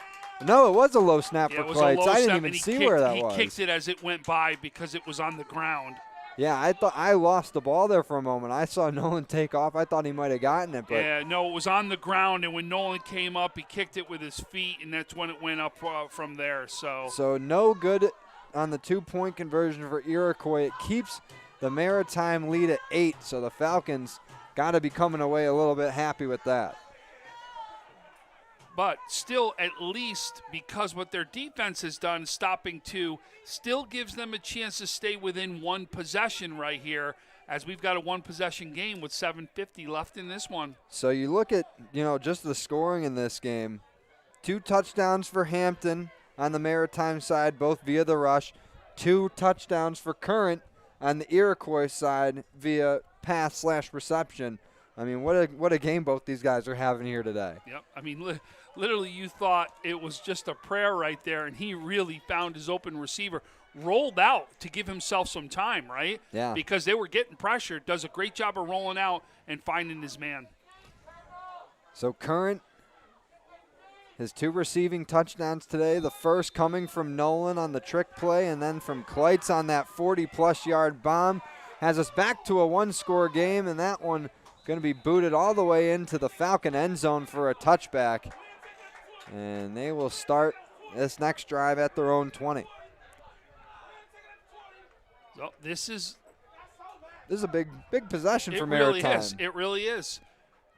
No, it was a low snap for Kleitz. I didn't even see where that was. He kicked it as it went by because it was on the ground. Yeah, I thought I lost the ball there for a moment. I saw Nolan take off. I thought he might have gotten it. But yeah, no, it was on the ground, and when Nolan came up, he kicked it with his feet, and that's when it went up from there. So no good on the 2-point conversion for Iroquois. It keeps the Maritime lead at 8, so the Falcons got to be coming away a little bit happy with that. But still, at least because what their defense has done, stopping 2, still gives them a chance to stay within 1 possession right here, as we've got a 1-possession game with 7:50 left in this one. So you look at, just the scoring in this game. 2 touchdowns for Hampton on the Maritime side, both via the rush. 2 touchdowns for Current on the Iroquois side via pass/reception. I mean, what a game both these guys are having here today. Yep. I mean, literally you thought it was just a prayer right there, and he really found his open receiver, rolled out to give himself some time, right? Yeah. Because they were getting pressure. Does a great job of rolling out and finding his man. So Current, his 2 receiving touchdowns today, the first coming from Nolan on the trick play and then from Kleitz on that 40-plus yard bomb, has us back to a 1-score game, and that one going to be booted all the way into the Falcon end zone for a touchback. And they will start this next drive at their own 20. So this is a big possession for Maritime. It really is.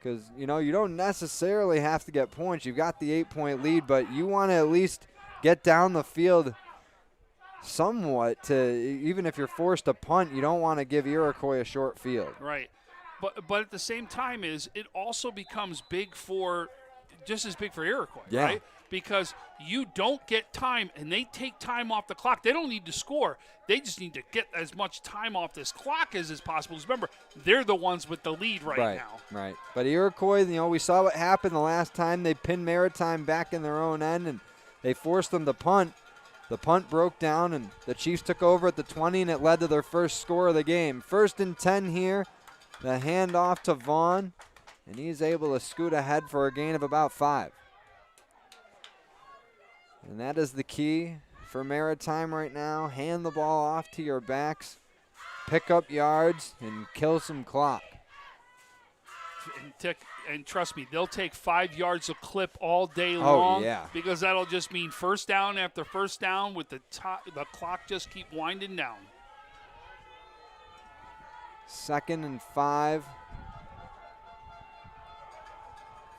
Because, you don't necessarily have to get points. You've got the 8-point lead, but you want to at least get down the field somewhat to, even if you're forced to punt, you don't want to give Iroquois a short field. Right. But at the same time it also becomes just as big for Iroquois, yeah. Right? Because you don't get time, and they take time off the clock. They don't need to score. They just need to get as much time off this clock as is possible. Remember, they're the ones with the lead right now. Right. But Iroquois, we saw what happened the last time. They pinned Maritime back in their own end, and they forced them to punt. The punt broke down, and the Chiefs took over at the 20, and it led to their first score of the game. 1st and 10 here. The handoff to Vaughn, and he's able to scoot ahead for a gain of about 5. And that is the key for Maritime right now. Hand the ball off to your backs, pick up yards, and kill some clock. And trust me, they'll take 5 yards a clip all day long. Oh, yeah. Because that'll just mean first down after first down with the clock just keep winding down. 2nd and 5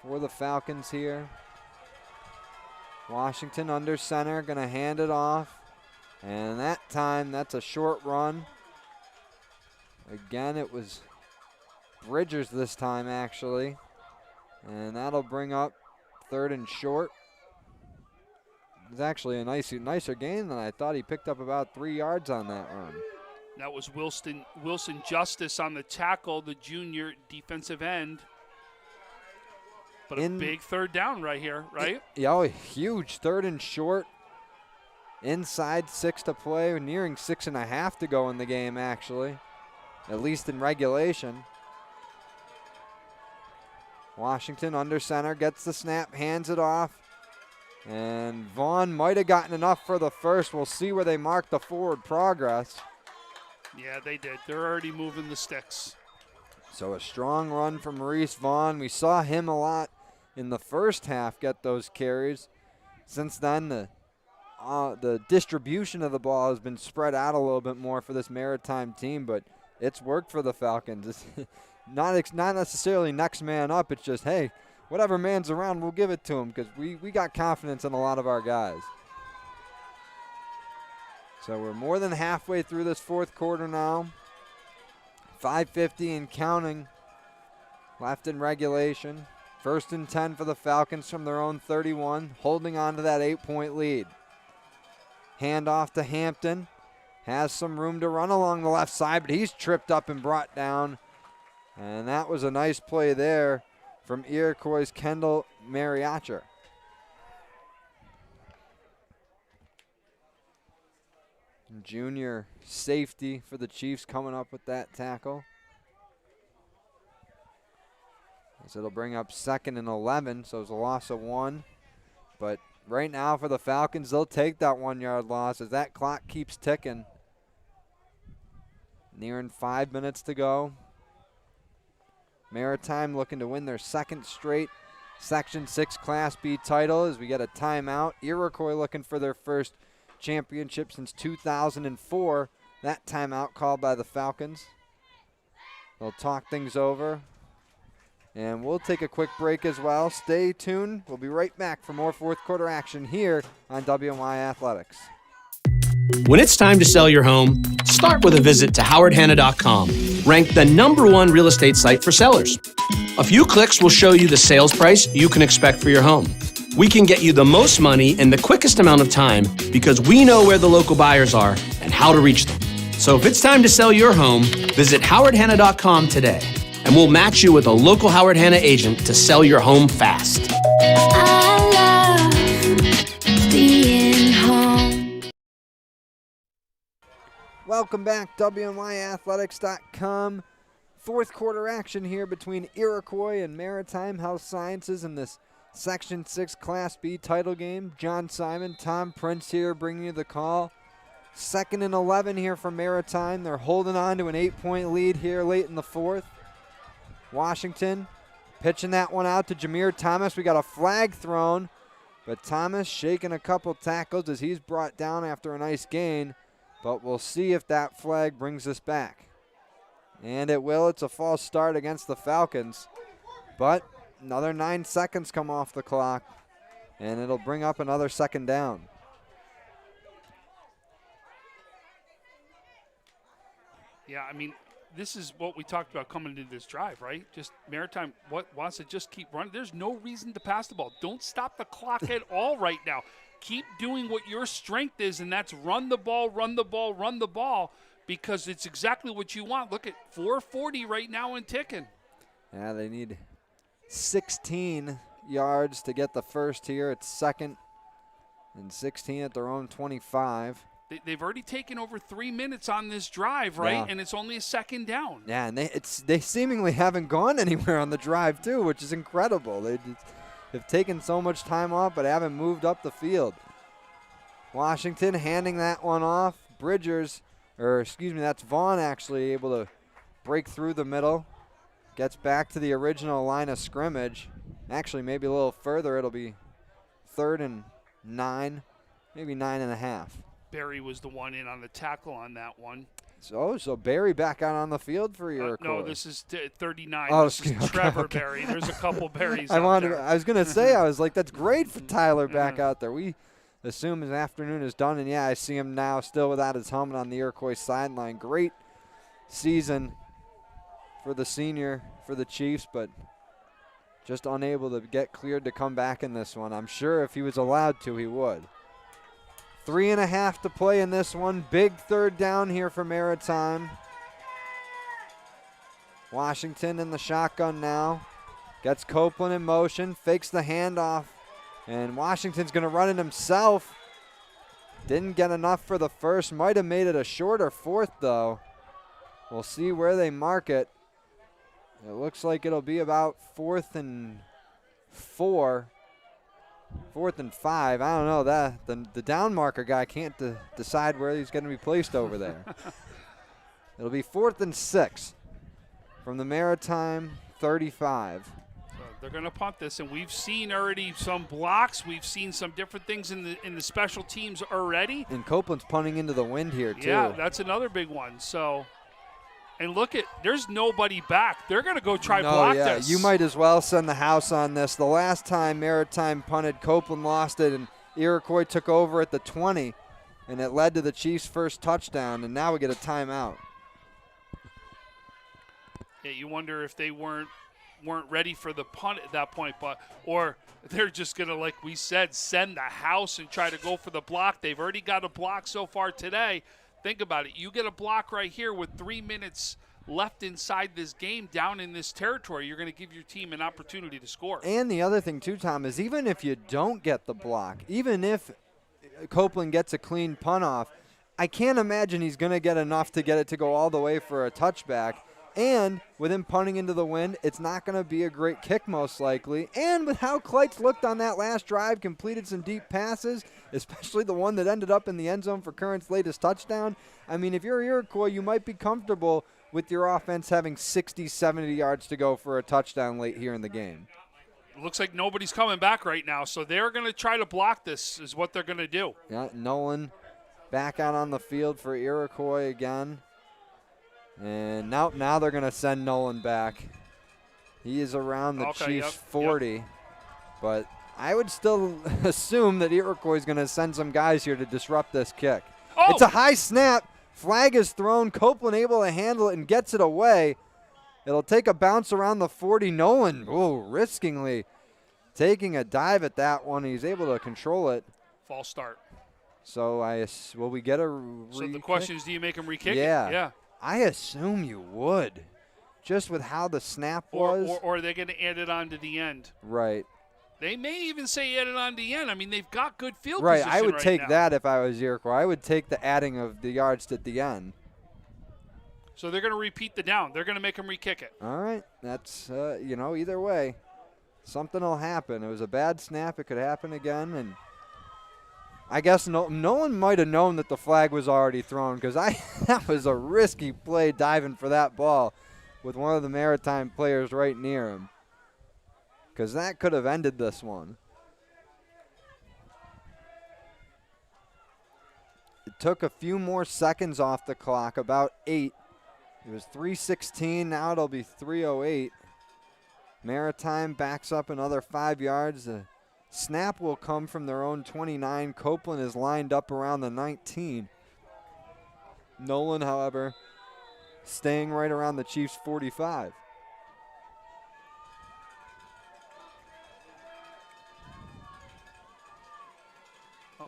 for the Falcons here. Washington under center, going to hand it off. And that time, that's a short run. Again, it was Bridgers this time, actually. And that'll bring up 3rd and short. It was actually a nicer gain than I thought. He picked up about 3 yards on that run. That was Wilson Justice on the tackle, the junior defensive end. But a big 3rd down right here, right? Yeah, huge 3rd and short. Inside 6 to play, nearing 6.5 to go in the game, actually. At least in regulation. Washington under center, gets the snap, hands it off. And Vaughn might have gotten enough for the first. We'll see where they mark the forward progress. Yeah, they did. They're already moving the sticks. So a strong run from Maurice Vaughn. We saw him a lot in the first half get those carries. Since then, the distribution of the ball has been spread out a little bit more for this Maritime team, but it's worked for the Falcons. It's not necessarily next man up. It's just, hey, whatever man's around, we'll give it to him because we got confidence in a lot of our guys. So we're more than halfway through this 4th quarter now. 5:50 and counting left in regulation. 1st and 10 for the Falcons from their own 31, holding on to that 8-point lead. Handoff to Hampton. Has some room to run along the left side, but he's tripped up and brought down. And that was a nice play there from Iroquois' Kendall Mariacher. Junior safety for the Chiefs coming up with that tackle. So it'll bring up 2nd and 11, so it's a loss of 1. But right now for the Falcons, they'll take that 1-yard loss as that clock keeps ticking. Nearing 5 minutes to go. Maritime looking to win their 2nd straight Section 6 Class B title as we get a timeout. Iroquois looking for their first championship since 2004. That timeout called by the Falcons. They'll talk things over. And we'll take a quick break as well. Stay tuned. We'll be right back for more fourth quarter action here on WNY Athletics. When it's time to sell your home, start with a visit to howardhanna.com, ranked the #1 real estate site for sellers. A few clicks will show you the sales price you can expect for your home. We can get you the most money in the quickest amount of time because we know where the local buyers are and how to reach them. So if it's time to sell your home, visit howardhanna.com today, and we'll match you with a local Howard Hanna agent to sell your home fast. I love being home. Welcome back, WNYathletics.com. Fourth quarter action here between Iroquois and Maritime Health Sciences in this Section 6 Class B title game. John Simon, Tom Prince here bringing you the call. 2nd and 11 here for Maritime. They're holding on to an 8-point lead here late in the fourth. Washington pitching that one out to Jameer Thomas. We got a flag thrown, but Thomas shaking a couple tackles as he's brought down after a nice gain. But we'll see if that flag brings us back. And it will. It's a false start against the Falcons. But another 9 seconds come off the clock, and it'll bring up another 2nd down. Yeah, I mean, this is what we talked about coming into this drive, right? Just Maritime wants to just keep running. There's no reason to pass the ball. Don't stop the clock at all right now. Keep doing what your strength is, and that's run the ball, run the ball, run the ball, because it's exactly what you want. Look at 440 right now and ticking. Yeah, they need 16 yards to get the first here. It's 2nd and 16 at their own 25. They've already taken over 3 minutes on this drive, right? Yeah. And it's only a 2nd down. Yeah, and they seemingly haven't gone anywhere on the drive, too, which is incredible. They've taken so much time off but haven't moved up the field. Washington handing that one off. That's Vaughn actually able to break through the middle. Gets back to the original line of scrimmage. Actually, maybe a little further. It'll be 3rd and 9, maybe 9.5. Barry was the one in on the tackle on that one. So Barry back out on the field for Iroquois. No, this is 39. Oh, this is Trevor Barry. There's a couple Barrys I there. was going to say, I was like, that's great for Tyler back out there. We assume his afternoon is done, and yeah, I see him now still without his helmet on the Iroquois sideline. Great season for the senior, for the Chiefs, but just unable to get cleared to come back in this one. I'm sure if he was allowed to, he would. 3.5 to play in this one. Big 3rd down here for Maritime. Washington in the shotgun now. Gets Copeland in motion, fakes the handoff, and Washington's going to run it himself. Didn't get enough for the first. Might have made it a shorter 4th, though. We'll see where they mark it. It looks like it'll be about 4th and 4. 4th and 5. I don't know. The down marker guy can't decide where he's going to be placed over there. It'll be 4th and 6 from the Maritime 35. They're going to punt this, and we've seen already some blocks. We've seen some different things in the special teams already. And Copeland's punting into the wind here, too. Yeah, that's another big one. So, and look there's nobody back. They're going to go block this. You might as well send the house on this. The last time Maritime punted, Copeland lost it, and Iroquois took over at the 20, and it led to the Chiefs' first touchdown, and now we get a timeout. Yeah, you wonder if they weren't ready for the punt at that point, or they're just going to, like we said, send the house and try to go for the block. They've already got a block so far today. Think about it. You get a block right here with 3 minutes left inside this game down in this territory. You're going to give your team an opportunity to score. And the other thing, too, Tom, is even if you don't get the block, even if Copeland gets a clean punt off, I can't imagine he's going to get enough to get it to go all the way for a touchback. And with him punting into the wind, it's not going to be a great kick most likely. And with how Kleitz looked on that last drive, completed some deep passes, especially the one that ended up in the end zone for Current's latest touchdown. I mean, if you're Iroquois, you might be comfortable with your offense having 60, 70 yards to go for a touchdown late here in the game. It looks like nobody's coming back right now, so they're going to try to block this is what they're going to do. Yeah, Nolan back out on the field for Iroquois again. And now they're going to send Nolan back. He is around the Chiefs' 40. But I would still assume that Iroquois is going to send some guys here to disrupt this kick. Oh! It's a high snap. Flag is thrown. Copeland able to handle it and gets it away. It'll take a bounce around the 40. Nolan, riskingly taking a dive at that one. He's able to control it. False start. So will we get a So the question is, do you make him re-kick Yeah. it? Yeah. I assume you would, just with how the snap was. Or are they going to add it on to the end? Right. They may even say add it on to the end. I mean, they've got good field Right, position I would right take now. that if I was Iroquois. I would take the adding of the yards at the end. So they're going to repeat the down. They're going to make him re-kick it. All right, that's, either way, something will happen. It was a bad snap. It could happen again, and I guess Nolan might have known that the flag was already thrown because that was a risky play diving for that ball with one of the Maritime players right near him because that could have ended this one. It took a few more seconds off the clock, about 8. It was 3:16. Now it'll be 3:08. Maritime backs up another 5 yards. The snap will come from their own 29. Copeland is lined up around the 19. Nolan, however, staying right around the Chiefs' 45.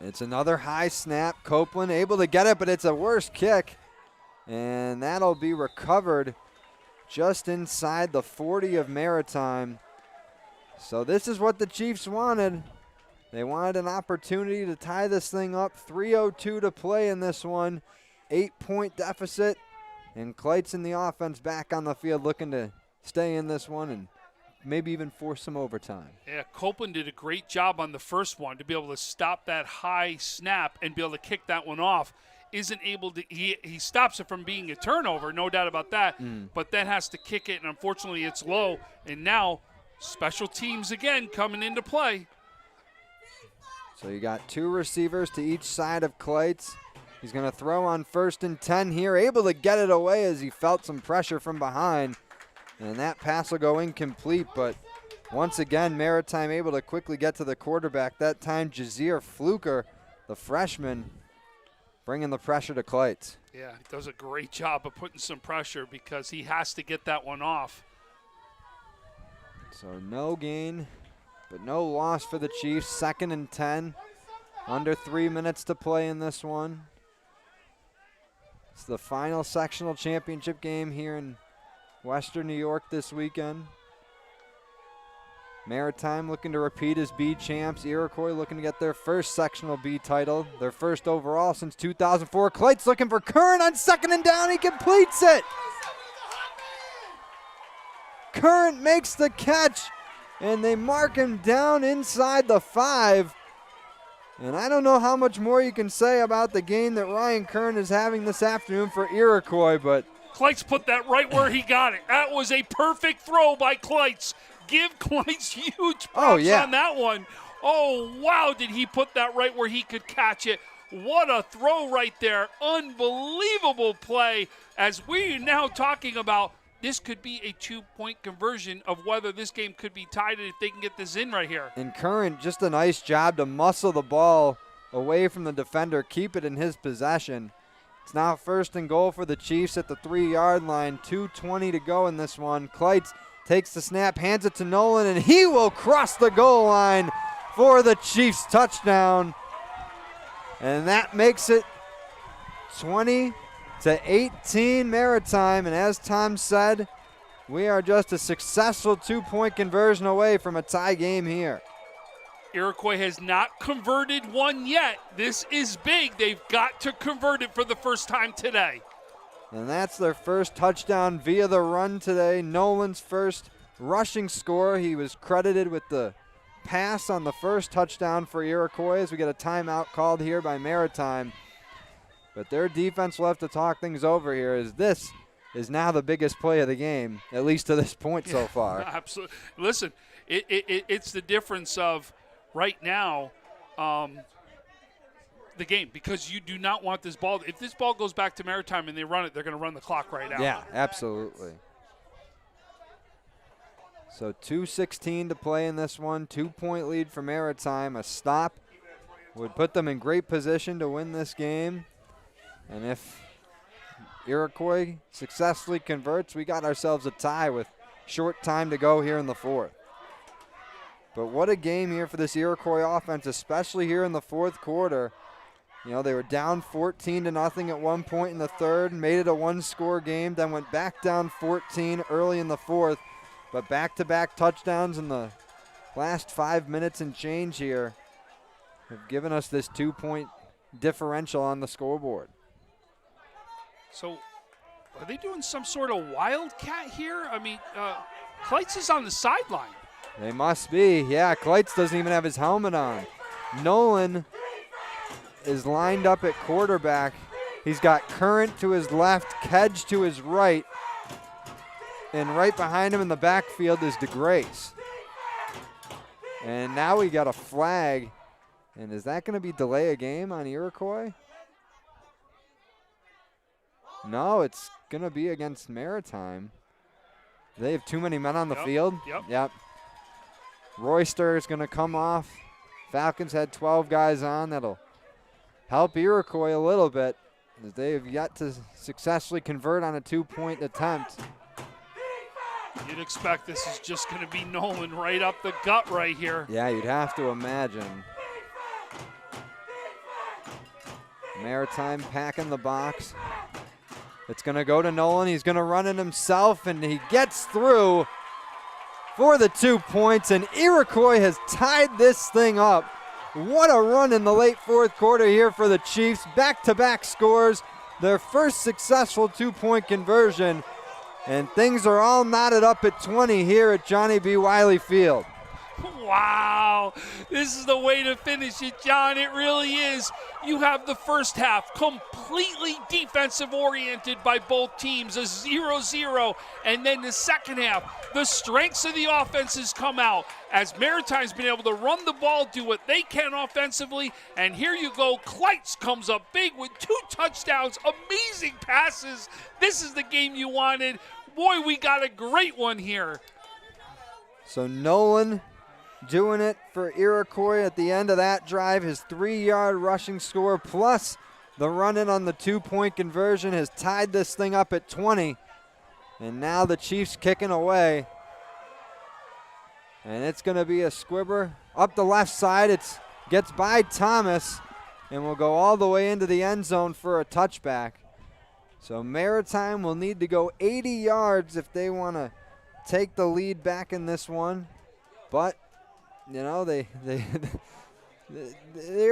It's another high snap. Copeland able to get it, but it's a worse kick. And that'll be recovered just inside the 40 of Maritime. So this is what the Chiefs wanted. They wanted an opportunity to tie this thing up. 3:02 to play in this one. 8-point deficit. And Kleitz in the offense back on the field looking to stay in this one and maybe even force some overtime. Yeah, Copeland did a great job on the first one to be able to stop that high snap and be able to kick that one off. Isn't able to, he stops it from being a turnover, no doubt about that, but then has to kick it, and unfortunately it's low. And now special teams again coming into play. So you got 2 receivers to each side of Kleitz. He's going to throw on 1st and 10 here, able to get it away as he felt some pressure from behind. And that pass will go incomplete, but once again, Maritime able to quickly get to the quarterback. That time, Jazeer Fluker, the freshman, bringing the pressure to Kleitz. Yeah, he does a great job of putting some pressure because he has to get that one off. So no gain, but no loss for the Chiefs. 2nd and 10. Under 3 minutes to play in this one. It's the final sectional championship game here in Western New York this weekend. Maritime looking to repeat as B champs. Iroquois looking to get their first sectional B title, their first overall since 2004. Kleitz looking for Curran on 2nd and down. He completes it. Curran makes the catch, and they mark him down inside the 5. And I don't know how much more you can say about the game that Ryan Curran is having this afternoon for Iroquois, but Kleitz put that right where he got it. That was a perfect throw by Kleitz. Give Kleitz huge props on that one. Oh, wow, did he put that right where he could catch it. What a throw right there. Unbelievable play as we're now talking about this could be a 2-point conversion of whether this game could be tied if they can get this in right here. And Curran, just a nice job to muscle the ball away from the defender, keep it in his possession. It's now 1st and goal for the Chiefs at the 3-yard line. 2:20 to go in this one. Kleitz takes the snap, hands it to Nolan, and he will cross the goal line for the Chiefs touchdown. And that makes it 20-18 Maritime. And as Tom said, we are just a successful 2-point conversion away from a tie game here. Iroquois has not converted one yet. This is big. They've got to convert it for the first time today. And that's their first touchdown via the run today. Nolan's first rushing score. He was credited with the pass on the first touchdown for Iroquois as we get a timeout called here by Maritime. But their defense will have to talk things over here, as this is now the biggest play of the game, at least to this point so far. Absolutely. Listen, it's the difference of right now the game, because you do not want this ball. If this ball goes back to Maritime and they run it, they're going to run the clock right out. Yeah, absolutely. So 2:16 to play in this one. 2-point lead for Maritime. A stop would put them in great position to win this game. And if Iroquois successfully converts, we got ourselves a tie with short time to go here in the fourth. But what a game here for this Iroquois offense, especially here in the fourth quarter. You know, they were down 14-0 at one point in the third, made it a one-score game, then went back down 14 early in the fourth. But back-to-back touchdowns in the last 5 minutes and change here have given us this 2-point differential on the scoreboard. So are they doing some sort of wildcat here? I mean, Kleitz is on the sideline. They must be. Yeah, Kleitz doesn't even have his helmet on. Nolan is lined up at quarterback. He's got Current to his left, Kedge to his right. And right behind him in the backfield is DeGrace. And now we got a flag. And is that going to be delay a game on Iroquois? No, it's going to be against Maritime. They have too many men on the field. Yep. Royster is going to come off. Falcons had 12 guys on. That'll help Iroquois a little bit, as they have yet to successfully convert on a 2-point attempt. You'd expect this is just going to be Nolan right up the gut right here. Yeah, you'd have to imagine. Maritime packing the box. It's going to go to Nolan. He's going to run it himself, and he gets through for the 2 points, and Iroquois has tied this thing up. What a run in the late fourth quarter here for the Chiefs. Back-to-back scores, their first successful 2-point conversion, and things are all knotted up at 20 here at Johnny B. Wiley Field. Wow, this is the way to finish it, John. It really is. You have the first half completely defensive-oriented by both teams, a 0-0. And then the second half, the strengths of the offenses come out as Maritime's been able to run the ball, do what they can offensively. And here you go, Kleitz comes up big with 2 touchdowns, amazing passes. This is the game you wanted. Boy, we got a great one here. So Nolan doing it for Iroquois at the end of that drive. His 3-yard rushing score plus the run-in on the 2-point conversion has tied this thing up at 20. And now the Chiefs kicking away. And it's going to be a squibber up the left side. It gets by Thomas and will go all the way into the end zone for a touchback. So Maritime will need to go 80 yards if they want to take the lead back in this one. But you know, they're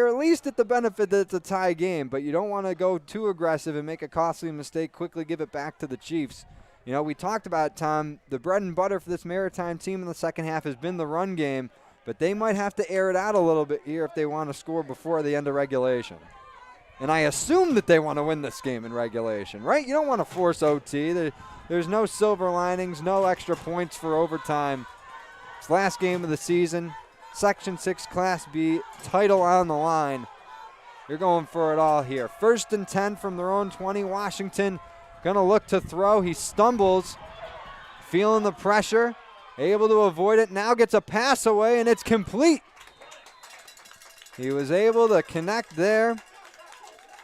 at least at the benefit that it's a tie game, but you don't want to go too aggressive and make a costly mistake, quickly give it back to the Chiefs. You know, we talked about, Tom, the bread and butter for this Maritime team in the second half has been the run game, but they might have to air it out a little bit here if they want to score before the end of regulation. And I assume that they want to win this game in regulation, right? You don't want to force OT. There's no silver linings, no extra points for overtime. It's last game of the season. Section 6 Class B title on the line. You're going for it all here. 1st and 10 from their own 20. Washington going to look to throw. He stumbles, feeling the pressure, able to avoid it. Now gets a pass away, and it's complete. He was able to connect there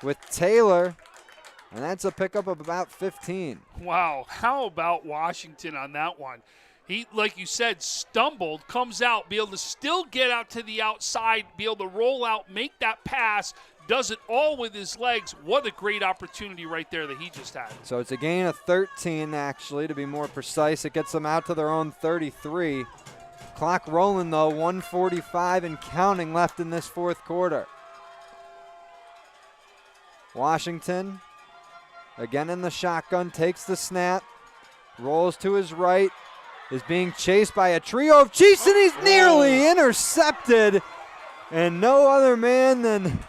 with Taylor, and that's a pickup of about 15. Wow, how about Washington on that one? He, like you said, stumbled, comes out, be able to still get out to the outside, be able to roll out, make that pass, does it all with his legs. What a great opportunity right there that he just had. So it's a gain of 13, actually, to be more precise. It gets them out to their own 33. Clock rolling, though, 1:45 and counting left in this fourth quarter. Washington, again in the shotgun, takes the snap, rolls to his right, is being chased by a trio of Chiefs, and he's nearly intercepted. And no other man than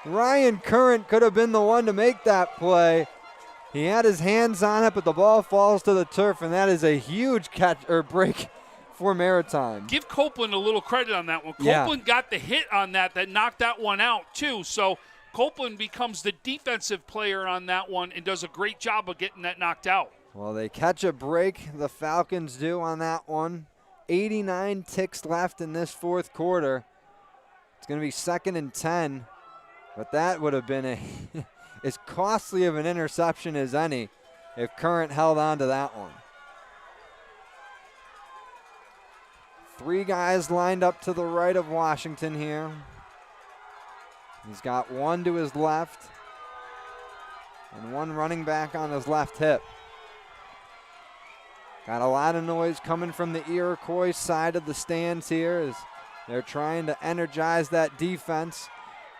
Ryan Current could have been the one to make that play. He had his hands on it, but the ball falls to the turf, and that is a huge catch or break for Maritime. Give Copeland a little credit on that one. Yeah. Copeland got the hit on that knocked that one out, too. So Copeland becomes the defensive player on that one and does a great job of getting that knocked out. Well, they catch a break, the Falcons do on that one. 89 ticks left in this fourth quarter. It's going to be 2nd and 10, but that would have been as costly of an interception as any if Current held on to that one. 3 guys lined up to the right of Washington here. He's got one to his left and one running back on his left hip. Got a lot of noise coming from the Iroquois side of the stands here as they're trying to energize that defense.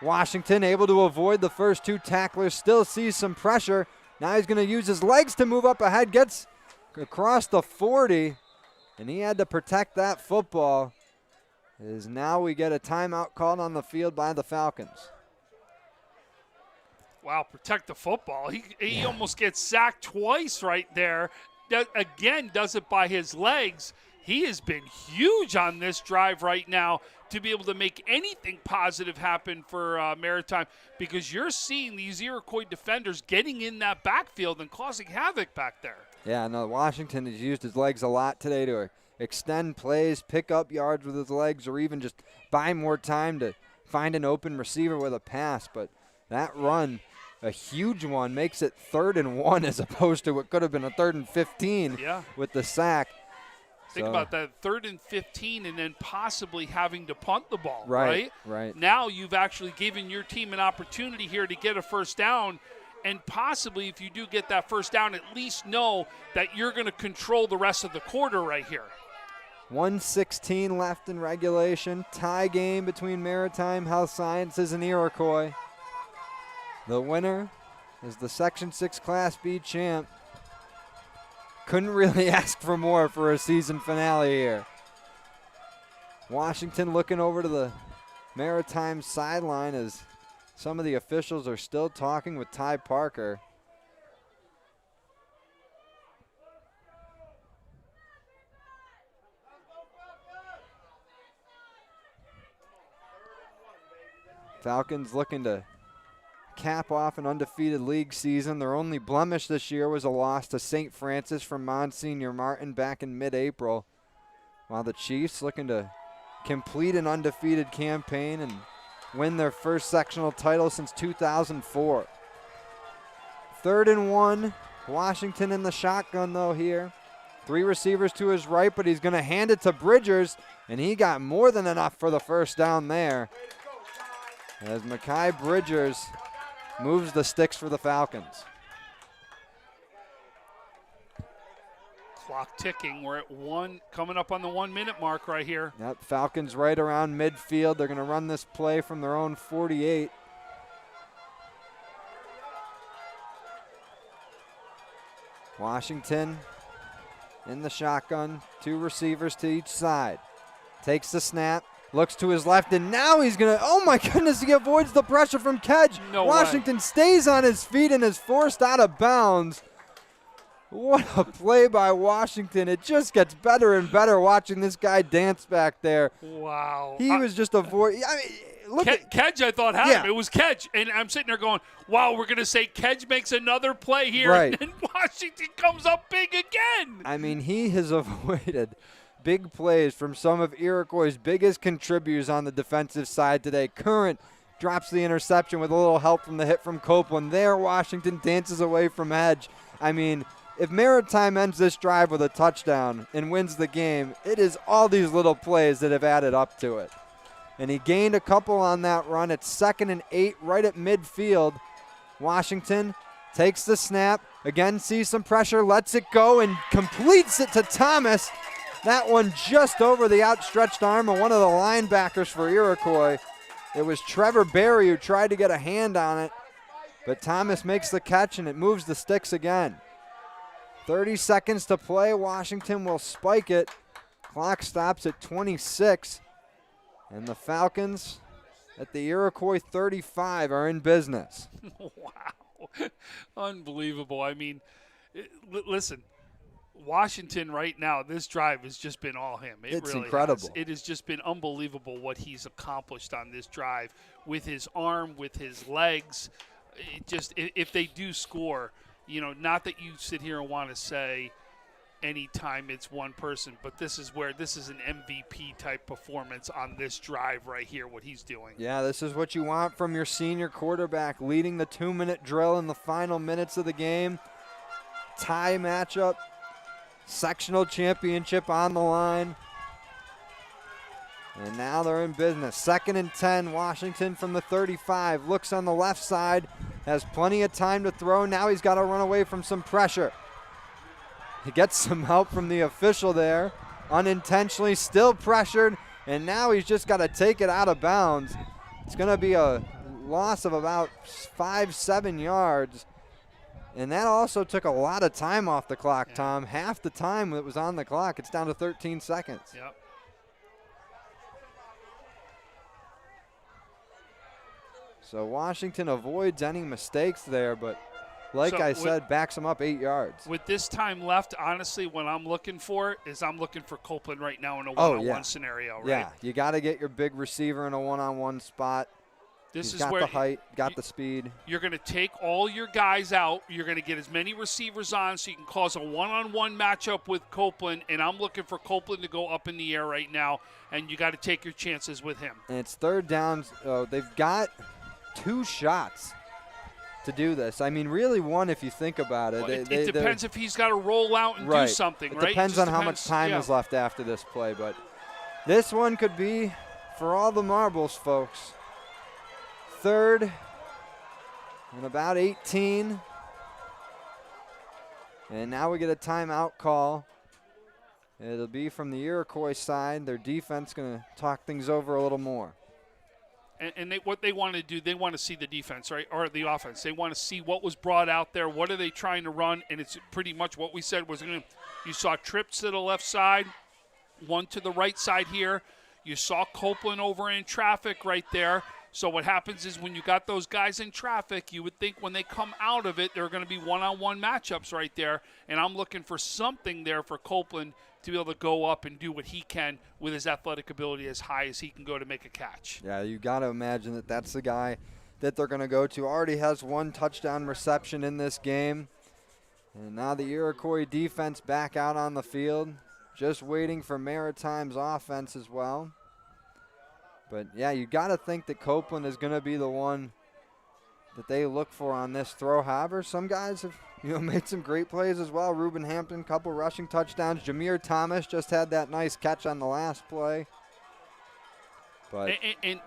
Washington able to avoid the first 2 tacklers, still sees some pressure. Now he's going to use his legs to move up ahead, gets across the 40, and he had to protect that football. As now we get a timeout called on the field by the Falcons. Wow, protect the football. He almost gets sacked twice right there. Again, does it by his legs. He has been huge on this drive right now to be able to make anything positive happen for Maritime, because you're seeing these Iroquois defenders getting in that backfield and causing havoc back there. Yeah, no, Washington has used his legs a lot today to extend plays, pick up yards with his legs, or even just buy more time to find an open receiver with a pass. But that run, a huge one, makes it 3rd and 1 as opposed to what could have been a 3rd and 15 with the sack. Think about that, 3rd and 15 and then possibly having to punt the ball, right? Right. Now you've actually given your team an opportunity here to get a first down, and possibly if you do get that first down, at least know that you're going to control the rest of the quarter right here. 1:16 left in regulation. Tie game between Maritime Health Sciences and Iroquois. The winner is the Section 6 Class B champ. Couldn't really ask for more for a season finale here. Washington looking over to the Maritime sideline as some of the officials are still talking with Ty Parker. Falcons looking to cap off an undefeated league season. Their only blemish this year was a loss to St. Francis from Monsignor Martin back in mid-April, while the Chiefs looking to complete an undefeated campaign and win their first sectional title since 2004. 3rd and 1, Washington in the shotgun though here. 3 receivers to his right, but he's going to hand it to Bridgers, and he got more than enough for the first down there, as Mekhi Bridgers moves the sticks for the Falcons. Clock ticking. We're at 1, coming up on the 1-minute mark right here. Yep, Falcons right around midfield. They're going to run this play from their own 48. Washington in the shotgun, 2 receivers to each side. Takes the snap. Looks to his left, and now he's going to, oh my goodness, he avoids the pressure from Kedge. No Washington stays on his feet and is forced out of bounds. What a play by Washington. It just gets better and better watching this guy dance back there. Wow. He was just avoiding. I mean, look at Kedge, I thought had him. It was Kedge. And I'm sitting there going, wow, we're going to say Kedge makes another play here. Right. And Washington comes up big again. I mean, he has avoided big plays from some of Iroquois' biggest contributors on the defensive side today. Current drops the interception with a little help from the hit from Copeland. There, Washington dances away from Edge. I mean, if Maritime ends this drive with a touchdown and wins the game, it is all these little plays that have added up to it. And he gained a couple on that run. It's 2nd and 8 right at midfield. Washington takes the snap, again sees some pressure, lets it go, and completes it to Thomas. That one just over the outstretched arm of one of the linebackers for Iroquois. It was Trevor Berry who tried to get a hand on it, but Thomas makes the catch and it moves the sticks again. 30 seconds to play. Washington will spike it. Clock stops at 26. And the Falcons at the Iroquois 35 are in business. Wow. Unbelievable. I mean, listen, Washington right now, this drive has just been all him. It's really incredible. It has just been unbelievable what he's accomplished on this drive with his arm, with his legs. It just, if they do score, you know, not that you sit here and want to say anytime it's one person, but this is an MVP type performance on this drive right here, what he's doing. Yeah, this is what you want from your senior quarterback, leading the 2-minute drill in the final minutes of the game. Tie matchup, sectional championship on the line. And now they're in business. 2nd and 10, Washington from the 35. Looks on the left side, has plenty of time to throw. Now he's got to run away from some pressure. He gets some help from the official there. Unintentionally, still pressured, and now he's just got to take it out of bounds. It's going to be a loss of about 5-7 yards. And that also took a lot of time off the clock, yeah. Tom. Half the time that was on the clock, it's down to 13 seconds. Yep. So Washington avoids any mistakes there, but like I said, backs them up 8 yards. With this time left, honestly, what I'm looking for is I'm looking for Copeland right now in a one-on-one scenario, right? Yeah, you got to get your big receiver in a one-on-one spot. He's got where the height, got the speed. You're going to take all your guys out. You're going to get as many receivers on so you can cause a one-on-one matchup with Copeland, and I'm looking for Copeland to go up in the air right now, and you got to take your chances with him. And it's 3rd down. They've got 2 shots to do this. I mean, really one if you think about it. Well, it depends if he's got to roll out and do something, right? It depends on how much time is left after this play, but this one could be for all the marbles, folks. 3rd and about 18. And now we get a timeout call. It'll be from the Iroquois side. Their defense going to talk things over a little more. And what they want to do, they want to see the defense, right, or the offense. They want to see what was brought out there. What are they trying to run? And it's pretty much what we said was going to. You saw trips to the left side, one to the right side here. You saw Copeland over in traffic right there. So what happens is when you got those guys in traffic, you would think when they come out of it, there are going to be one-on-one matchups right there. And I'm looking for something there for Copeland to be able to go up and do what he can with his athletic ability as high as he can go to make a catch. Yeah, you got to imagine that that's the guy that they're going to go to. Already has 1 touchdown reception in this game. And now the Iroquois defense back out on the field, just waiting for Maritime's offense as well. But, yeah, you got to think that Copeland is going to be the one that they look for on this throw. However, some guys have made some great plays as well. Reuben Hampton, couple rushing touchdowns. Jameer Thomas just had that nice catch on the last play. But and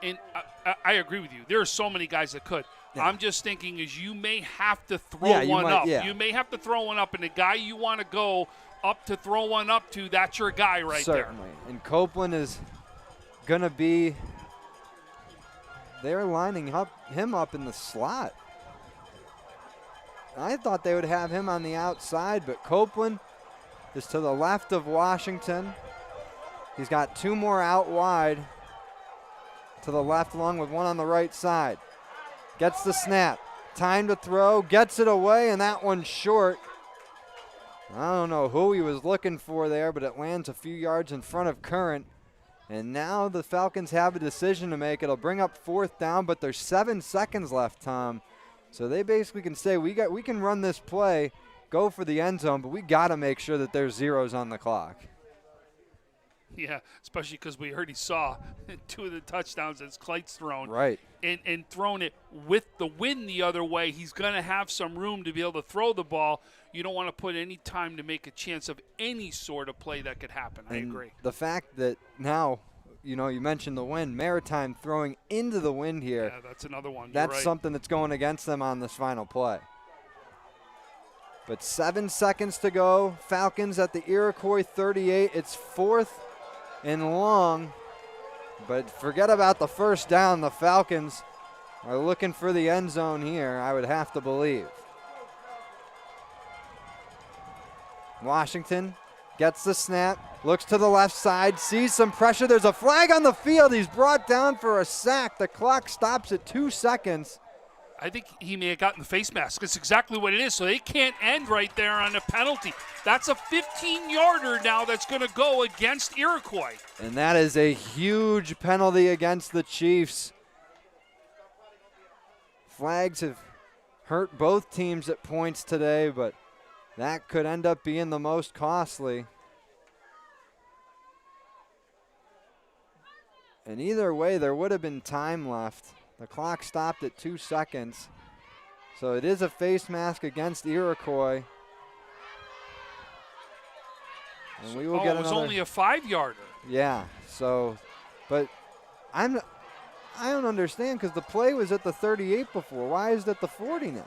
I agree with you. There are so many guys that could. Yeah. I'm just thinking is you may have to throw one up. Yeah. You may have to throw one up, and the guy you want to go up to throw one up to, that's your guy right there. Certainly. And Copeland is going to be – they're lining him up in the slot. I thought they would have him on the outside, but Copeland is to the left of Washington. He's got 2 more out wide to the left, along with 1 on the right side. Gets the snap. Time to throw. Gets it away, and that one's short. I don't know who he was looking for there, but it lands a few yards in front of Current. And now the Falcons have a decision to make. It'll bring up 4th down, but there's 7 seconds left, Tom. So they basically can say, we can run this play, go for the end zone, but we got to make sure that there's zeros on the clock. Yeah, especially because we already saw 2 of the touchdowns as Clyte's thrown. Right. And thrown it with the wind the other way. He's going to have some room to be able to throw the ball. You don't want to put any time to make a chance of any sort of play that could happen. I agree. The fact that now, you mentioned the wind. Maritime throwing into the wind here. Yeah, that's another one. That's something that's going against them on this final play. But 7 seconds to go. Falcons at the Iroquois 38. It's 4th and long. But forget about the first down. The Falcons are looking for the end zone here, I would have to believe. Washington gets the snap, looks to the left side, sees some pressure. There's a flag on the field. He's brought down for a sack. The clock stops at 2 seconds. I think he may have gotten the face mask. That's exactly what it is. So they can't end right there on a penalty. That's a 15-yarder now that's going to go against Iroquois. And that is a huge penalty against the Chiefs. Flags have hurt both teams at points today, but that could end up being the most costly. And either way, there would have been time left. The clock stopped at 2 seconds. So it is a face mask against Iroquois. And we will get it was another. only a 5-yarder. Yeah, so, but I don't understand because the play was at the 38 before. Why is it at the 40 now?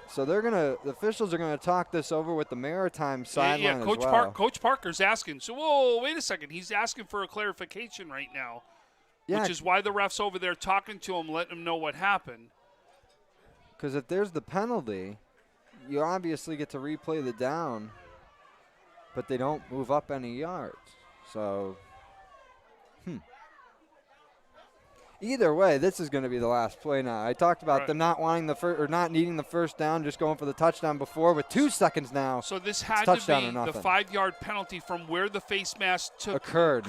So the officials are gonna talk this over with the Maritime sideline Coach as well. Coach Parker's asking. So, whoa, wait a second. He's asking for a clarification right now, which is why the ref's over there talking to him, letting him know what happened. Because if there's the penalty, you obviously get to replay the down, but they don't move up any yards. So, Either way, this is going to be the last play now. I talked about them not wanting not needing the first down, just going for the touchdown before with 2 seconds now. So this had to be the 5-yard penalty from where the face mask occurred.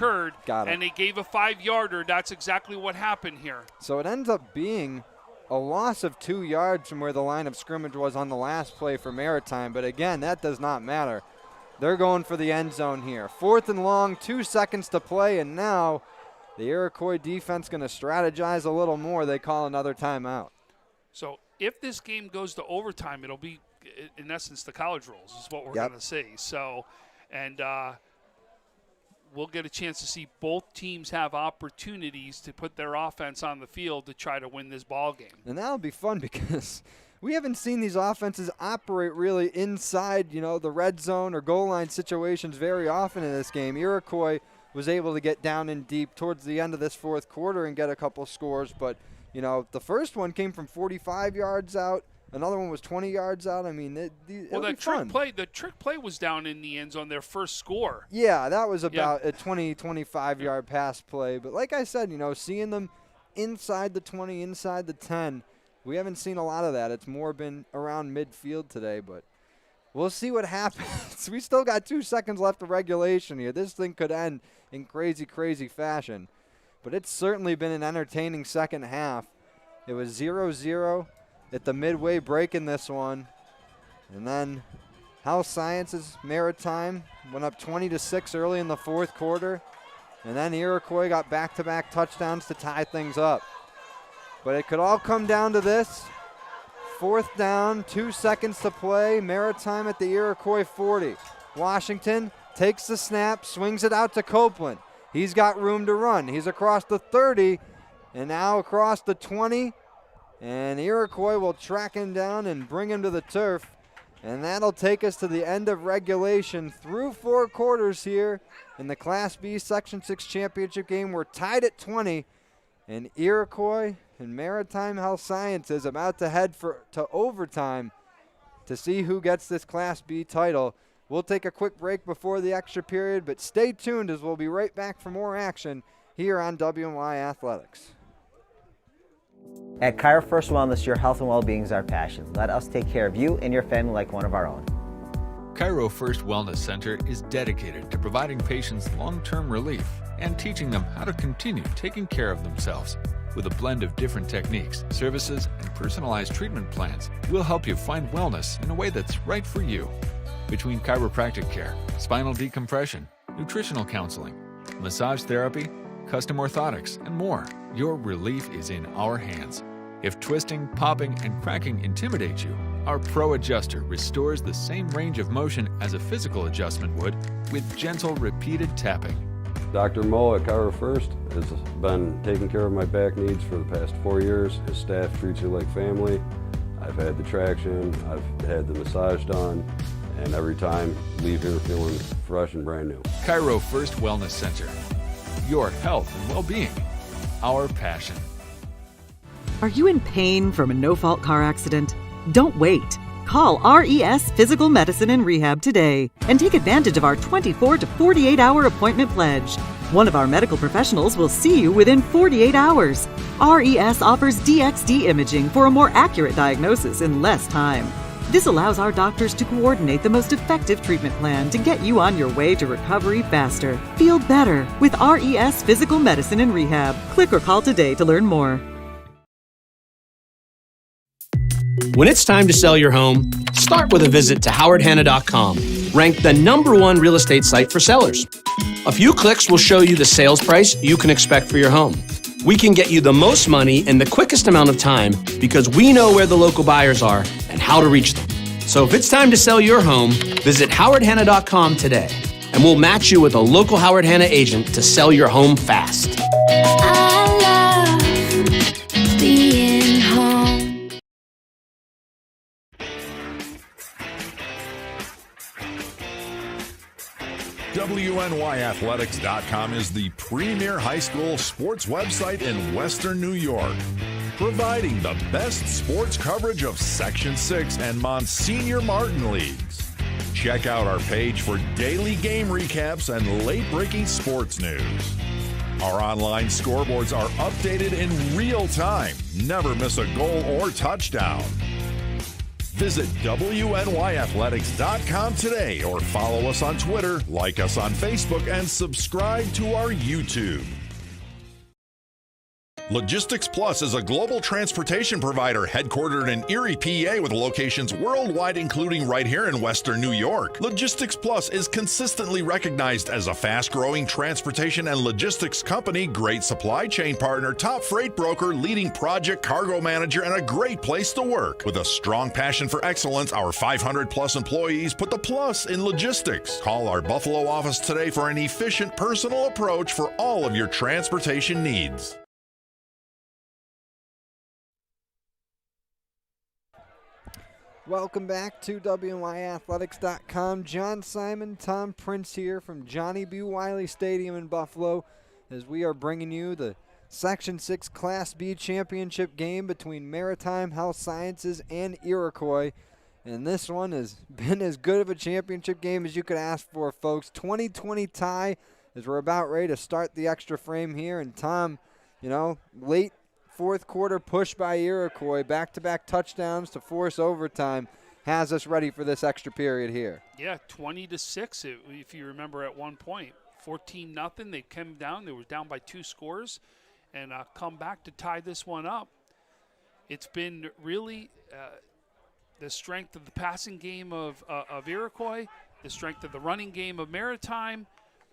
Got it. And they gave a 5-yarder. That's exactly what happened here. So it ends up being a loss of 2 yards from where the line of scrimmage was on the last play for Maritime. But again, that does not matter. They're going for the end zone here. 4th and long, 2 seconds to play, and now the Iroquois defense going to strategize a little more. They call another timeout. So if this game goes to overtime, it'll be, in essence, the college rules is what we're going to see. So, and we'll get a chance to see both teams have opportunities to put their offense on the field to try to win this ball game. And that'll be fun because we haven't seen these offenses operate really inside, the red zone or goal line situations very often in this game. Iroquois was able to get down in deep towards the end of this 4th quarter and get a couple scores. But, the first one came from 45 yards out. Another one was 20 yards out. I mean, the trick play was down in the end zone, their first score. Yeah, that was about a 20, 25-yard pass play. But like I said, seeing them inside the 20, inside the 10, we haven't seen a lot of that. It's more been around midfield today, but we'll see what happens. We still got 2 seconds left of regulation here. This thing could end in crazy, crazy fashion. But it's certainly been an entertaining second half. It was 0-0 at the midway break in this one. And then Health Sciences Maritime went up 20-6 early in the 4th quarter. And then Iroquois got back-to-back touchdowns to tie things up. But it could all come down to this. 4th down, 2 seconds to play. Maritime at the Iroquois 40. Washington takes the snap, swings it out to Copeland. He's got room to run. He's across the 30 and now across the 20. And Iroquois will track him down and bring him to the turf. And that'll take us to the end of regulation through 4 quarters here in the Class B Section 6 championship game. We're tied at 20. And Iroquois and Maritime Health Sciences about to head to overtime to see who gets this Class B title. We'll take a quick break before the extra period, but stay tuned as we'll be right back for more action here on WNY Athletics. At Cairo First Wellness, your health and well-being is our passion. Let us take care of you and your family like one of our own. Cairo First Wellness Center is dedicated to providing patients long-term relief and teaching them how to continue taking care of themselves. With a blend of different techniques, services, and personalized treatment plans, we'll help you find wellness in a way that's right for you. Between chiropractic care, spinal decompression, nutritional counseling, massage therapy, custom orthotics, and more, your relief is in our hands. If twisting, popping, and cracking intimidate you, our Pro Adjuster restores the same range of motion as a physical adjustment would with gentle, repeated tapping. Dr. Mo at Cairo First has been taking care of my back needs for the past 4 years. His staff treats you like family. I've had the traction, I've had the massage done, and every time leave here feeling fresh and brand new. Cairo First Wellness Center. Your health and well-being. Our passion. Are you in pain from a no-fault car accident? Don't wait. Call RES Physical Medicine and Rehab today and take advantage of our 24 to 48-hour appointment pledge. One of our medical professionals will see you within 48 hours. RES offers DXD imaging for a more accurate diagnosis in less time. This allows our doctors to coordinate the most effective treatment plan to get you on your way to recovery faster. Feel better with RES Physical Medicine and Rehab. Click or call today to learn more. When it's time to sell your home, start with a visit to howardhanna.com, ranked the #1 real estate site for sellers. A few clicks will show you the sales price you can expect for your home. We can get you the most money in the quickest amount of time because we know where the local buyers are and how to reach them. So if it's time to sell your home, visit howardhanna.com today, and we'll match you with a local Howard Hanna agent to sell your home fast. I love being home. WNYathletics.com is the premier high school sports website in Western New York, providing the best sports coverage of Section 6 and Monsignor Martin leagues. Check out our page for daily game recaps and late-breaking sports news. Our online scoreboards are updated in real time. Never miss a goal or touchdown. Visit WNYathletics.com today or follow us on Twitter, like us on Facebook, and subscribe to our YouTube. Logistics Plus is a global transportation provider headquartered in Erie, PA, with locations worldwide, including right here in Western New York. Logistics Plus is consistently recognized as a fast-growing transportation and logistics company, great supply chain partner, top freight broker, leading project cargo manager, and a great place to work. With a strong passion for excellence, our 500-plus employees put the plus in logistics. Call our Buffalo office today for an efficient, personal approach for all of your transportation needs. Welcome back to WNYathletics.com. John Simon, Tom Prince here from Johnny B. Wiley Stadium in Buffalo as we are bringing you the Section 6 Class B championship game between Maritime Health Sciences and Iroquois. And this one has been as good of a championship game as you could ask for, folks. 20-20 tie as we're about ready to start the extra frame here. And Tom, you know, late fourth quarter push by Iroquois, back-to-back touchdowns to force overtime, has us ready for this extra period here. Yeah, 20-6, if you remember at one point. 14-0, they came down. They were down by 2 scores and come back to tie this one up. It's been really the strength of the passing game of Iroquois, the strength of the running game of Maritime.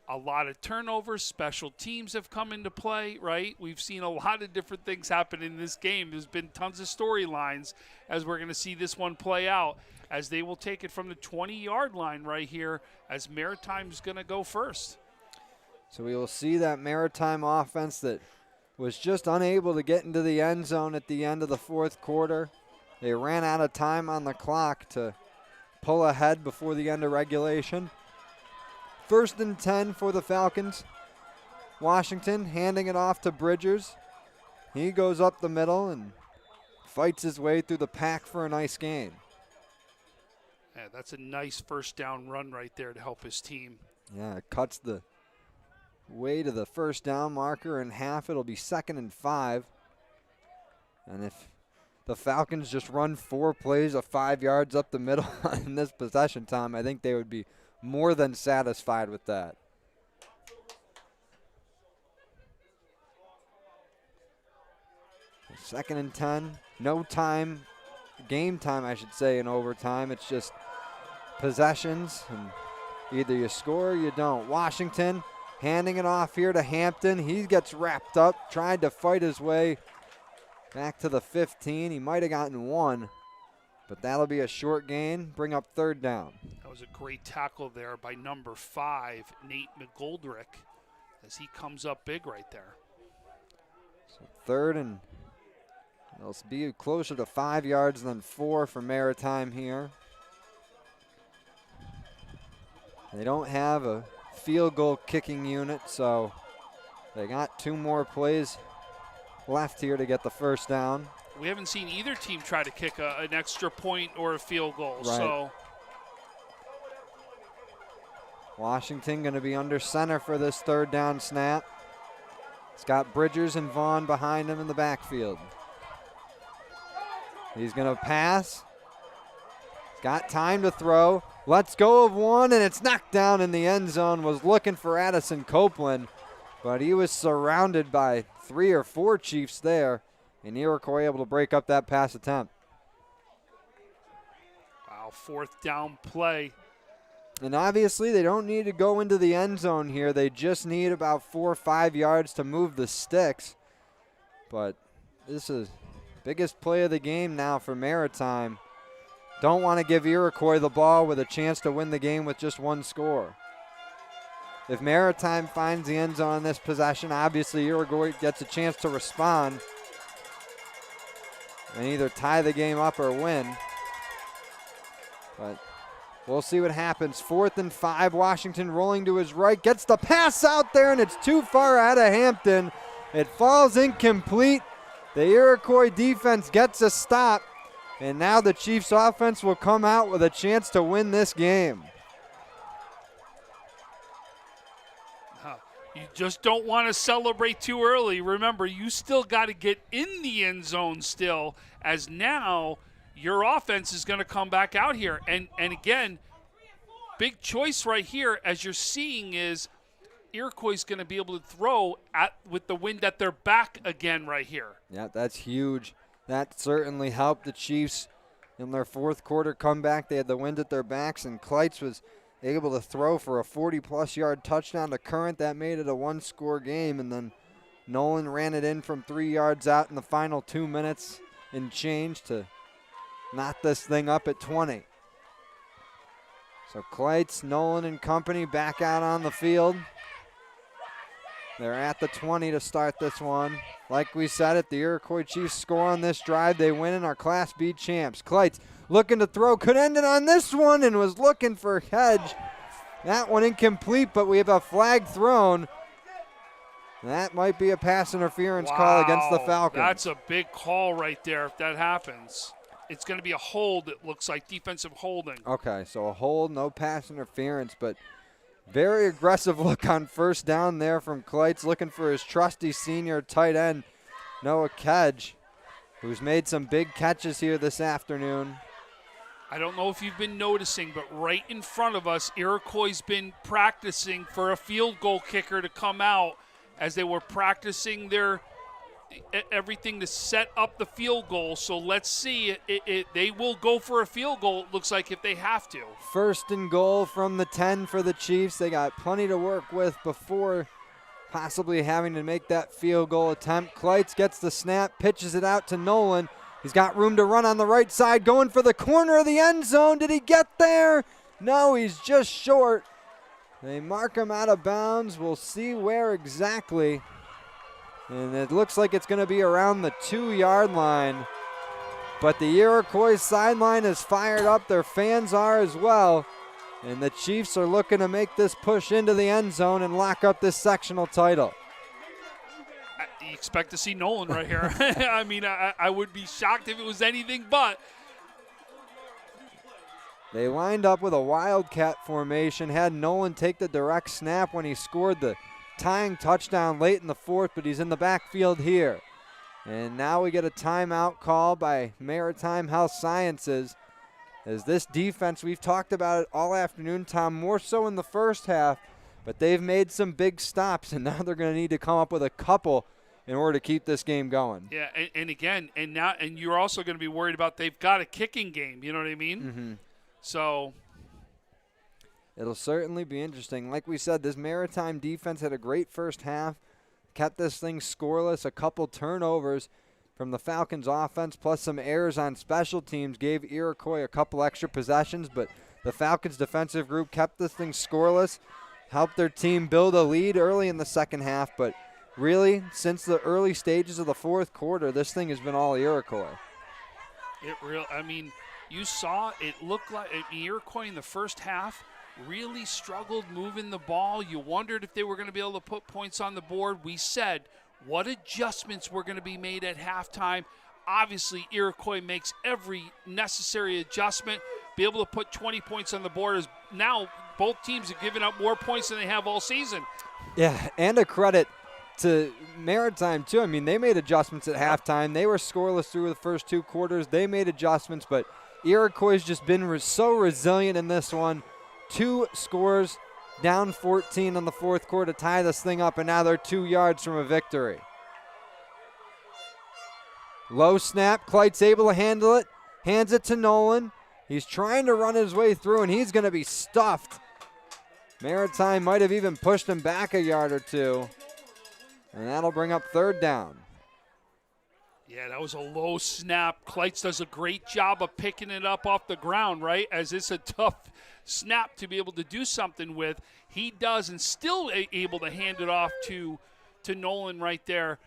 A lot of turnovers, special teams have come into play, right? We've seen a lot of different things happen in this game. There's been tons of storylines as we're going to see this one play out as they will take it from the 20-yard line right here as Maritime's going to go first. So we will see that Maritime offense that was just unable to get into the end zone at the end of the fourth quarter. They ran out of time on the clock to pull ahead before the end of regulation. 1st and 10 for the Falcons. Washington handing it off to Bridgers. He goes up the middle and fights his way through the pack for a nice gain. Yeah, that's a nice first down run right there to help his team. Yeah, it cuts the way to the first down marker in half. It'll be 2nd and 5. And if the Falcons just run 4 plays of 5 yards up the middle in this possession, Tom, I think they would be more than satisfied with that. Second and 10. No time, game time, I should say, in overtime. It's just possessions, and either you score or you don't. Washington handing it off here to Hampton. He gets wrapped up, tried to fight his way back to the 15. He might have gotten 1. But that'll be a short gain, bring up 3rd down. That was a great tackle there by number 5, Nate McGoldrick, as he comes up big right there. So third, and it'll be closer to 5 yards than 4 for Maritime here. They don't have a field goal kicking unit, so they got 2 more plays left here to get the first down. We haven't seen either team try to kick an extra point or a field goal. Right. So Washington going to be under center for this third down snap. It's got Bridgers and Vaughn behind him in the backfield. He's going to pass. He's got time to throw. Let's go of one, and it's knocked down in the end zone. Was looking for Addison Copeland, but he was surrounded by 3 or 4 Chiefs there, and Iroquois able to break up that pass attempt. wow, 4th down play. And obviously they don't need to go into the end zone here. They just need about 4 or 5 yards to move the sticks. But this is biggest play of the game now for Maritime. Don't want to give Iroquois the ball with a chance to win the game with just 1 score. If Maritime finds the end zone in this possession, obviously Iroquois gets a chance to respond and either tie the game up or win. But we'll see what happens. 4th and 5, Washington rolling to his right, gets the pass out there, and it's too far out of Hampton. It falls incomplete. The Iroquois defense gets a stop, and now the Chiefs offense will come out with a chance to win this game. You just don't want to celebrate too early. Remember, you still got to get in the end zone still, as now your offense is going to come back out here. And again, big choice right here, as you're seeing, is Iroquois is going to be able to throw with the wind at their back again right here. Yeah, that's huge. That certainly helped the Chiefs in their 4th quarter comeback. They had the wind at their backs, and Kleitz was able to throw for a 40-plus yard touchdown to Current. That made it a 1-score game, and then Nolan ran it in from 3 yards out in the final 2 minutes and change to knot this thing up at 20. So Kleitz, Nolan, and company back out on the field. They're at the 20 to start this one. Like we said, if the Iroquois Chiefs score on this drive, they win and are Class B champs. Kleitz looking to throw, could end it on this one, and was looking for Hedge. That one incomplete, but we have a flag thrown. That might be a pass interference call against the Falcons. That's a big call right there if that happens. It's going to be a hold, it looks like, defensive holding. Okay, so a hold, no pass interference, but very aggressive look on first down there from Kleitz, looking for his trusty senior tight end, Noah Kedge, who's made some big catches here this afternoon. I don't know if you've been noticing, but right in front of us, Iroquois been practicing for a field goal kicker to come out as they were practicing their everything to set up the field goal. So let's see. They will go for a field goal, it looks like, if they have to. 1st and goal from the 10 for the Chiefs. They got plenty to work with before possibly having to make that field goal attempt. Kleitz gets the snap, pitches it out to Nolan. He's got room to run on the right side, going for the corner of the end zone. Did he get there? No, he's just short. They mark him out of bounds. We'll see where exactly. And it looks like it's going to be around the 2-yard line. But the Iroquois sideline is fired up. Their fans are as well. And the Chiefs are looking to make this push into the end zone and lock up this sectional title. You expect to see Nolan right here. I mean, I would be shocked if it was anything but. They lined up with a wildcat formation, had Nolan take the direct snap when he scored the tying touchdown late in the 4th, but he's in the backfield here. And now we get a timeout call by Maritime Health Sciences, as this defense, we've talked about it all afternoon, Tom, more so in the first half, but they've made some big stops, and now they're going to need to come up with a couple in order to keep this game going. Yeah, and again, and you're also going to be worried about they've got a kicking game, you know what I mean? Mm-hmm. So it'll certainly be interesting. Like we said, this Maritime defense had a great first half, kept this thing scoreless. A couple turnovers from the Falcons offense, plus some errors on special teams, gave Iroquois a couple extra possessions, but the Falcons defensive group kept this thing scoreless, helped their team build a lead early in the second half, but really, since the early stages of the fourth quarter, this thing has been all Iroquois. I mean, you saw it looked like Iroquois in the first half really struggled moving the ball. You wondered if they were going to be able to put points on the board. We said what adjustments were going to be made at halftime. Obviously, Iroquois makes every necessary adjustment. Be able to put 20 points on the board is now both teams have given up more points than they have all season. Yeah, and a credit to Maritime, too. I mean, they made adjustments at halftime. They were scoreless through the first 2 quarters. They made adjustments, but Iroquois has just been so resilient in this one. 2 scores, down 14 in the fourth quarter to tie this thing up, and now they're 2 yards from a victory. Low snap. Kleit's able to handle it. Hands it to Nolan. He's trying to run his way through, and he's going to be stuffed. Maritime might have even pushed him back a yard or 2. And that'll bring up 3rd down. Yeah, that was a low snap. Kleitz does a great job of picking it up off the ground, right? As it's a tough snap to be able to do something with. He does, and still able to hand it off to Nolan right there.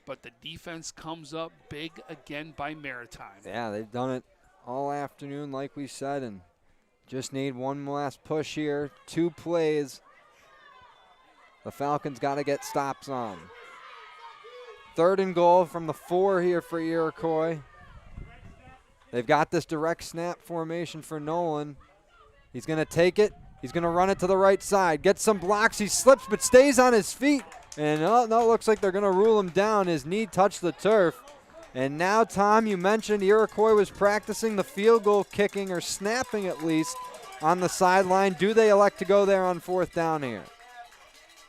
But the defense comes up big again by Maritime. Yeah, they've done it all afternoon, like we said, and just need one last push here. 2 plays. The Falcons got to get stops on. 3rd and goal from the 4 here for Iroquois. They've got this direct snap formation for Nolan. He's going to take it. He's going to run it to the right side. Gets some blocks. He slips but stays on his feet. And no, it looks like they're going to rule him down. His knee touched the turf. And now, Tom, you mentioned Iroquois was practicing the field goal kicking, or snapping at least, on the sideline. Do they elect to go there on 4th down here?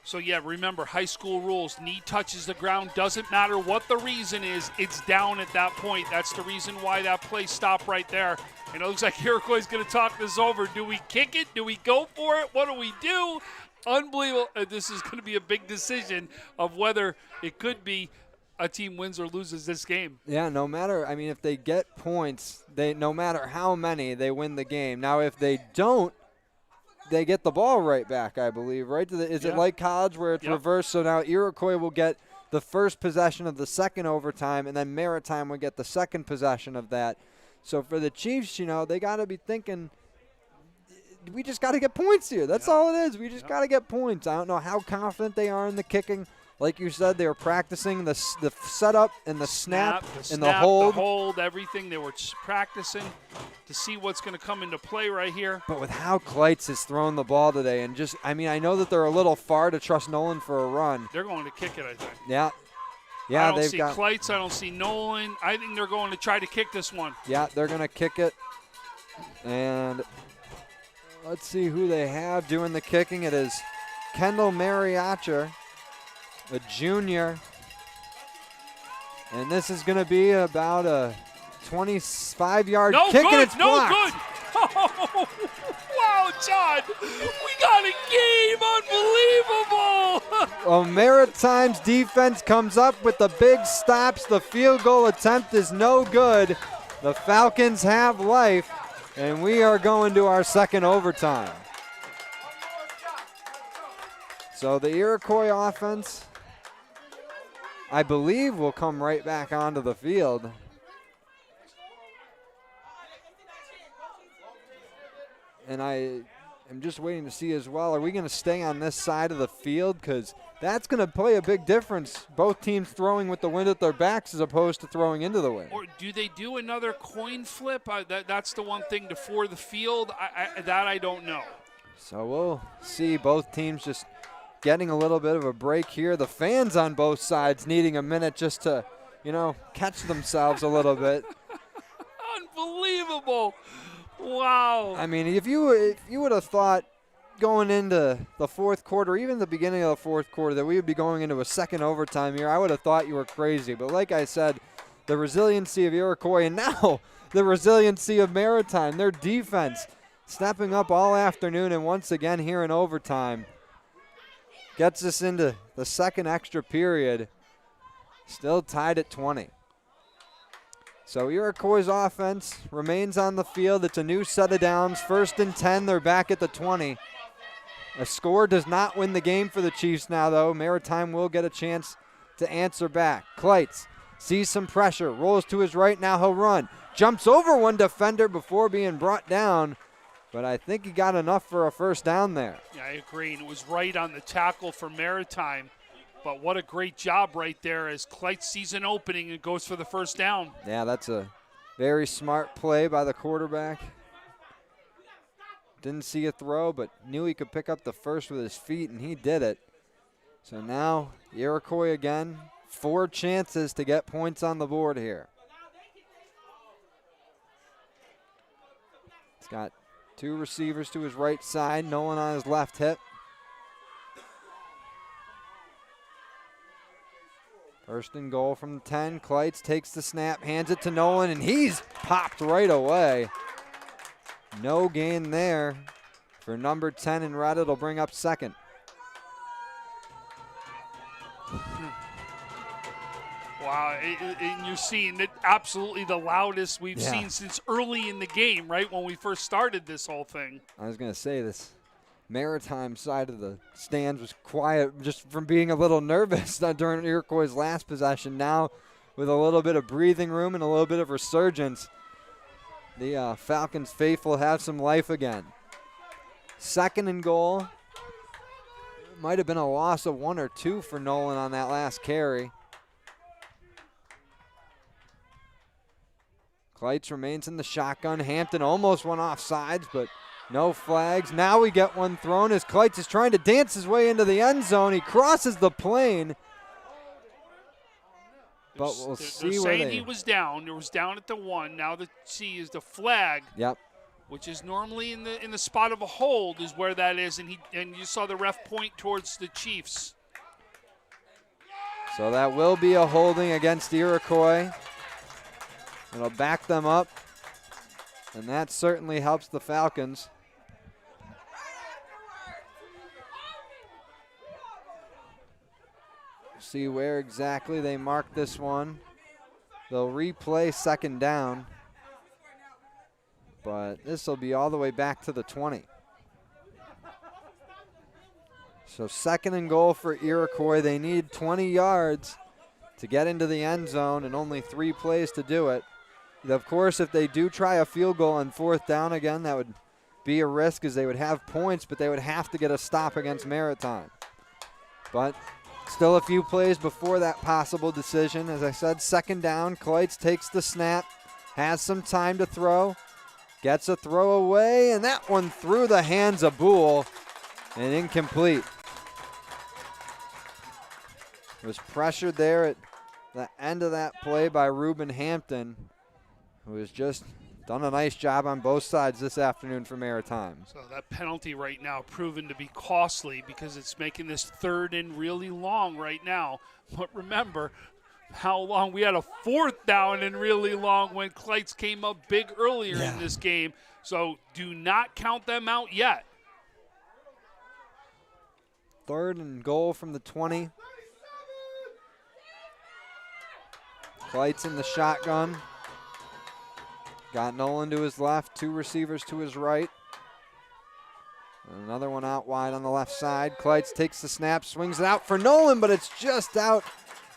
So, yeah, remember, high school rules. Knee touches the ground. Doesn't matter what the reason is. It's down at that point. That's the reason why that play stopped right there. And it looks like Iroquois is going to talk this over. Do we kick it? Do we go for it? What do we do? Unbelievable. This is going to be a big decision of whether it could be a team wins or loses this game. Yeah, no matter, I mean, if they get points, no matter how many, they win the game. Now, if they don't, they get the ball right back, I believe, right? Is it like college where it's reversed? So now Iroquois will get the first possession of the second overtime, and then Maritime will get the second possession of that. So for the Chiefs, they got to be thinking, we just got to get points here. That's all it is. We just got to get points. I don't know how confident they are in the kicking. Like you said, they were practicing the setup and the snap and the hold. The hold, everything. They were practicing to see what's going to come into play right here. But with how Kleitz has thrown the ball today, and just, I mean, I know that they're a little far to trust Nolan for a run. They're going to kick it, I think. Yeah. I don't see Kleitz. I don't see Nolan. I think they're going to try to kick this one. Yeah, they're going to kick it. And let's see who they have doing the kicking. It is Kendall Mariacher, a junior. And this is going to be about a 25-yard kick, and it's blocked. No good. Oh, wow, John. We got a game. Unbelievable. Well, Maritime's defense comes up with the big stops. The field goal attempt is no good. The Falcons have life, and we are going to our second overtime. So the Iroquois offense, I believe, will come right back onto the field. And I am just waiting to see as well, are we going to stay on this side of the field? Because that's going to play a big difference. Both teams throwing with the wind at their backs as opposed to throwing into the wind. Or do they do another coin flip? That's the one thing for the field. I don't know. So we'll see both teams just getting a little bit of a break here. The fans on both sides needing a minute just to, catch themselves a little bit. Unbelievable. Wow. I mean, if you would have thought going into the fourth quarter, even the beginning of the fourth quarter, that we would be going into a second overtime here, I would have thought you were crazy. But like I said, the resiliency of Iroquois, and now the resiliency of Maritime, their defense stepping up all afternoon, and once again here in overtime, gets us into the second extra period, still tied at 20. So Iroquois' offense remains on the field. It's a new set of downs. 1st and 10, they're back at the 20. A score does not win the game for the Chiefs now, though. Maritime will get a chance to answer back. Kleitz sees some pressure, rolls to his right, now he'll run. Jumps over one defender before being brought down, but I think he got enough for a first down there. Yeah, I agree, and it was right on the tackle for Maritime. But what a great job right there as Kleitz sees an opening and goes for the first down. Yeah, that's a very smart play by the quarterback. Didn't see a throw, but knew he could pick up the first with his feet, and he did it. So now, Iroquois again, 4 chances to get points on the board here. He's got 2 receivers to his right side, Nolan on his left hip. First and goal from the 10. Kleitz takes the snap, hands it to Nolan, and he's popped right away. No gain there for number 10 in red. It'll bring up second. Wow, and you're seeing it absolutely the loudest we've seen since early in the game, right, when we first started this whole thing. I was going to say this Maritime side of the stands was quiet just from being a little nervous during Iroquois' last possession. Now, with a little bit of breathing room and a little bit of resurgence, the Falcons faithful have some life again. Second and goal. Might have been a loss of 1 or 2 for Nolan on that last carry. Kleitz remains in the shotgun. Hampton almost went off sides, but no flags. Now we get one thrown as Kleitz is trying to dance his way into the end zone. He crosses the plane. But we'll see where saying he was down. It was down at the 1. Now the C is the flag. Yep. Which is normally in the spot of a hold is where that is, and you saw the ref point towards the Chiefs. So that will be a holding against Iroquois. It'll back them up, and that certainly helps the Falcons. See where exactly they mark this one. They'll replay second down, but this will be all the way back to the 20. So second and goal for Iroquois. They need 20 yards to get into the end zone and only 3 plays to do it. Of course, if they do try a field goal on 4th down again, that would be a risk as they would have points, but they would have to get a stop against Maritime. But still a few plays before that possible decision. As I said, second down. Kleitz takes the snap, has some time to throw, gets a throw away, and that one through the hands of Boole and incomplete. Was pressured there at the end of that play by Reuben Hampton, who has just done a nice job on both sides this afternoon for Maritime. So that penalty right now proven to be costly because it's making this 3rd and really long right now. But remember how long we had a 4th down and really long when Kleitz came up big earlier in this game. So do not count them out yet. 3rd and goal from the 20. Kleitz in the shotgun. Got Nolan to his left, 2 receivers to his right. Another one out wide on the left side. Kleitz takes the snap, swings it out for Nolan, but it's just out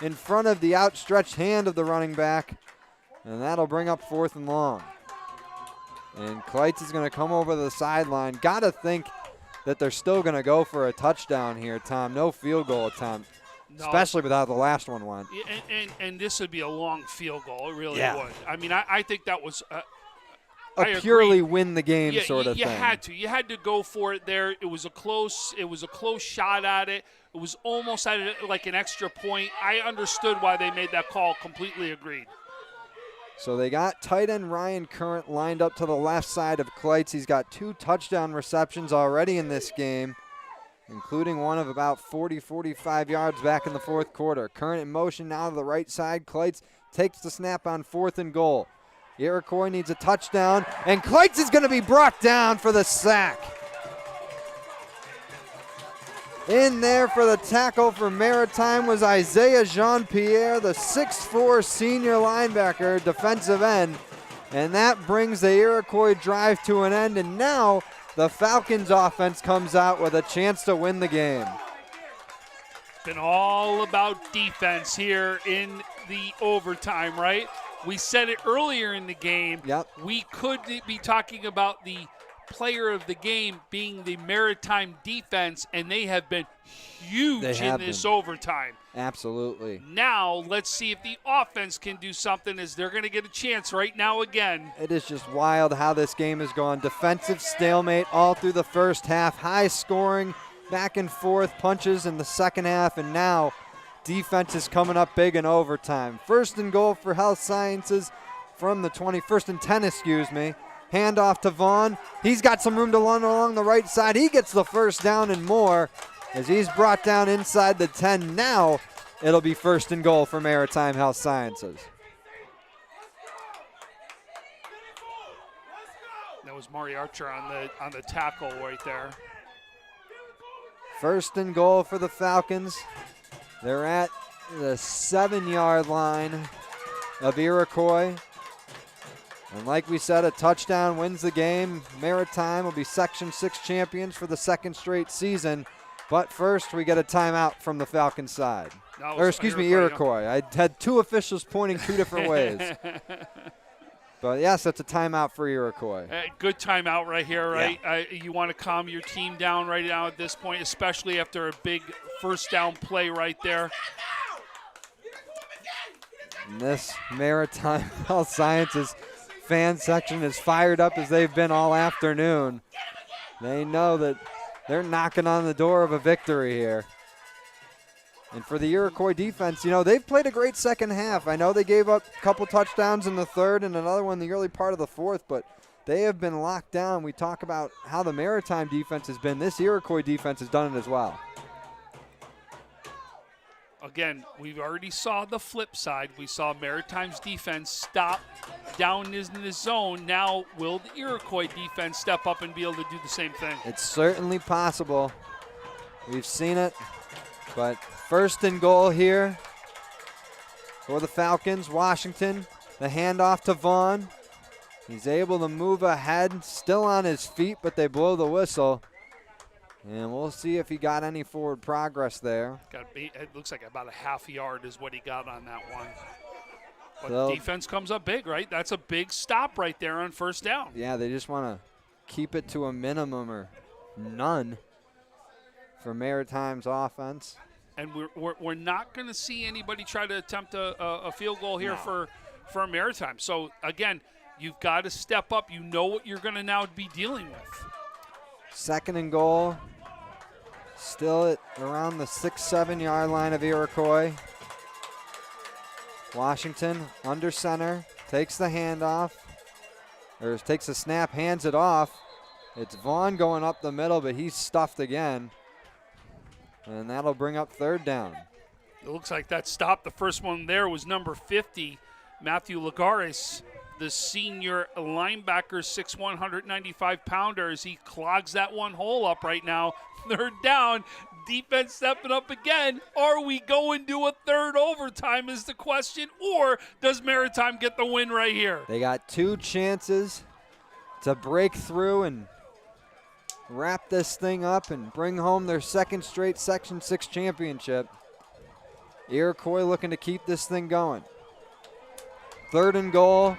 in front of the outstretched hand of the running back. And that'll bring up 4th and long. And Kleitz is going to come over the sideline. Got to think that they're still going to go for a touchdown here, Tom. No field goal attempt. No. Especially with how the last one went. And this would be a long field goal. It really would. I mean, I think that was a purely win the game sort of thing. You had to go for it there. It was a close shot at it. It was almost at it like an extra point. I understood why they made that call. Completely agreed. So they got tight end Ryan Current lined up to the left side of Kleitz. He's got 2 touchdown receptions already in this game, including one of about 40-45 yards back in the 4th quarter. Current in motion now to the right side. Kleitz takes the snap on 4th and goal. Iroquois needs a touchdown, and Kleitz is going to be brought down for the sack. In there for the tackle for Maritime was Isaiah Jean-Pierre, the 6'4 senior linebacker, defensive end. And that brings the Iroquois drive to an end. And now the Falcons offense comes out with a chance to win the game. Been all about defense here in the overtime, right? We said it earlier in the game. Yep. We could be talking about the player of the game being the Maritime defense, and they have been huge in this overtime. Absolutely. Now, let's see if the offense can do something, as they're going to get a chance right now again. It is just wild how this game has gone. Defensive stalemate all through the first half. High scoring, back and forth punches in the second half, and now defense is coming up big in overtime. First and goal for Health Sciences from the 20. First and 10, excuse me. Handoff to Vaughn. He's got some room to run along the right side. He gets the first down and more as he's brought down inside the 10. Now it'll be first and goal for Maritime Health Sciences. That was Maury Archer on the tackle right there. First and goal for the Falcons. They're at the 7-yard line of Iroquois. And like we said, a touchdown wins the game. Maritime will be Section 6 champions for the second straight season. But first, we get a timeout from the Falcons side. Or excuse me, Iroquois. I had two officials pointing two different ways. But yes, that's a timeout for Iroquois. Good timeout right here, right? Yeah. You want to calm your team down right now at this point, especially after a big first down play right there. And this Maritime Health Sciences fan section is fired up as they've been all afternoon. They know that they're knocking on the door of a victory here. And for the Iroquois defense, you know, they've played a great second half. I know they gave up a couple touchdowns in the third and another one in the early part of the fourth, but they have been locked down. We talk about how the Maritime defense has been. This Iroquois defense has done it as well. Again, we've already saw the flip side. We saw Maritime's defense stop down in the zone. Now, will the Iroquois defense step up and be able to do the same thing? It's certainly possible. We've seen it. But first and goal here for the Falcons. Washington, the handoff to Vaughn. He's able to move ahead, still on his feet, but they blow the whistle. And we'll see if he got any forward progress there. It looks like about a half yard is what he got on that one. But So- defense comes up big, right? That's a big stop right there on first down. Yeah, they just want to keep it to a minimum or none for Maritime's offense. And we're not going to see anybody try to attempt a field goal here for Maritime. So, again, you've got to step up. You know what you're going to now be dealing with. Second and goal. Still at around the 6-7 yard line of Iroquois. Washington under center. Takes the handoff. Or takes the snap, hands it off. It's Vaughn going up the middle, but he's stuffed again. And that'll bring up third down. It looks like that stop. The first one there was number 50, Matthew Lagares, the senior linebacker, 6'1", 195-pounder, as he clogs that one hole up right now. Third down, defense stepping up again. Are we going to a third overtime is the question, or does Maritime get the win right here? They got two chances to break through and wrap this thing up and bring home their second straight Section 6 championship. Iroquois looking to keep this thing going. Third and goal.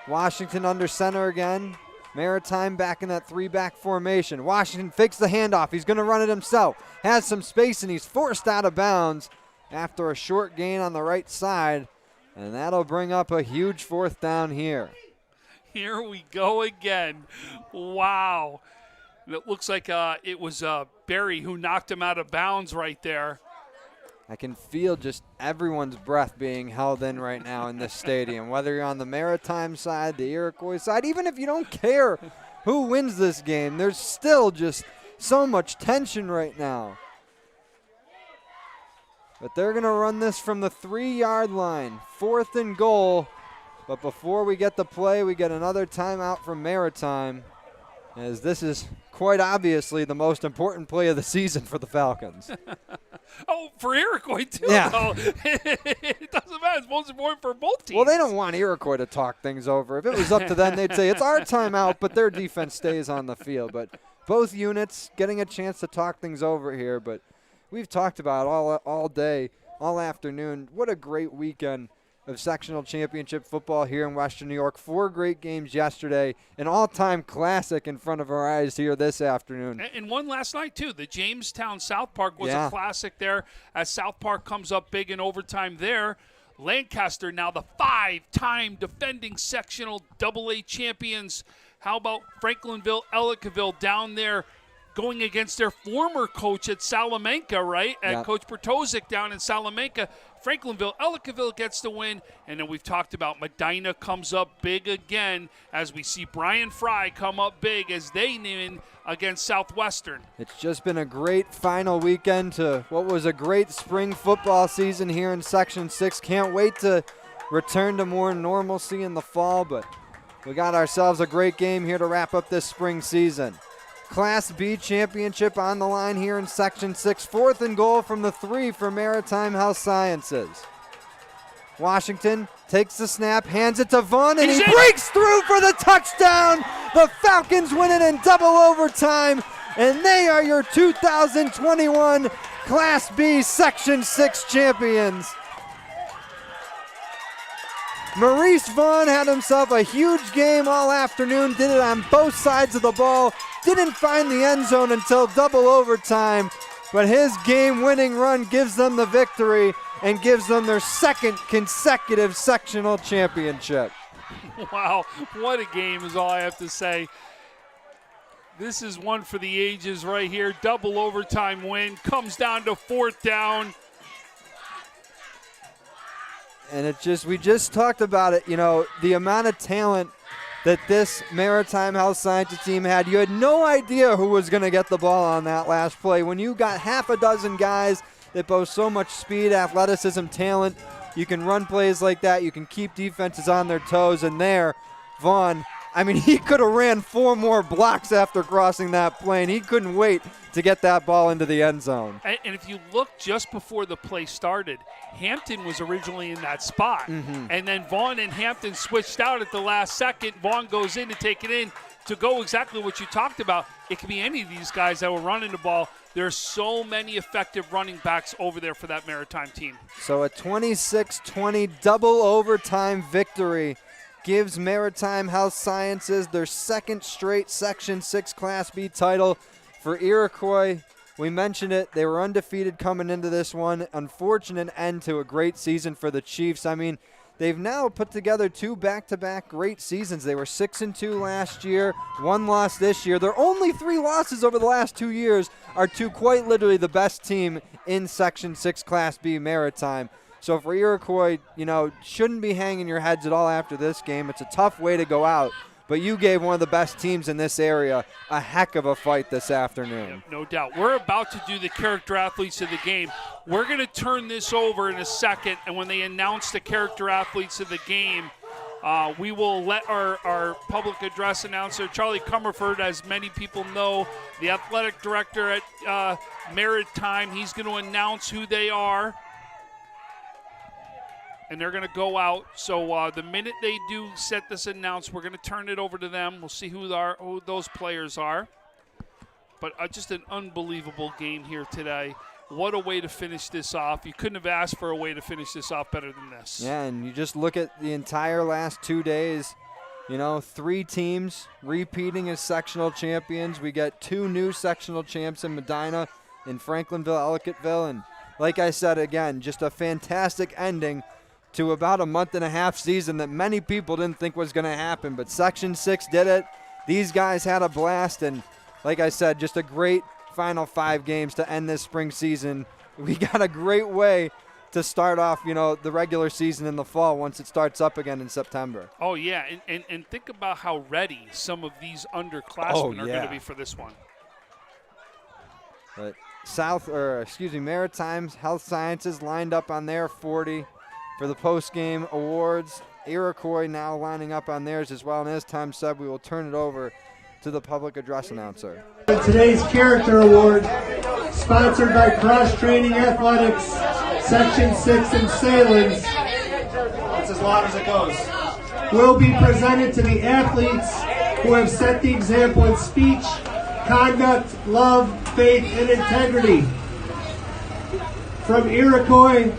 Washington under center again. Maritime back in that three-back formation. Washington fakes the handoff. He's going to run it himself. Has some space, and he's forced out of bounds after a short gain on the right side. And that'll bring up a huge fourth down here. Here we go again. Wow. It looks like it was Barry who knocked him out of bounds right there. I can feel just everyone's breath being held in right now in this stadium, whether you're on the Maritime side, the Iroquois side, even if you don't care who wins this game, there's still just so much tension right now. But they're going to run this from the 3-yard line, fourth and goal. But before we get the play, we get another timeout from Maritime, as this is quite obviously the most important play of the season for the Falcons. Oh, for Iroquois, too, Yeah. though. It doesn't matter. It's most important for both teams. Well, they don't want Iroquois to talk things over. If it was up to them, they'd say it's our timeout, but their defense stays on the field. But both units getting a chance to talk things over here. But we've talked about all day, all afternoon. What a great weekend of sectional championship football here in Western New York. 4 great games yesterday, an all-time classic in front of our eyes here this afternoon. And one last night, too. The Jamestown South Park was Yeah. a classic there as South Park comes up big in overtime there. Lancaster now the 5-time defending sectional AA champions. How about Franklinville-Ellicottville down there going against their former coach at Salamanca, right? Yep. Coach Bertozik down in Salamanca. Franklinville-Ellicottville gets the win. And then we've talked about Medina comes up big again as we see Brian Fry come up big as they win against Southwestern. It's just been a great final weekend to what was a great spring football season here in Section 6. Can't wait to return to more normalcy in the fall, but we got ourselves a great game here to wrap up this spring season. Class B championship on the line here in Section 6. 4th and goal from the 3 for Maritime Health Sciences. Washington takes the snap, hands it to Vaughn, and he breaks through for the touchdown. The Falcons win it in double overtime, and they are your 2021 Class B Section 6 champions. Maurice Vaughn had himself a huge game all afternoon, did it on both sides of the ball, didn't find the end zone until double overtime, but his game-winning run gives them the victory and gives them their 2nd consecutive sectional championship. Wow, what a game is all I have to say. This is one for the ages right here. Double overtime win, comes down to 4th down. And we just talked about it, the amount of talent that this Maritime Health Sciences team had. You had no idea who was going to get the ball on that last play. When you got half a dozen guys that boast so much speed, athleticism, talent, you can run plays like that, you can keep defenses on their toes, and there, Vaughn, he could have ran 4 more blocks after crossing that plane. He couldn't wait to get that ball into the end zone. And if you look just before the play started, Hampton was originally in that spot. And then Vaughn and Hampton switched out at the last second. Vaughn goes in to take it in to go exactly what you talked about. It could be any of these guys that were running the ball. There's so many effective running backs over there for that Maritime team. So a 26-20 double overtime victory gives Maritime Health Sciences their 2nd straight Section 6 Class B title. For Iroquois, we mentioned it, they were undefeated coming into this one. Unfortunate end to a great season for the Chiefs. They've now put together 2 back-to-back great seasons. They were 6-2 last year, 1 loss this year. Their only 3 losses over the last 2 years are to quite literally the best team in Section 6 Class B Maritime. So for Iroquois, shouldn't be hanging your heads at all after this game. It's a tough way to go out, but you gave one of the best teams in this area a heck of a fight this afternoon. Yeah, no doubt. We're about to do the character athletes of the game. We're going to turn this over in a second, and when they announce the character athletes of the game, we will let our public address announcer, Charlie Comerford, as many people know, the athletic director at Maritime, he's going to announce who they are. And they're going to go out. So the minute they do set this announce, we're going to turn it over to them. We'll see who those players are. But just an unbelievable game here today. What a way to finish this off. You couldn't have asked for a way to finish this off better than this. Yeah, and you just look at the entire last 2 days. 3 teams repeating as sectional champions. We got 2 new sectional champs in Medina and Franklinville-Ellicottville. And like I said, again, just a fantastic ending to about a month-and-a-half season that many people didn't think was going to happen. But Section 6 did it. These guys had a blast. And like I said, just a great final 5 games to end this spring season. We got a great way to start off, the regular season in the fall once it starts up again in September. Oh, yeah. And think about how ready some of these underclassmen are going to be for this one. But Maritime Health Sciences lined up on their 40 for the post-game awards. Iroquois now lining up on theirs as well. And as Tom said, we will turn it over to the public address announcer. Today's character award, sponsored by Cross Training Athletics, Section 6 in Salins, That's as loud as it goes. will be presented to the athletes who have set the example in speech, conduct, love, faith, and integrity. From Iroquois,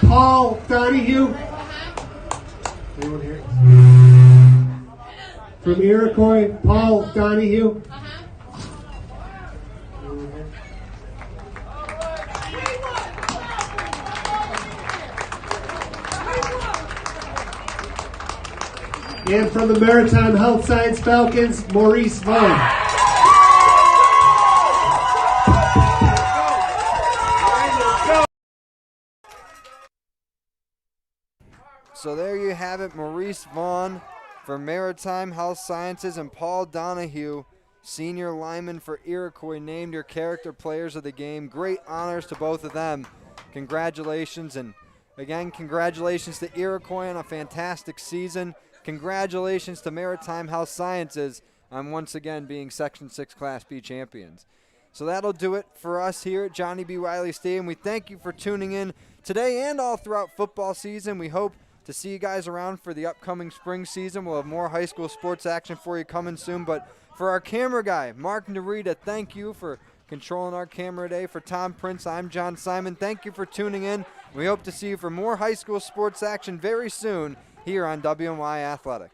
Paul Donahue. Anyone here? From Iroquois, Paul Donahue. And from the Maritime Health Science Falcons, Maurice Vaughn. So there you have it, Maurice Vaughn for Maritime Health Sciences and Paul Donahue, senior lineman for Iroquois, named your character players of the game. Great honors to both of them. Congratulations, and again, congratulations to Iroquois on a fantastic season. Congratulations to Maritime Health Sciences on once again being Section 6 Class B champions. So that'll do it for us here at Johnny B. Wiley Stadium. We thank you for tuning in today and all throughout football season. We hope to see you guys around for the upcoming spring season. We'll have more high school sports action for you coming soon. But for our camera guy, Mark Narita, thank you for controlling our camera today. For Tom Prince, I'm John Simon. Thank you for tuning in. We hope to see you for more high school sports action very soon here on WNY Athletics.